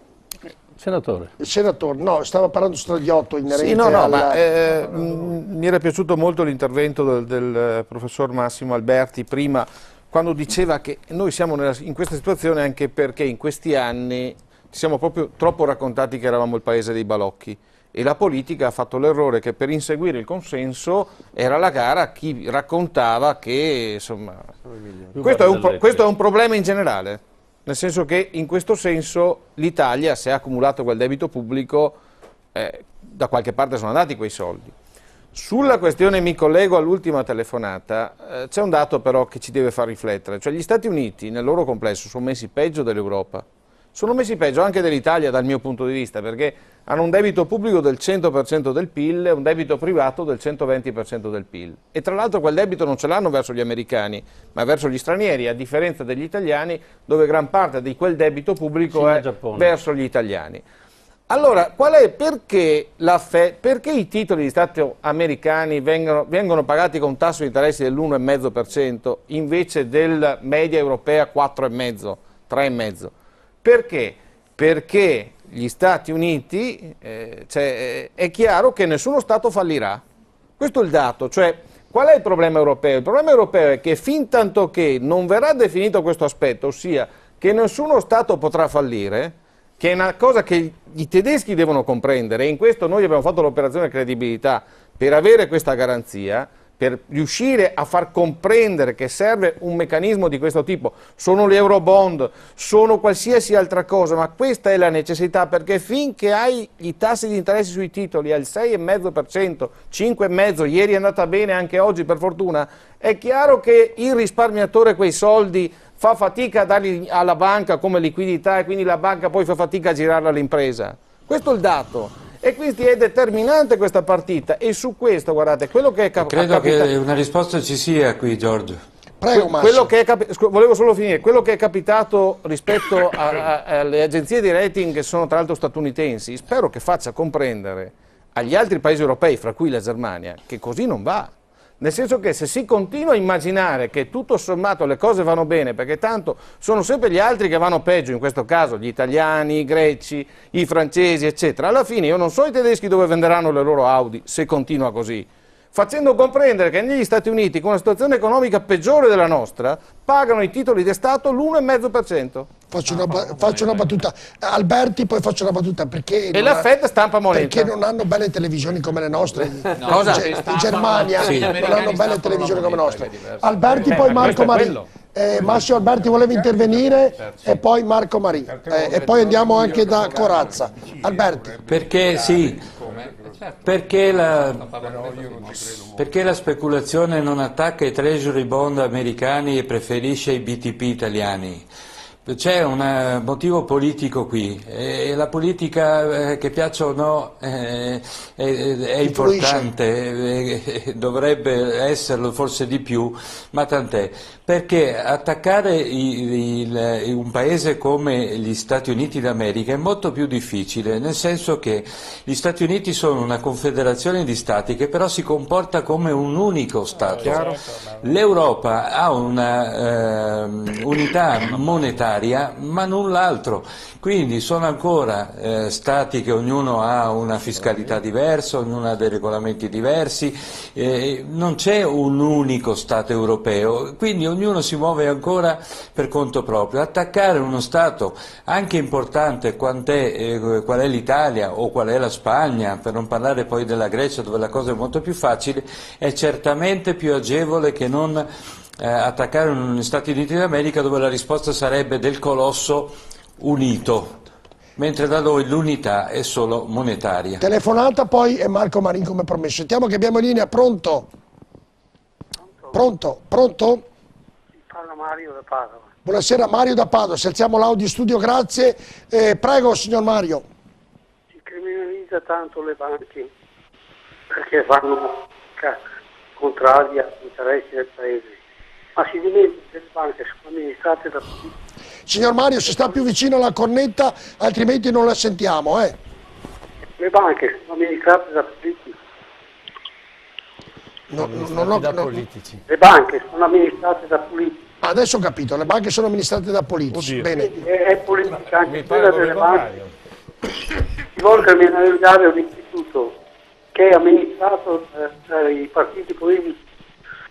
Senatore. Il senatore, no, stava parlando Stradiotto inerente sì, no, alla... mi era piaciuto molto l'intervento del professor Massimo Alberti prima, quando diceva che noi siamo in questa situazione anche perché in questi anni ci siamo proprio troppo raccontati che eravamo il paese dei balocchi e la politica ha fatto l'errore che per inseguire il consenso era la gara a chi raccontava che, insomma, questo è un problema in generale. Nel senso che in questo senso l'Italia, se ha accumulato quel debito pubblico, da qualche parte sono andati quei soldi. Sulla questione mi collego all'ultima telefonata, c'è un dato però che ci deve far riflettere, cioè gli Stati Uniti nel loro complesso sono messi peggio dell'Europa, sono messi peggio anche dell'Italia dal mio punto di vista, perché hanno un debito pubblico del 100% del PIL e un debito privato del 120% del PIL. E tra l'altro quel debito non ce l'hanno verso gli americani, ma verso gli stranieri, a differenza degli italiani, dove gran parte di quel debito pubblico è verso gli italiani. Allora, perché i titoli di Stato americani vengono pagati con un tasso di interessi dell'1,5% invece del media europea 4,5%, 3,5%? Perché? Perché gli Stati Uniti, è chiaro che nessuno Stato fallirà. Questo è il dato, cioè qual è il problema europeo? Il problema europeo è che fin tanto che non verrà definito questo aspetto, ossia che nessuno Stato potrà fallire, che è una cosa che i tedeschi devono comprendere, e in questo noi abbiamo fatto l'operazione credibilità per avere questa garanzia, per riuscire a far comprendere che serve un meccanismo di questo tipo. Sono gli eurobond, sono qualsiasi altra cosa, ma questa è la necessità, perché finché hai i tassi di interessi sui titoli al 6,5%, 5,5%, ieri è andata bene anche oggi per fortuna, è chiaro che il risparmiatore quei soldi fa fatica a darli alla banca come liquidità e quindi la banca poi fa fatica a girarla all'impresa. Questo è il dato. E quindi è determinante questa partita e su questo, guardate, quello che è capitato... Credo che una risposta ci sia qui, Giorgio. Prego, Massimo. Volevo solo finire, quello che è capitato rispetto alle agenzie di rating che sono tra l'altro statunitensi, spero che faccia comprendere agli altri paesi europei, fra cui la Germania, che così non va. Nel senso che se si continua a immaginare che tutto sommato le cose vanno bene, perché tanto sono sempre gli altri che vanno peggio, in questo caso gli italiani, i greci, i francesi, eccetera, alla fine io non so i tedeschi dove venderanno le loro Audi se continua così, facendo comprendere che negli Stati Uniti, con una situazione economica peggiore della nostra, pagano i titoli di Stato l'1,5%. Faccio una battuta. Alberti, poi faccio una battuta. E la Fed stampa moneta. Perché non hanno belle televisioni come le nostre. In Germania sì. Non hanno belle televisioni come le nostre. Alberti, poi Marco Marini. Massimo Alberti voleva intervenire e poi Marco Marini. E poi andiamo anche da Corazza. Alberti. Perché sì. Perché la speculazione non attacca i treasury bond americani e preferisce i BTP italiani? C'è un motivo politico qui e la politica, che piaccia o no, è importante, dovrebbe esserlo forse di più, ma tant'è. Perché attaccare un paese come gli Stati Uniti d'America è molto più difficile, nel senso che gli Stati Uniti sono una confederazione di stati che però si comporta come un unico stato. L'Europa ha una unità monetaria ma null'altro, quindi sono ancora stati che ognuno ha una fiscalità diversa, ognuno ha dei regolamenti diversi, non c'è un unico Stato europeo, quindi ognuno si muove ancora per conto proprio. Attaccare uno Stato anche importante qual è l'Italia o qual è la Spagna, per non parlare poi della Grecia dove la cosa è molto più facile, è certamente più agevole che non attaccare negli Stati Uniti d'America dove la risposta sarebbe del colosso unito, mentre da noi l'unità è solo monetaria. Telefonata poi e Marco Marin come promesso. Sentiamo che abbiamo in linea. Pronto? Pronto? Parla Mario da Padova. Buonasera Mario da Padova, se alziamo l'audio studio, grazie. Prego signor Mario. Si criminalizza tanto le banche perché fanno contraria agli interessi del paese. Ma si dimentica che le banche sono amministrate da politici. Signor Mario, si sta più vicino alla cornetta, altrimenti non la sentiamo. Le banche sono amministrate da politici. Politici. Le banche sono amministrate da politici. Adesso ho capito, le banche sono amministrate da politici. Bene. È politica anche quella delle banche. si vuole criminalizzare un istituto che è amministrato dai partiti politici,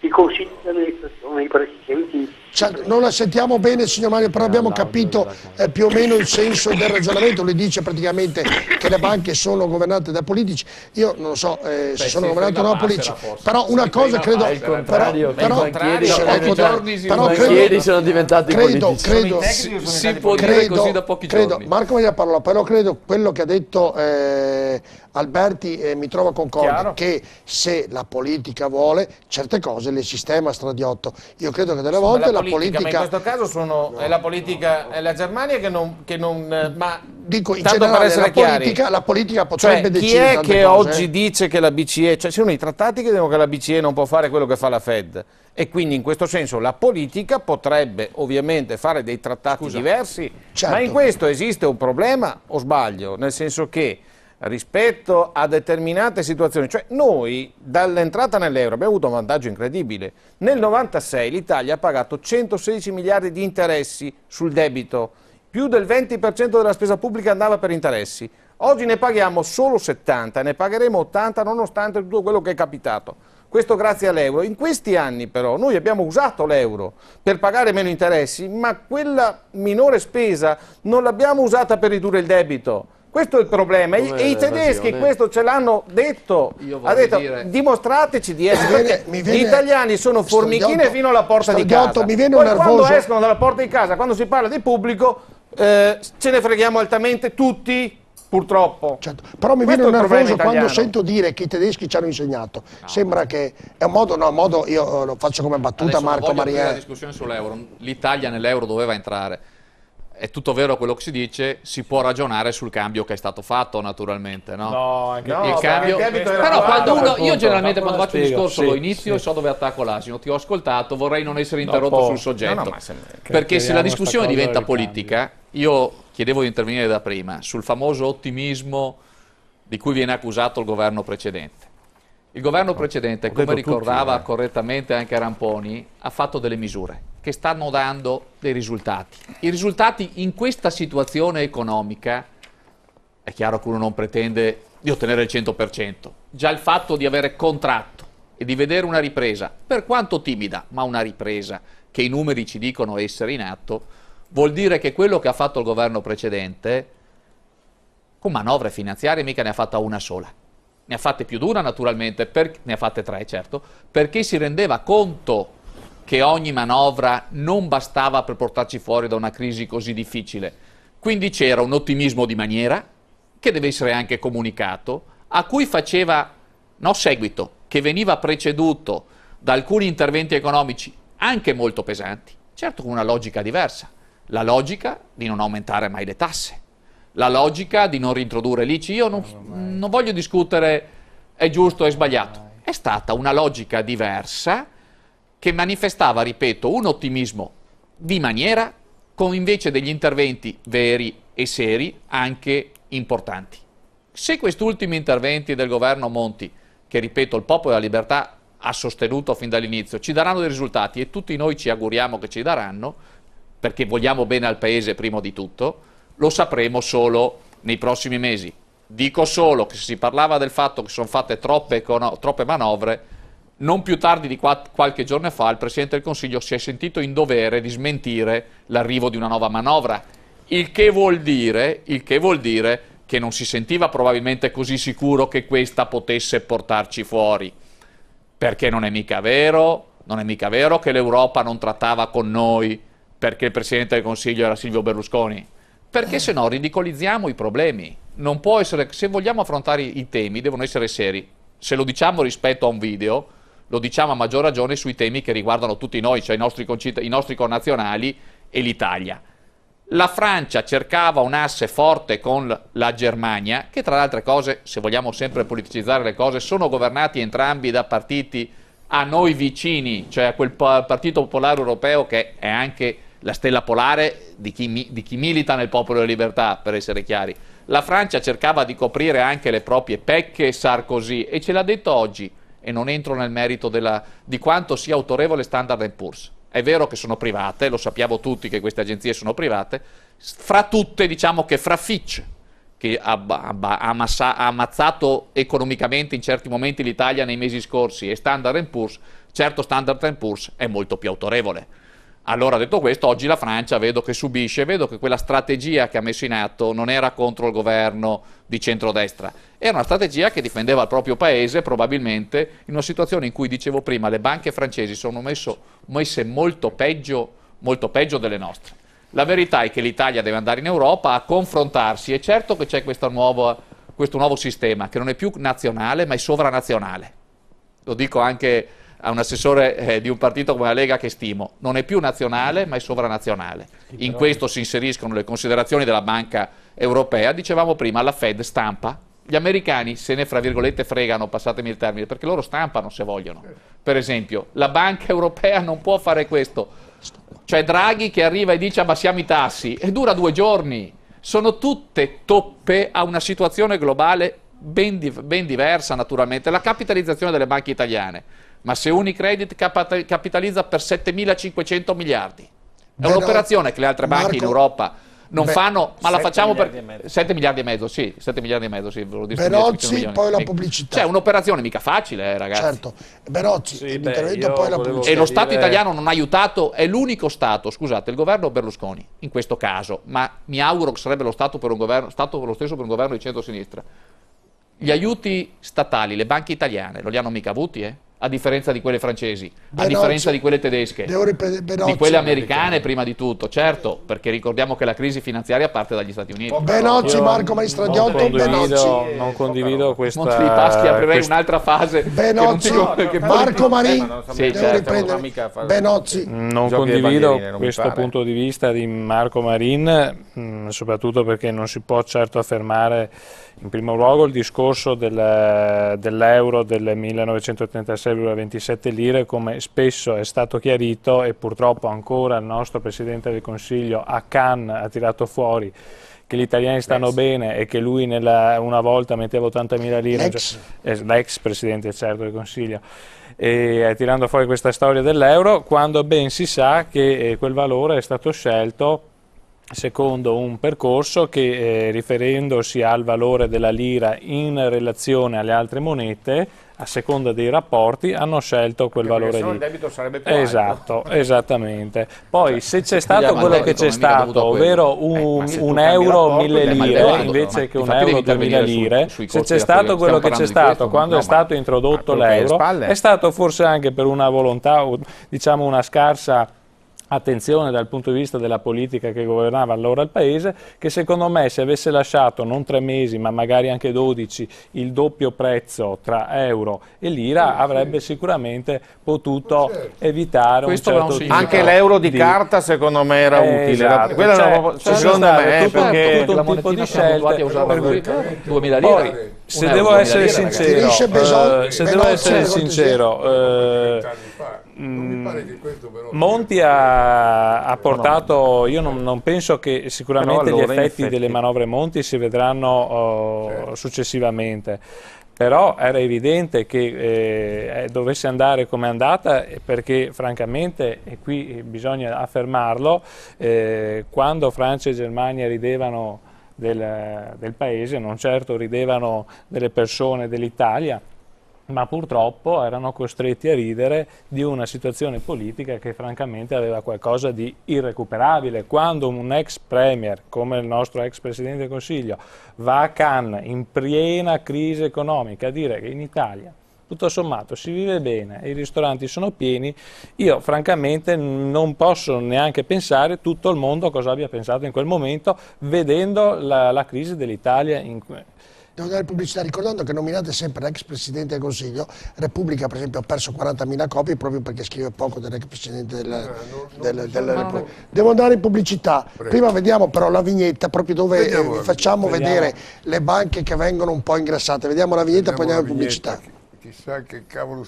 i consigli di amministrazione, i presidenti. Certo, non la sentiamo bene, signor Mario, però abbiamo capito più o meno il senso del ragionamento. Lui dice praticamente che le banche sono governate da politici. Io non so se sono governate o no da politici, però una cosa credo... Al contrario, però i banchieri sono diventati politici. Si può dire così da pochi giorni. Marco me ne parlò, però credo quello che ha detto Alberti mi trova concorde, che se la politica vuole certe cose le sistema stradiotto. Io credo che delle volte la politica... Ma in questo caso è la politica, è la Germania che non ma dico in tanto generale per essere la politica potrebbe chi decidere è che cose. oggi dice che la BCE, cioè sono i trattati che dicono che la BCE non può fare quello che fa la Fed, e quindi in questo senso la politica potrebbe ovviamente fare dei trattati diversi, ma in questo esiste un problema o sbaglio? Nel senso che rispetto a determinate situazioni, cioè noi dall'entrata nell'euro abbiamo avuto un vantaggio incredibile. Nel 96 l'Italia ha pagato 116 miliardi di interessi sul debito, più del 20% della spesa pubblica andava per interessi. Oggi ne paghiamo solo 70, ne pagheremo 80 nonostante tutto quello che è capitato. Questo grazie all'euro. In questi anni però noi abbiamo usato l'euro per pagare meno interessi, ma quella minore spesa non l'abbiamo usata per ridurre il debito. Questo è il problema, e i tedeschi questo ce l'hanno detto. Ha detto dimostrateci di essere, gli italiani sono formichine fino alla porta di casa. Poi quando escono dalla porta di casa, quando si parla di pubblico, ce ne freghiamo altamente tutti, purtroppo. Certo. Però mi viene nervoso quando sento dire che i tedeschi ci hanno insegnato. Sembra che è un modo, io lo faccio come battuta. Adesso Marco Maria. La discussione sull'euro, l'Italia nell'euro doveva entrare. È tutto vero quello che si dice, si può ragionare sul cambio che è stato fatto naturalmente, no? No, anche il cambio. Però quando io generalmente quando faccio un discorso lo inizio e so dove attacco l'asino. Ti ho ascoltato, vorrei non essere interrotto sul soggetto. Perché se la discussione diventa politica, io chiedevo di intervenire da prima sul famoso ottimismo di cui viene accusato il governo precedente. Il governo precedente, come ricordava correttamente anche Ramponi, ha fatto delle misure che stanno dando dei risultati. I risultati in questa situazione economica, è chiaro che uno non pretende di ottenere il 100%, già il fatto di avere contratto e di vedere una ripresa, per quanto timida, ma una ripresa che i numeri ci dicono essere in atto, vuol dire che quello che ha fatto il governo precedente, con manovre finanziarie mica ne ha fatta una sola. Ne ha fatte più di una naturalmente, ne ha fatte 3 certo, perché si rendeva conto che ogni manovra non bastava per portarci fuori da una crisi così difficile. Quindi c'era un ottimismo di maniera, che deve essere anche comunicato, a cui faceva seguito, che veniva preceduto da alcuni interventi economici anche molto pesanti, certo con una logica diversa, la logica di non aumentare mai le tasse, la logica di non reintrodurre l'ICI. Io non voglio discutere è giusto o è sbagliato, è stata una logica diversa che manifestava, ripeto, un ottimismo di maniera con invece degli interventi veri e seri anche importanti. Se questi ultimi interventi del governo Monti, che ripeto il Popolo della Libertà ha sostenuto fin dall'inizio, ci daranno dei risultati e tutti noi ci auguriamo che ci daranno, perché vogliamo bene al Paese prima di tutto, lo sapremo solo nei prossimi mesi. Dico solo che se si parlava del fatto che sono fatte troppe manovre, non più tardi di qualche giorno fa il Presidente del Consiglio si è sentito in dovere di smentire l'arrivo di una nuova manovra, il che vuol dire che non si sentiva probabilmente così sicuro che questa potesse portarci fuori, perché non è mica vero che l'Europa non trattava con noi perché il Presidente del Consiglio era Silvio Berlusconi, perché se no ridicolizziamo i problemi. Non può essere, se vogliamo affrontare i temi devono essere seri. Se lo diciamo rispetto a un video, lo diciamo a maggior ragione sui temi che riguardano tutti noi, cioè i nostri connazionali e l'Italia. La Francia cercava un asse forte con la Germania, che tra le altre cose, se vogliamo sempre politicizzare le cose, sono governati entrambi da partiti a noi vicini, cioè a quel Partito Popolare Europeo che è anche la stella polare di chi milita nel Popolo della Libertà, per essere chiari. La Francia cercava di coprire anche le proprie pecche Sarkozy e ce l'ha detto oggi, e non entro nel merito di quanto sia autorevole Standard & Poor's. È vero che sono private, lo sappiamo tutti che queste agenzie sono private, fra tutte diciamo che fra Fitch che ha ammazzato economicamente in certi momenti l'Italia nei mesi scorsi, e Standard & Poor's, certo Standard & Poor's è molto più autorevole. Allora, detto questo, oggi la Francia vedo che subisce, vedo che quella strategia che ha messo in atto non era contro il governo di centrodestra, era una strategia che difendeva il proprio paese, probabilmente in una situazione in cui, dicevo prima, le banche francesi sono messe molto peggio delle nostre. La verità è che l'Italia deve andare in Europa a confrontarsi, e certo che c'è questo nuovo sistema, che non è più nazionale ma è sovranazionale. Lo dico anche a un assessore di un partito come la Lega che stimo, non è più nazionale ma è sovranazionale. In questo si inseriscono le considerazioni della Banca Europea. Dicevamo prima, la Fed stampa, gli americani se ne, fra virgolette, fregano, passatemi il termine, perché loro stampano se vogliono. Per esempio, la Banca Europea non può fare questo, cioè Draghi che arriva e dice abbassiamo i tassi, e dura 2 giorni. Sono tutte toppe a una situazione globale ben diversa, naturalmente. La capitalizzazione delle banche italiane, ma se Unicredit capitalizza per 7.500 miliardi, è un'operazione che le altre banche in Europa non fanno, ma la facciamo per 7 miliardi e mezzo, sì, 7 miliardi e mezzo, sì, ve lo dico. Benozzi, poi la pubblicità. Cioè, un'operazione mica facile, ragazzi. Certo, Benozzi, l'intervento, poi la pubblicità. E lo Stato italiano non ha aiutato, è l'unico Stato, scusate, il governo Berlusconi, in questo caso, ma mi auguro che sarebbe lo Stato per un governo, Stato lo stesso per un governo di centrosinistra. Gli aiuti statali, le banche italiane, non li hanno mica avuti, a differenza di quelle francesi, a differenza di quelle tedesche, di quelle americane prima di tutto, certo, perché ricordiamo che la crisi finanziaria parte dagli Stati Uniti. Benozzi, Marco Maestradiotto, Benozzi. Non condivido questa... Monte dei Paschi, aprirei un'altra fase. Benozzi, Marco Marin, Benozzi. Non condivido questo punto di vista di Marco Marin, soprattutto perché non si può certo affermare in primo luogo il discorso dell'euro del 1986,27 lire, come spesso è stato chiarito, e purtroppo ancora il nostro Presidente del Consiglio a Cannes ha tirato fuori che gli italiani stanno bene e che lui una volta metteva 80.000 lire, l'ex Presidente certo del Consiglio, e tirando fuori questa storia dell'euro, quando ben si sa che quel valore è stato scelto secondo un percorso che, riferendosi al valore della lira in relazione alle altre monete, a seconda dei rapporti, hanno scelto quel valore lì. Il debito sarebbe più alto. Esattamente. Poi se c'è stato quello che c'è stato, ovvero un euro 1000 lire invece che un euro 2000 lire, se c'è stato quello che c'è stato quando è stato introdotto l'euro, è stato forse anche per una volontà, diciamo una scarsa attenzione dal punto di vista della politica che governava allora il paese, che secondo me se avesse lasciato non 3 mesi ma magari anche 12 il doppio prezzo tra euro e lira avrebbe sicuramente potuto evitare un certo tipo anche l'euro di carta secondo me era utile. Esatto. Secondo me perché tutto un tipo di scelte. 2000 Poi, lire. se devo essere sincero, Monti ha portato, io non penso che sicuramente gli effetti delle manovre Monti si vedranno successivamente, però era evidente che dovesse andare come è andata, perché francamente, e qui bisogna affermarlo, quando Francia e Germania ridevano del paese, non certo ridevano delle persone dell'Italia, ma purtroppo erano costretti a ridere di una situazione politica che francamente aveva qualcosa di irrecuperabile. Quando un ex premier, come il nostro ex Presidente del Consiglio, va a Cannes in piena crisi economica a dire che in Italia tutto sommato si vive bene e i ristoranti sono pieni, io francamente non posso neanche pensare tutto il mondo cosa abbia pensato in quel momento, vedendo la crisi dell'Italia. Devo dare pubblicità ricordando che nominate sempre l'ex Presidente del Consiglio. Repubblica per esempio ha perso 40.000 copie proprio perché scrive poco dell'ex Presidente della Repubblica. Devo andare in pubblicità. Prego. Prima vediamo però la vignetta proprio dove facciamo vedere le banche che vengono un po' ingrassate. Vediamo la vignetta e poi andiamo in pubblicità. Chissà che cavolo.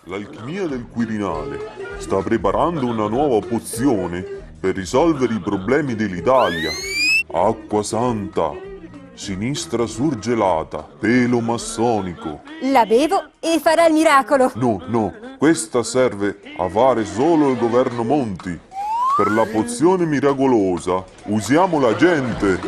L'Alchimia del Quirinale sta preparando una nuova pozione per risolvere i problemi dell'Italia. Acqua santa, sinistra surgelata, pelo massonico. La bevo e farà il miracolo. No, questa serve a fare solo il governo Monti. Per la pozione miracolosa usiamo la gente.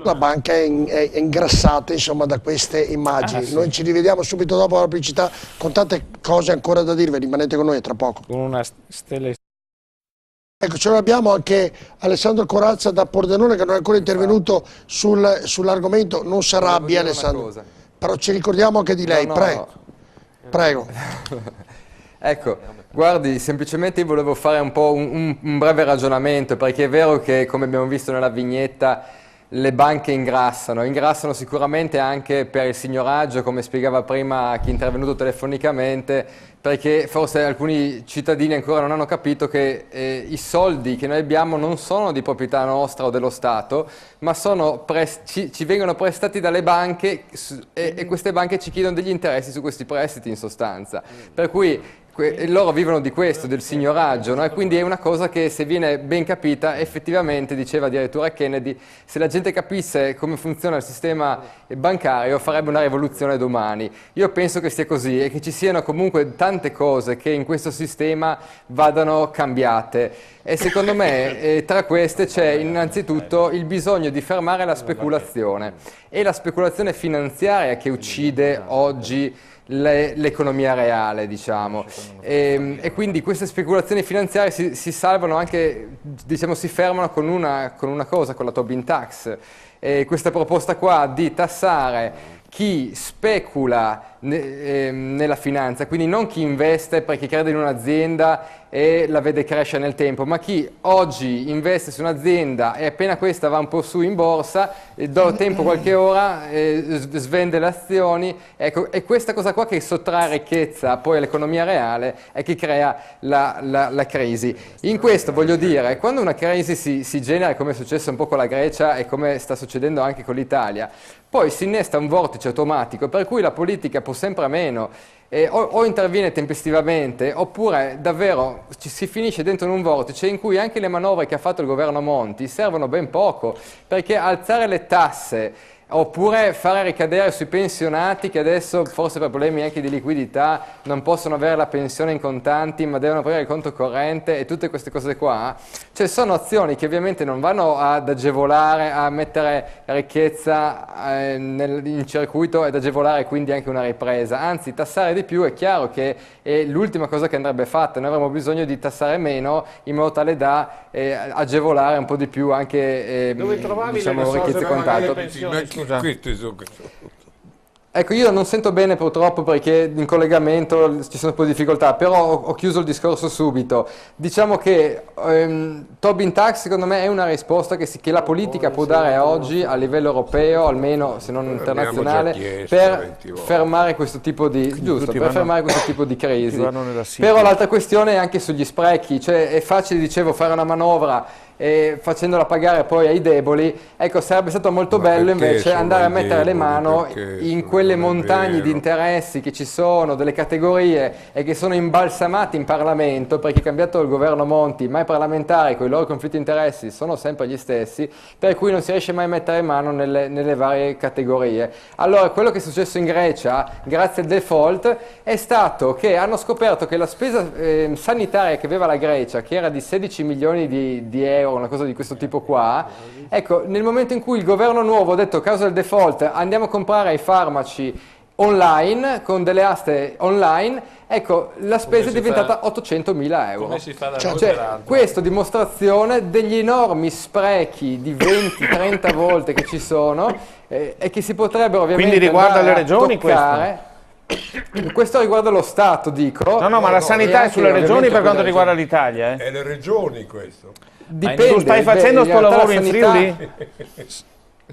La banca è ingrassata, insomma, da queste immagini. Sì. Noi ci rivediamo subito dopo la pubblicità con tante cose ancora da dirvi. Rimanete con noi tra poco. Con una stella. Ecco, ce l'abbiamo anche Alessandro Corazza da Pordenone che non è ancora intervenuto sull'argomento. Non si arrabbi, Alessandro, però ci ricordiamo anche di lei. Prego. Ecco, guardi, semplicemente io volevo fare un po' un breve ragionamento, perché è vero che, come abbiamo visto nella vignetta, le banche ingrassano sicuramente anche per il signoraggio, come spiegava prima chi è intervenuto telefonicamente, perché forse alcuni cittadini ancora non hanno capito che i soldi che noi abbiamo non sono di proprietà nostra o dello Stato, ma ci vengono prestati dalle banche e queste banche ci chiedono degli interessi su questi prestiti in sostanza. Per cui loro vivono di questo, del signoraggio, no? E quindi è una cosa che, se viene ben capita, effettivamente, diceva addirittura Kennedy, se la gente capisse come funziona il sistema bancario farebbe una rivoluzione domani. Io penso che sia così e che ci siano comunque tante cose che in questo sistema vadano cambiate. E secondo me tra queste c'è innanzitutto il bisogno di fermare la speculazione. È la speculazione finanziaria che uccide oggi l'economia reale, diciamo, e quindi queste speculazioni finanziarie si salvano anche, diciamo, si fermano con una cosa, con la Tobin tax, questa proposta qua di tassare chi specula nella finanza, quindi non chi investe perché crede in un'azienda e la vede crescere nel tempo, ma chi oggi investe su un'azienda e appena questa va un po' su in borsa, do tempo qualche ora, svende le azioni. Ecco, è questa cosa qua che sottrae ricchezza poi all'economia reale e che crea la crisi. In questo voglio dire, quando una crisi si genera, come è successo un po' con la Grecia e come sta succedendo anche con l'Italia, poi si innesta un vortice automatico per cui la politica può sempre a meno. O interviene tempestivamente oppure davvero si finisce dentro in un vortice in cui anche le manovre che ha fatto il governo Monti servono ben poco, perché alzare le tasse oppure fare ricadere sui pensionati che adesso forse per problemi anche di liquidità non possono avere la pensione in contanti ma devono aprire il conto corrente e tutte queste cose qua, cioè sono azioni che ovviamente non vanno ad agevolare, a mettere ricchezza in circuito ed agevolare quindi anche una ripresa, anzi tassare di più è chiaro che è l'ultima cosa che andrebbe fatta. Noi avremo bisogno di tassare meno in modo tale da agevolare un po' di più anche diciamo, ricchezza e quant'altro. Ecco, io non sento bene purtroppo perché in collegamento ci sono un po' di difficoltà, però ho chiuso il discorso subito. Diciamo che Tobin tax secondo me è una risposta che la politica può dare oggi a livello europeo, almeno se non internazionale, per fermare questo tipo di, fermare questo tipo di crisi. Però l'altra questione è anche sugli sprechi, cioè è facile, dicevo, fare una manovra e facendola pagare poi ai deboli. Ecco, sarebbe stato molto bello invece andare a mettere le mani in quelle montagne di interessi che ci sono, delle categorie e che sono imbalsamati in Parlamento, perché è cambiato il governo Monti, ma i parlamentari con i loro conflitti di interessi sono sempre gli stessi, per cui non si riesce mai a mettere mano nelle varie categorie. Allora, quello che è successo in Grecia, grazie al default, è stato che hanno scoperto che la spesa sanitaria che aveva la Grecia, che era di 16 milioni di euro, una cosa di questo tipo qua, ecco, nel momento in cui il governo nuovo ha detto, a causa del default, andiamo a comprare i farmaci online, con delle aste online, ecco, la spesa è diventata 800.000 euro. Come si fa da questo dimostrazione degli enormi sprechi di 20-30 volte che ci sono e che si potrebbero ovviamente quindi riguarda le regioni toccare. Questo riguarda lo Stato, dico. No, ma la sanità è sulle regioni per quanto riguarda l'Italia. È le regioni questo. Dipende, tu stai facendo sto lavoro in Friuli?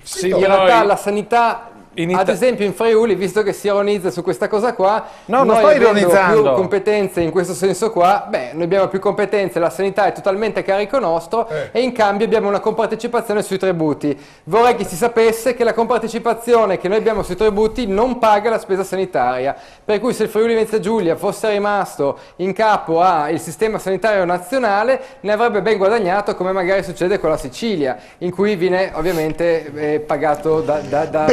Sì, in realtà la sanità, ad esempio in Friuli, visto che si ironizza su questa cosa qua, no, non noi sto ironizzando. Più competenze in questo senso qua, noi abbiamo più competenze, la sanità è totalmente a carico nostro e in cambio abbiamo una compartecipazione sui tributi. Vorrei che si sapesse che la compartecipazione che noi abbiamo sui tributi non paga la spesa sanitaria, per cui se il Friuli Venezia Giulia fosse rimasto in capo al sistema sanitario nazionale ne avrebbe ben guadagnato, come magari succede con la Sicilia, in cui viene ovviamente pagato da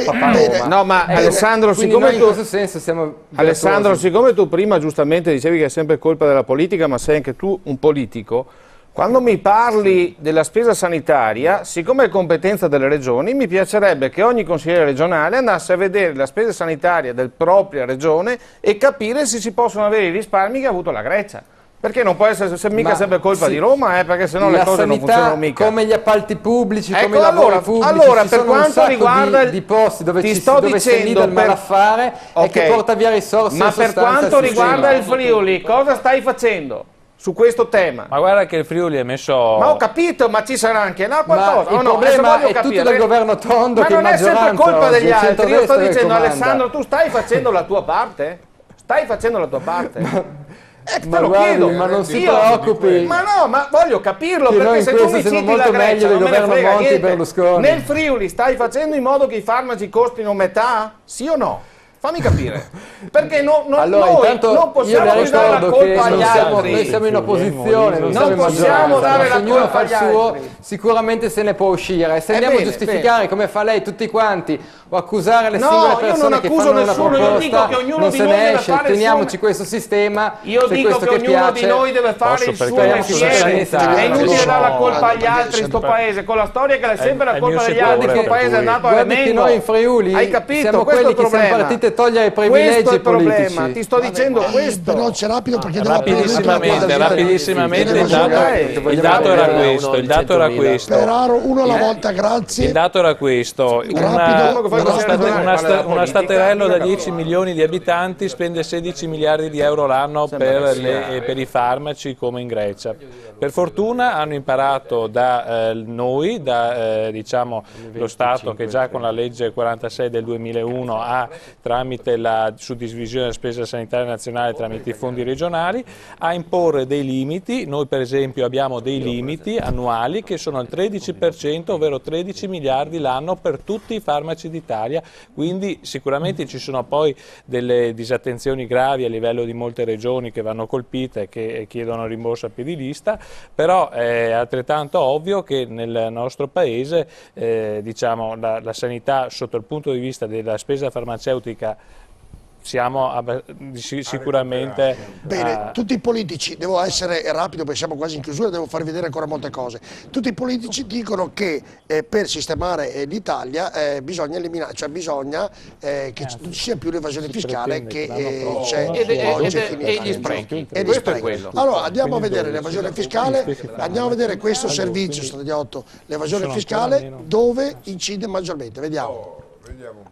papà. No, ma Alessandro, siccome Alessandro, siccome tu prima giustamente dicevi che è sempre colpa della politica, ma sei anche tu un politico, Quando mi parli della spesa sanitaria, siccome è competenza delle regioni, mi piacerebbe che ogni consigliere regionale andasse a vedere la spesa sanitaria del propria regione e capire se si possono avere i risparmi che ha avuto la Grecia. Perché non può essere mica sempre colpa di Roma, perché sennò le cose non funzionano mica. Come gli appalti pubblici, ecco, come i lavori pubblici, allora per quanto riguarda di posti dove ti ci sto dove c'è lì del malaffare e che porta via risorse. Ma per quanto riguarda il Friuli, cosa stai facendo su questo tema? Ma guarda che il Friuli è messo... Ma ho capito, ma ci sarà anche là qualcosa. Ma il problema è tutto del governo Tondo, che non è sempre colpa degli altri. Io sto dicendo, Alessandro, tu stai facendo la tua parte? Stai facendo la tua parte? Te lo chiedo, ma non si preoccupi. Ma no, ma voglio capirlo, che perché se tu mi siamo citi molto la meglio Grecia, del non me ne governo frega Monti niente. Berlusconi. Nel Friuli stai facendo in modo che i farmaci costino metà? Sì o no? Fammi capire, perché allora, noi non possiamo dare la colpa agli altri. Noi siamo in opposizione, non possiamo dare la colpa agli altri. Sicuramente se ne può uscire. Se andiamo a giustificare come fa lei tutti quanti o accusare le singole persone che fanno una proposta, non se ne esce. Teniamoci questo sistema. Io dico che ognuno di noi deve fare il suo mestiere. È inutile dare la colpa agli altri in questo paese, con la storia che è sempre la colpa degli altri. Questo paese è andato a remendo. Noi in Friuli hai capito? siamo quelli che siamo partiti a togliere i privilegi politici. Questo è il politici. problema, ti sto dicendo questo. Veloce, rapido, perché rapidissimamente, il dato era questo. Ferraro, uno alla volta, grazie. Il dato era questo. Una staterello da 10 milioni di abitanti spende 16 miliardi di euro l'anno per i farmaci, come in Grecia. Per fortuna hanno imparato da noi, diciamo, lo Stato che già con la legge 46 del 2001 ha, tramite la suddivisione della spesa sanitaria nazionale tramite i fondi regionali, a imporre dei limiti. Noi per esempio abbiamo dei limiti annuali che sono al 13%, ovvero 13 miliardi l'anno per tutti i farmaci d'Italia, quindi sicuramente ci sono poi delle disattenzioni gravi a livello di molte regioni che vanno colpite e che chiedono rimborso a piedi lista, però è altrettanto ovvio che nel nostro paese diciamo, la sanità sotto il punto di vista della spesa farmaceutica siamo sicuramente... Bene, tutti i politici, devo essere rapido perché siamo quasi in chiusura, devo farvi vedere ancora molte cose. Tutti i politici dicono che per sistemare l'Italia bisogna eliminare, cioè bisogna che non ci sia più l'evasione fiscale che c'è oggi e gli sprechi. Allora andiamo a vedere l'evasione fiscale, andiamo a vedere questo servizio Stradiotto, l'evasione fiscale, dove incide maggiormente, vediamo. Vediamo un po'.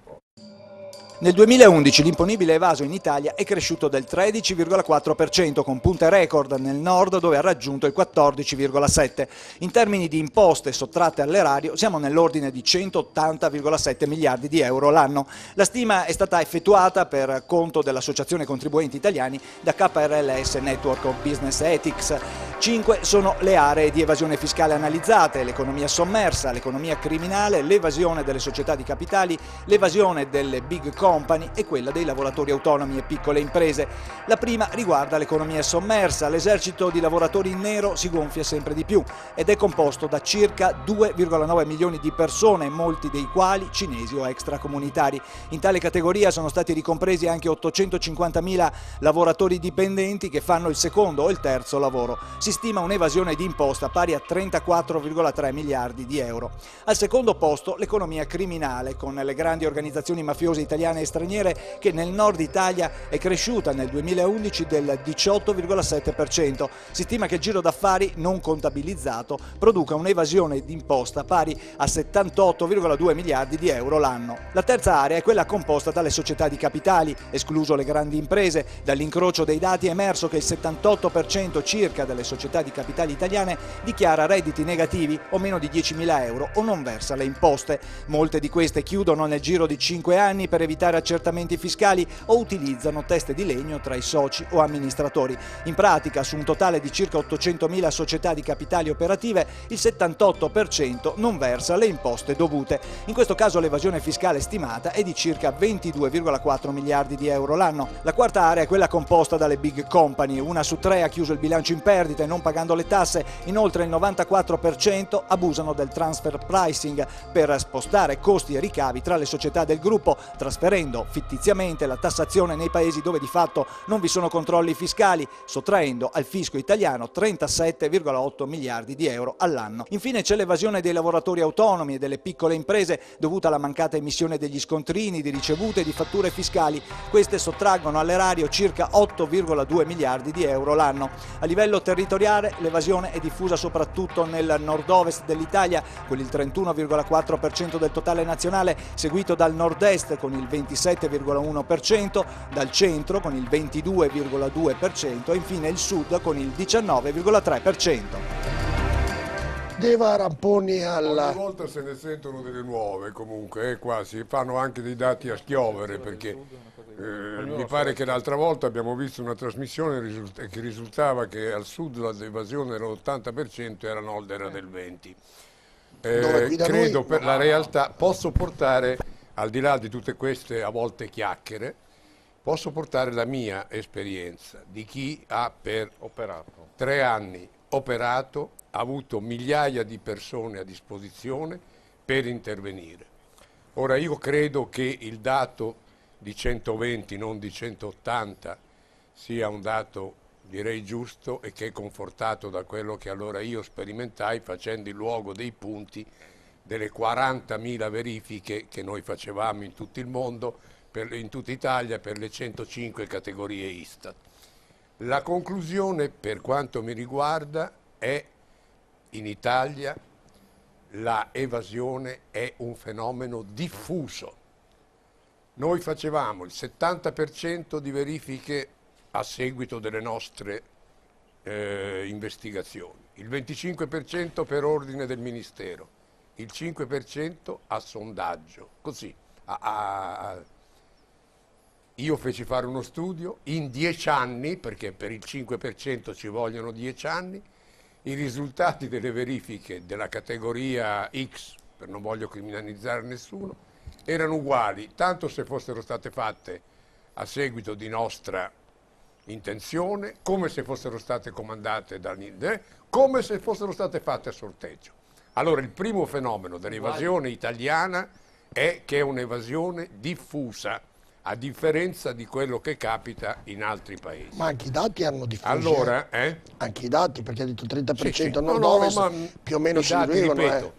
Nel 2011 l'imponibile evaso in Italia è cresciuto del 13,4%, con punte record nel nord dove ha raggiunto il 14,7%. In termini di imposte sottratte all'erario siamo nell'ordine di 180,7 miliardi di euro l'anno. La stima è stata effettuata per conto dell'Associazione Contribuenti Italiani da KRLS Network of Business Ethics. 5 sono le aree di evasione fiscale analizzate: l'economia sommersa, l'economia criminale, l'evasione delle società di capitali, l'evasione delle big company e quella dei lavoratori autonomi e piccole imprese. La prima riguarda l'economia sommersa. L'esercito di lavoratori in nero si gonfia sempre di più ed è composto da circa 2,9 milioni di persone, molti dei quali cinesi o extracomunitari. In tale categoria sono stati ricompresi anche 850.000 lavoratori dipendenti che fanno il secondo o il terzo lavoro. Si stima un'evasione di imposta pari a 34,3 miliardi di euro. Al secondo posto l'economia criminale, con le grandi organizzazioni mafiose italiane e straniere che nel nord Italia è cresciuta nel 2011 del 18,7%. Si stima che il giro d'affari non contabilizzato produca un'evasione d'imposta pari a 78,2 miliardi di euro l'anno. La terza area è quella composta dalle società di capitali, escluso le grandi imprese. Dall'incrocio dei dati è emerso che il 78% circa delle società di capitali italiane dichiara redditi negativi o meno di 10.000 euro o non versa le imposte. Molte di queste chiudono nel giro di 5 anni per evitare accertamenti fiscali o utilizzano teste di legno tra i soci o amministratori. In pratica, su un totale di circa 800.000 società di capitali operative, il 78% non versa le imposte dovute. In questo caso l'evasione fiscale stimata è di circa 22,4 miliardi di euro l'anno. La quarta area è quella composta dalle big company. 1 su 3 ha chiuso il bilancio in perdita non pagando le tasse. Inoltre il 94% abusano del transfer pricing per spostare costi e ricavi tra le società del gruppo, trasferendo fittiziamente la tassazione nei paesi dove di fatto non vi sono controlli fiscali, sottraendo al fisco italiano 37,8 miliardi di euro all'anno. Infine c'è l'evasione dei lavoratori autonomi e delle piccole imprese dovuta alla mancata emissione degli scontrini, di ricevute e di fatture fiscali. Queste sottraggono all'erario circa 8,2 miliardi di euro l'anno. A livello territoriale l'evasione è diffusa soprattutto nel nord-ovest dell'Italia con il 31,4% del totale nazionale, seguito dal nord-est con il 27,1%, dal centro con il 22,2% e infine il sud con il 19,3%. Deva Ramponi alla... Ogni volta se ne sentono delle nuove comunque, qua si fanno anche dei dati a schiovere perché mi pare che l'altra volta abbiamo visto una trasmissione che risultava che al sud l'evasione era l'80% e al nord era del 20%. Credo per la realtà posso portare, al di là di tutte queste a volte chiacchiere, posso portare la mia esperienza di chi ha per 3 anni operato, ha avuto migliaia di persone a disposizione per intervenire. Ora io credo che il dato di 120, non di 180, sia un dato direi giusto e che è confortato da quello che allora io sperimentai facendo il luogo dei punti delle 40.000 verifiche che noi facevamo in tutto il mondo, in tutta Italia per le 105 categorie Istat. La conclusione per quanto mi riguarda è: in Italia la evasione è un fenomeno diffuso. Noi facevamo il 70% di verifiche a seguito delle nostre investigazioni, il 25% per ordine del Ministero, il 5% a sondaggio. Così, io feci fare uno studio in 10 anni, perché per il 5% ci vogliono 10 anni, i risultati delle verifiche della categoria X, per non voglio criminalizzare nessuno, erano uguali, tanto se fossero state fatte a seguito di nostra intenzione, come se fossero state comandate come se fossero state fatte a sorteggio. Allora il primo fenomeno dell'evasione italiana è che è un'evasione diffusa, a differenza di quello che capita in altri paesi. Ma anche i dati hanno diffuso. Allora, anche i dati, perché ha detto 30% sì. nord-ovest, più o meno si rivelano. Ripeto,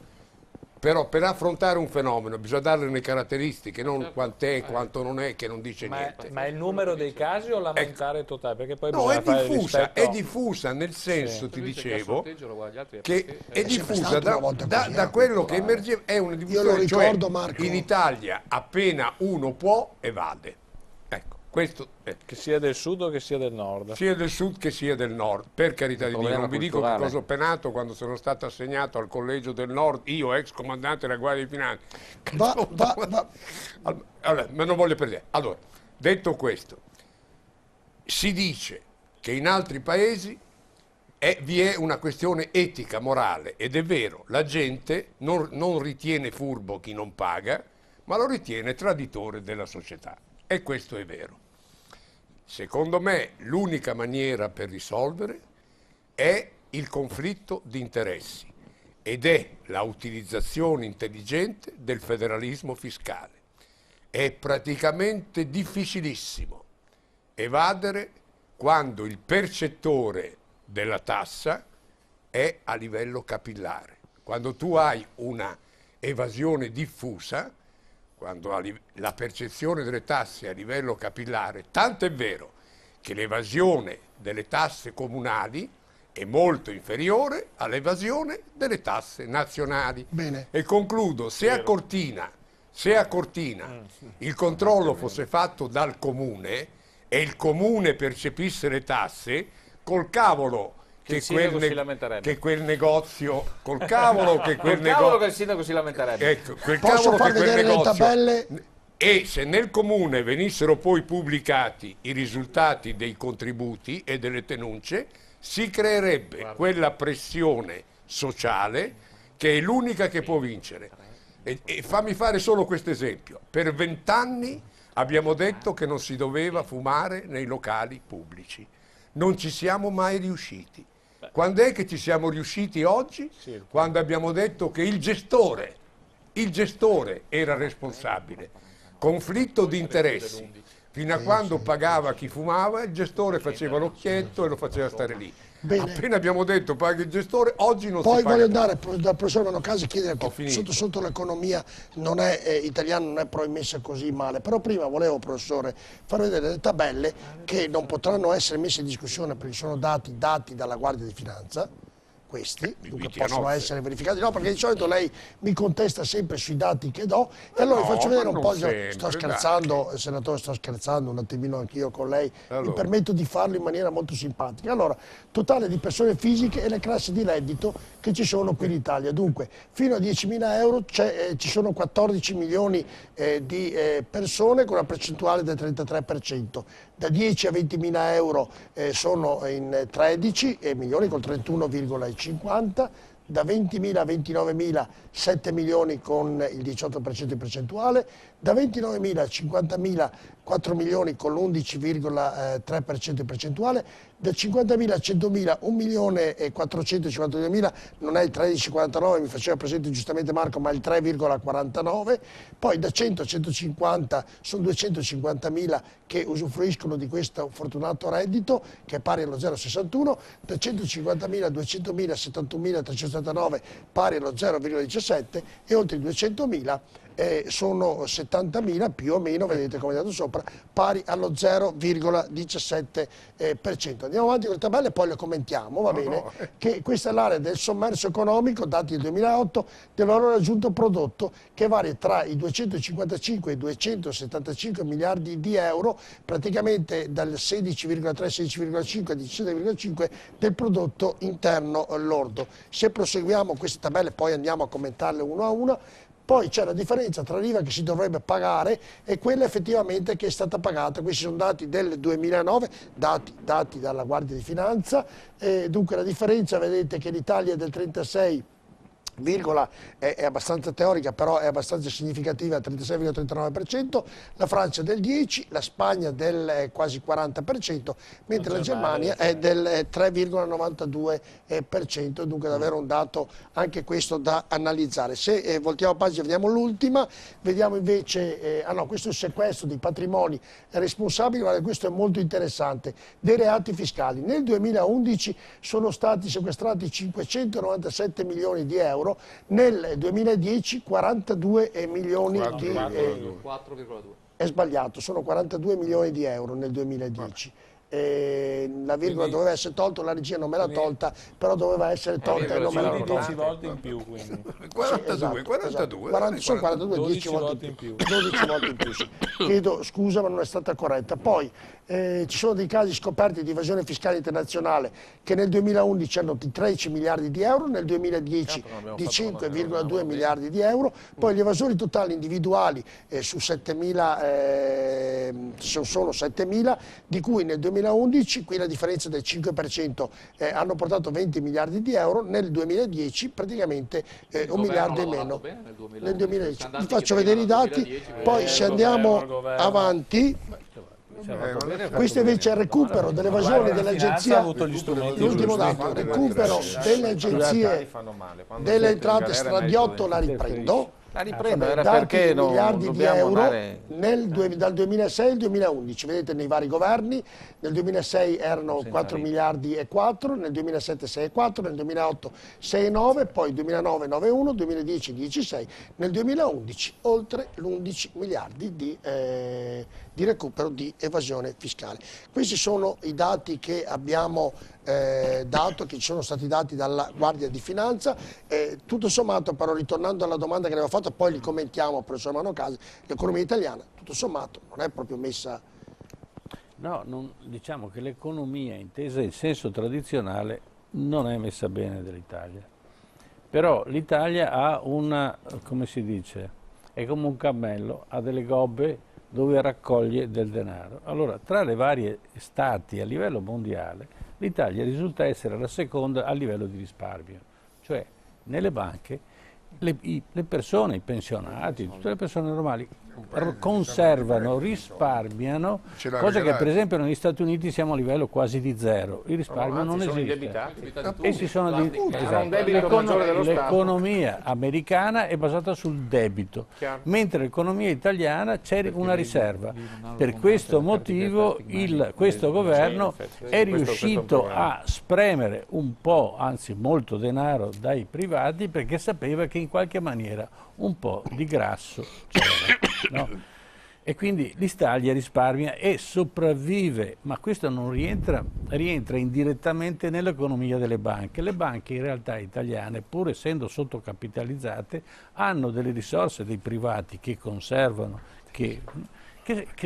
però per affrontare un fenomeno bisogna darle le caratteristiche, non quant'è, quanto non è, che non dice niente. Ma è il numero dei casi o l'ammontare totale? Perché poi no, è diffusa nel senso, ti dicevo, che è diffusa da quello che emergeva, è una diffusione, io lo ricordo, cioè, Marco. In Italia appena uno può evade. Ecco, questo è. Che sia del sud o che sia del nord? Sia del sud che sia del nord, per carità di Dio, non vi dico che cosa ho penato quando sono stato assegnato al collegio del nord, io ex comandante della Guardia di Finanza. Allora, ma non voglio perdere. Allora, detto questo, si dice che in altri paesi vi è una questione etica, morale, ed è vero, la gente non ritiene furbo chi non paga, ma lo ritiene traditore della società, e questo è vero. Secondo me l'unica maniera per risolvere è il conflitto di interessi ed è la utilizzazione intelligente del federalismo fiscale. È praticamente difficilissimo evadere quando il percettore della tassa è a livello capillare. Quando tu hai una evasione diffusa, quando la percezione delle tasse a livello capillare, tanto è vero che l'evasione delle tasse comunali è molto inferiore all'evasione delle tasse nazionali. Bene. E concludo, se a Cortina il controllo fosse fatto dal comune e il comune percepisse le tasse, col cavolo che quel negozio, col cavolo che quel negozio, che il sindaco si lamenterebbe. Ecco, quel Posso cavolo far che quel vedere negozio, le tabelle? E se nel comune venissero poi pubblicati i risultati dei contributi e delle tenunce, si creerebbe quella pressione sociale che è l'unica che può vincere. E fammi fare solo questo esempio. Per 20 anni abbiamo detto che non si doveva fumare nei locali pubblici. Non ci siamo mai riusciti. Quando è che ci siamo riusciti oggi? Quando abbiamo detto che il gestore era responsabile. Conflitto di interessi. Fino a quando pagava chi fumava, il gestore faceva l'occhietto e lo faceva stare lì. Bene. Appena abbiamo detto paghi il gestore, oggi non si paga. Poi voglio andare dal professor Manocasi e chiedere che sotto l'economia italiana non è poi messa così male, però prima volevo, professore, far vedere delle tabelle che non potranno essere messe in discussione perché sono dati dalla Guardia di Finanza, questi, dunque possono essere verificati, no, perché di solito lei mi contesta sempre sui dati che do, e allora vi faccio vedere un po', sto scherzando, senatore, sto scherzando un attimino anch'io con lei, mi permetto di farlo in maniera molto simpatica. Allora, totale di persone fisiche e le classi di reddito che ci sono qui in Italia, dunque fino a 10.000 euro ci sono 14 milioni di persone con una percentuale del 33%, da 10 a 20.000 euro sono in 13 milioni col 31,50%, da 20.000 a 29.000 7 milioni con il 18% di percentuale, da 29.000 a 50.000 4 milioni con l'11,3% di percentuale, da 50.000 a 100.000 1.452.000, non è il 13,49, mi faceva presente giustamente Marco, ma il 3,49, poi da 100 a 150 sono 250.000 che usufruiscono di questo fortunato reddito, che è pari allo 0,61, da 150.000 a 200.000 71.379 pari allo 0,17 e oltre i 200.000 sono 70.000 più o meno, vedete come è dato sopra, pari allo 0,17%. Andiamo avanti con le tabelle e poi le commentiamo, va bene? Che questa è l'area del sommerso economico, dati del 2008, del valore aggiunto prodotto, che varia tra i 255 e i 275 miliardi di euro, praticamente dal 16,3, 16,5 al 17,5 del prodotto interno lordo. Se proseguiamo queste tabelle, poi andiamo a commentarle uno a uno. Poi c'è la differenza tra l'IVA che si dovrebbe pagare e quella effettivamente che è stata pagata. Questi sono dati del 2009, dati dalla Guardia di Finanza. Dunque la differenza, vedete che l'Italia è del 36, è abbastanza teorica, però è abbastanza significativa, 36,39%, la Francia del 10%, la Spagna del quasi 40%, mentre la Germania è del 3,92%, dunque davvero un dato anche questo da analizzare. Se voltiamo pagina vediamo l'ultima, vediamo invece, questo è il sequestro dei patrimoni responsabili, guarda, questo è molto interessante, dei reati fiscali. Nel 2011 sono stati sequestrati 597 milioni di euro, nel 2010 42 milioni di euro. 4,2. È sbagliato, sono 42 milioni di euro nel 2010. La virgola doveva essere tolta, la regia non me l'ha tolta, però doveva essere tolta e non me l'ha tolta. 10 volte in più, quindi. 42, 42. Sono 42, 10 volte in più. 12 volte in più, sì. Chiedo scusa, ma non è stata corretta. Poi ci sono dei casi scoperti di evasione fiscale internazionale che nel 2011 hanno di 13 miliardi di euro, nel 2010 di 5,2 miliardi di euro, poi gli evasori totali individuali su 7.000 sono 7.000, di cui nel 2011, qui la differenza del 5%, hanno portato 20 miliardi di euro, nel 2010 praticamente 1 miliardo in meno. Nel 2010. Vi faccio vedere i dati, poi se andiamo avanti, questo invece è il recupero dell'evasione dell'agenzia, l'ultimo dato, recupero delle agenzie delle entrate stradiotto, la riprendo. La riprendo, era perché non miliardi di euro andare... dal 2006 al 2011, vedete nei vari governi, nel 2006 erano 4 miliardi e 4, nel 2007 6 e 4, nel 2008 6 e 9, poi 2009 9 e 1, 2010 10 e 6, nel 2011 oltre l'11 miliardi di recupero di evasione fiscale. Questi sono i dati che abbiamo dato, che ci sono stati dati dalla Guardia di Finanza. Tutto sommato, però, ritornando alla domanda che aveva fatto, poi li commentiamo, professor Manocasi, l'economia italiana tutto sommato non è proprio messa... No, diciamo che l'economia intesa in senso tradizionale non è messa bene dell'Italia, però l'Italia ha una, come si dice, è come un cammello, ha delle gobbe dove raccoglie del denaro. Allora, tra le varie stati a livello mondiale, l'Italia risulta essere la seconda a livello di risparmio, cioè nelle banche le persone, i pensionati, tutte le persone normali conservano, risparmiano, cosa che per esempio negli Stati Uniti siamo a livello quasi di zero. Il risparmio non esiste. Essi sono l'economia americana è basata sul debito, mentre l'economia italiana c'è una riserva. Per questo motivo questo governo è riuscito a spremere un po', anzi molto denaro dai privati, perché sapeva che in qualche maniera un po' di grasso c'era, no? E quindi l'Italia risparmia e sopravvive, ma questo non rientra indirettamente nell'economia delle banche. Le banche in realtà italiane, pur essendo sottocapitalizzate, hanno delle risorse dei privati che conservano, che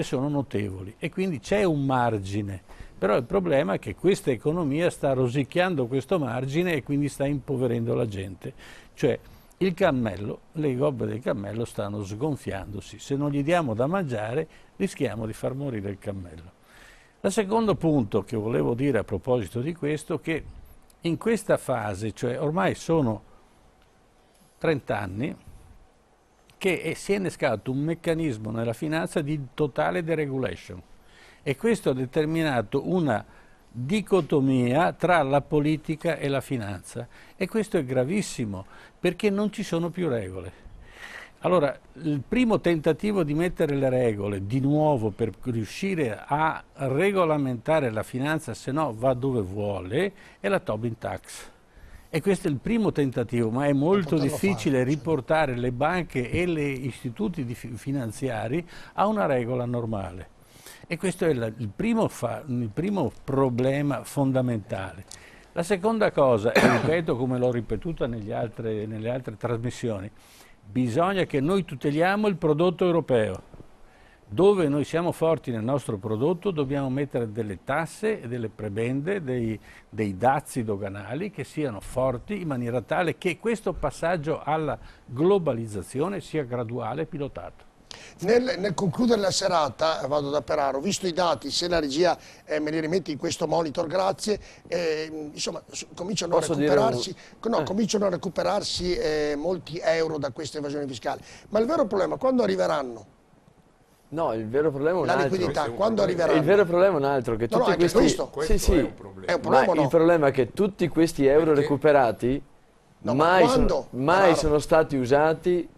sono notevoli, e quindi c'è un margine. Però il problema è che questa economia sta rosicchiando questo margine e quindi sta impoverendo la gente. Cioè il cammello, le gobbe del cammello stanno sgonfiandosi. Se non gli diamo da mangiare rischiamo di far morire il cammello. Il secondo punto che volevo dire a proposito di questo è che in questa fase, cioè ormai sono 30 anni, che si è innescato un meccanismo nella finanza di totale deregulation, e questo ha determinato una dicotomia tra la politica e la finanza, e questo è gravissimo perché non ci sono più regole. Allora, il primo tentativo di mettere le regole di nuovo per riuscire a regolamentare la finanza, se no va dove vuole, è la Tobin Tax. E questo è il primo tentativo, ma è molto difficile riportare le banche e gli istituti finanziari a una regola normale. E questo è il primo problema fondamentale. La seconda cosa, e ripeto come l'ho ripetuta nelle altre trasmissioni, bisogna che noi tuteliamo il prodotto europeo. Dove noi siamo forti nel nostro prodotto dobbiamo mettere delle tasse e delle prebende, dei dazi doganali che siano forti, in maniera tale che questo passaggio alla globalizzazione sia graduale e pilotato. Nel concludere la serata, vado da Peraro, visto i dati, se la regia me li rimette in questo monitor, grazie, insomma cominciano a recuperarsi molti euro da questa evasione fiscale. Ma il vero problema, quando arriveranno? No, il vero problema è un altro. La liquidità, quando arriveranno? Il vero problema è un altro, che tutti questi... questo sì, è un problema. È un problema, ma no? il problema è che tutti questi euro recuperati mai sono stati usati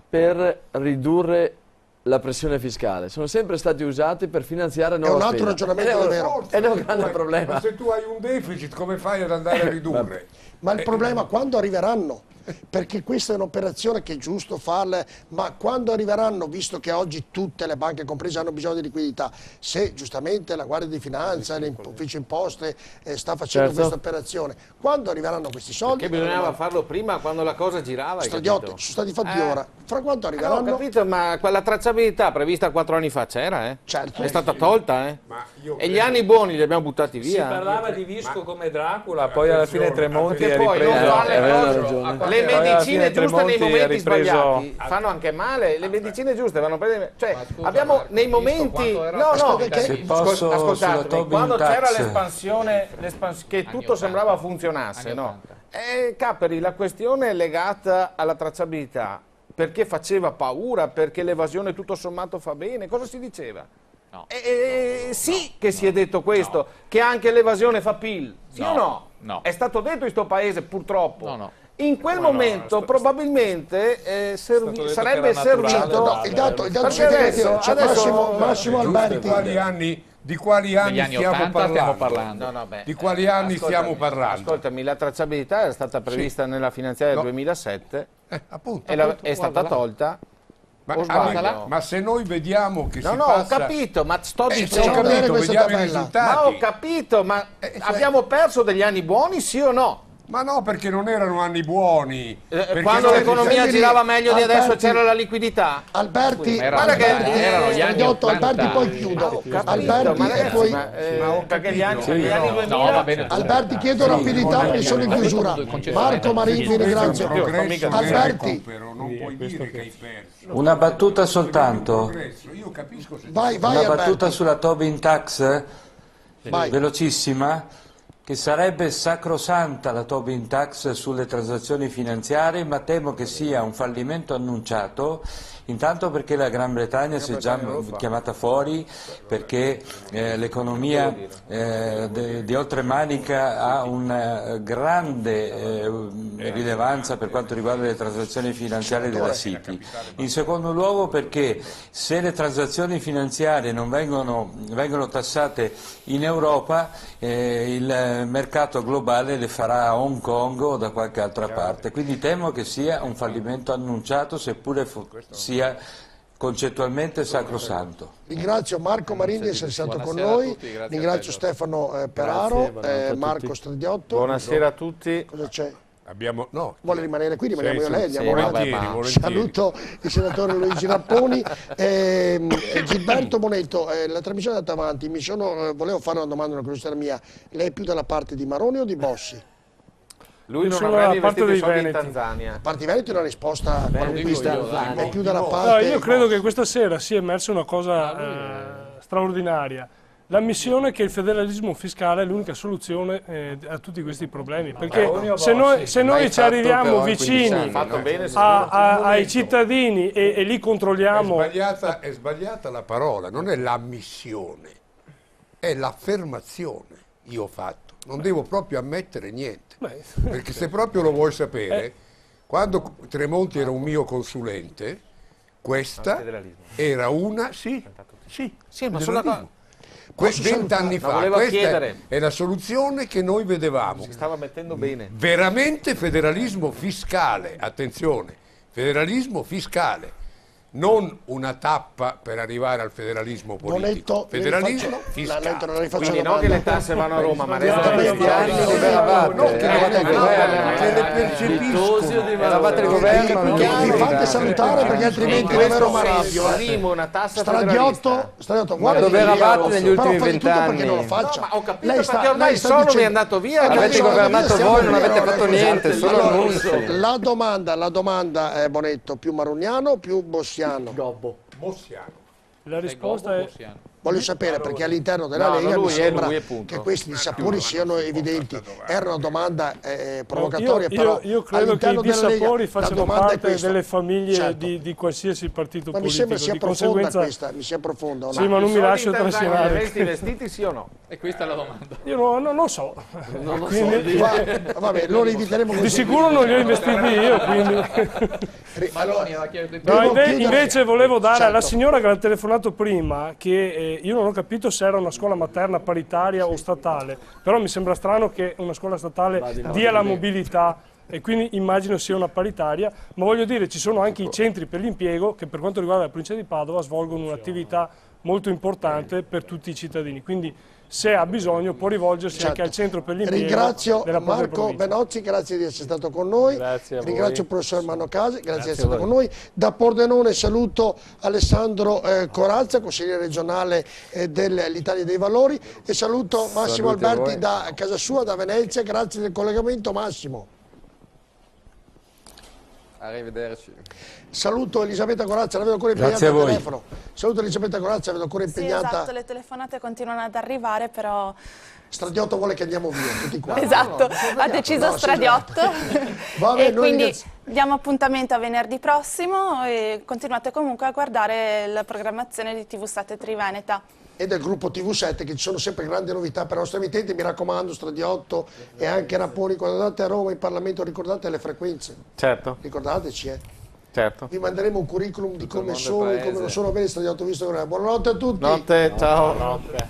per ridurre la pressione fiscale, sono sempre stati usati per finanziare nuova spesa. È un altro ragionamento, vero? È un grande problema. Ma se tu hai un deficit, come fai ad andare a ridurre? Ma il problema quando arriveranno? Perché questa è un'operazione che è giusto farla, ma quando arriveranno, visto che oggi tutte le banche comprese hanno bisogno di liquidità, se giustamente la Guardia di Finanza, l'Ufficio Imposte sta facendo questa operazione, quando arriveranno questi soldi? Perché bisognava farlo prima, quando la cosa girava. Sono stati fatti ora. Fra quanto arriveranno? Ho capito, ma quella tracciabilità prevista 4 anni fa c'era, Certo. È stata tolta, E gli anni buoni li abbiamo buttati via. Si parlava di Visco come Dracula, poi alla fine Tremonti ha ripreso. Le medicine giuste nei momenti sbagliati fanno anche male, le medicine giuste vanno prese, cioè abbiamo nei momenti ascoltatemi, quando c'era l'espansione che tutto sembrava funzionasse, no? Caperi, la questione è legata alla tracciabilità, perché faceva paura, perché l'evasione tutto sommato fa bene, cosa si diceva? No. Sì che si è detto questo, che anche l'evasione fa PIL, sì o no? No. È stato detto in questo paese purtroppo. No. In quel momento probabilmente sarebbe servito... Il dato adesso Massimo Alberti... Di quali anni stiamo parlando? Di quali anni stiamo parlando? Ascoltami, la tracciabilità era stata prevista nella finanziaria del 2007 è stata tolta. Ma se noi vediamo che ho capito, ma sto dicendo... vediamo i risultati. Ma ho capito, ma abbiamo perso degli anni buoni, sì o no? Ma no, perché non erano anni buoni. Quando l'economia girava meglio di adesso c'era la liquidità? Alberti, erano gli anni 80. Alberti poi chiudo. Alberti e poi... perché gli anni 2000... Alberti, chiedo rapidità perché sono in chiusura. Marco Marini, vi ringrazio. Alberti. Non puoi dire che hai perso. Una battuta soltanto. Vai, Una battuta Alberti. sulla Tobin Tax, velocissima. che sarebbe sacrosanta la Tobin Tax sulle transazioni finanziarie, ma temo che sia un fallimento annunciato, intanto perché la Gran Bretagna si è già chiamata fuori, perché l'economia di oltremanica ha una grande rilevanza per quanto riguarda le transazioni finanziarie della City. In secondo luogo perché se le transazioni finanziarie non vengono tassate in Europa, il mercato globale le farà a Hong Kong o da qualche altra parte. Quindi temo che sia un fallimento annunciato, seppure sia concettualmente sacrosanto. Ringrazio Marco Marini di essere stato con noi, ringrazio Stefano Peraro, Marco Stradiotto. Buonasera a tutti. Cosa c'è? No. Vuole rimanere qui, rimaniamo io e lei, andiamo volentieri, avanti. volentieri. Saluto il senatore Luigi Ramponi. Gilberto Bonetto, la trasmissione è andata avanti, volevo fare una domanda, una curiosità mia. Lei è più dalla parte di Maroni o di Bossi? Lui non avrà investito i soldi in Tanzania. A parte i Veneti è una risposta qualunquista, è più dalla No, parte... io credo che questa sera sia emersa una cosa straordinaria. L'ammissione che il federalismo fiscale è l'unica soluzione a tutti questi problemi, perché se noi ci arriviamo vicini ai cittadini e li controlliamo... È sbagliata la parola, non è l'ammissione, è l'affermazione. Io ho fatto, non devo proprio ammettere niente, perché se proprio lo vuoi sapere, quando Tremonti era un mio consulente, questa era una... Sì, ma sulla... 20 anni fa, questa è la soluzione che noi vedevamo. Si stava mettendo bene. Veramente federalismo fiscale, attenzione, federalismo fiscale, non una tappa per arrivare al federalismo politico. Federalismo fiscale. Quindi no che le tasse vanno a Roma, ma restano che le percepiscono. Eravate il governo, Mi fate salutare perché altrimenti davvero maraviglio. Una tassa Stradiotto, ma dove eravate negli ultimi 20 anni? Perché non lo faccia? Ma ho capito perché ormai il Sono è andato via. Avete governato voi, non avete fatto niente, solo annunci. La domanda è Bonetto, più maroniano o più bossiano? Bossiano. La risposta è... Voglio sapere perché all'interno della Lega mi sembra che questi dissapori siano evidenti. Era una domanda provocatoria, però io credo che i dissapori facciano parte delle famiglie certo. di qualsiasi partito ma politico. Mi sembra sia profonda questa, mi sembra profonda. Sì, ma non mi lascio trascinare. Avresti vestiti sì o no? E questa è la domanda. Io non lo so. Non lo so. Vabbè, lo inviteremo così. Di sicuro non li ho investiti io, quindi... invece volevo dare alla signora che l'ha telefonato prima che io non ho capito se era una scuola materna paritaria o statale, però mi sembra strano che una scuola statale dia la mobilità e quindi immagino sia una paritaria, ma voglio dire ci sono anche i centri per l'impiego che per quanto riguarda la provincia di Padova svolgono un'attività molto importante per tutti i cittadini, quindi se ha bisogno può rivolgersi anche al centro per l'impiego. Ringrazio Marco Benozzi, grazie di essere stato con noi. Ringrazio il professor Manocasi, grazie di essere stato con noi. Da Pordenone saluto Alessandro Corazza, consigliere regionale dell'Italia dei Valori, e saluto Massimo Alberti da casa sua, da Venezia. Grazie del collegamento Massimo. Arrivederci. Saluto Elisabetta Corazza, la vedo ancora impegnata al telefono. Saluto Elisabetta Corazza, la vedo ancora impegnata. Sì, esatto, le telefonate continuano ad arrivare, però... Stradiotto vuole che andiamo via, tutti qua. Esatto, ha deciso Stradiotto. E quindi diamo appuntamento a venerdì prossimo e continuate comunque a guardare la programmazione di TV7 Triveneta. E del gruppo TV7, che ci sono sempre grandi novità per i nostri emittenti, mi raccomando, Stradiotto e anche Ramponi, quando andate a Roma in Parlamento ricordate le frequenze. Certo. Ricordateci, Certo. Vi manderemo un curriculum di come sono e come non sono bene Stradiotto, visto che... Buonanotte a tutti. Notte, ciao. Buonanotte.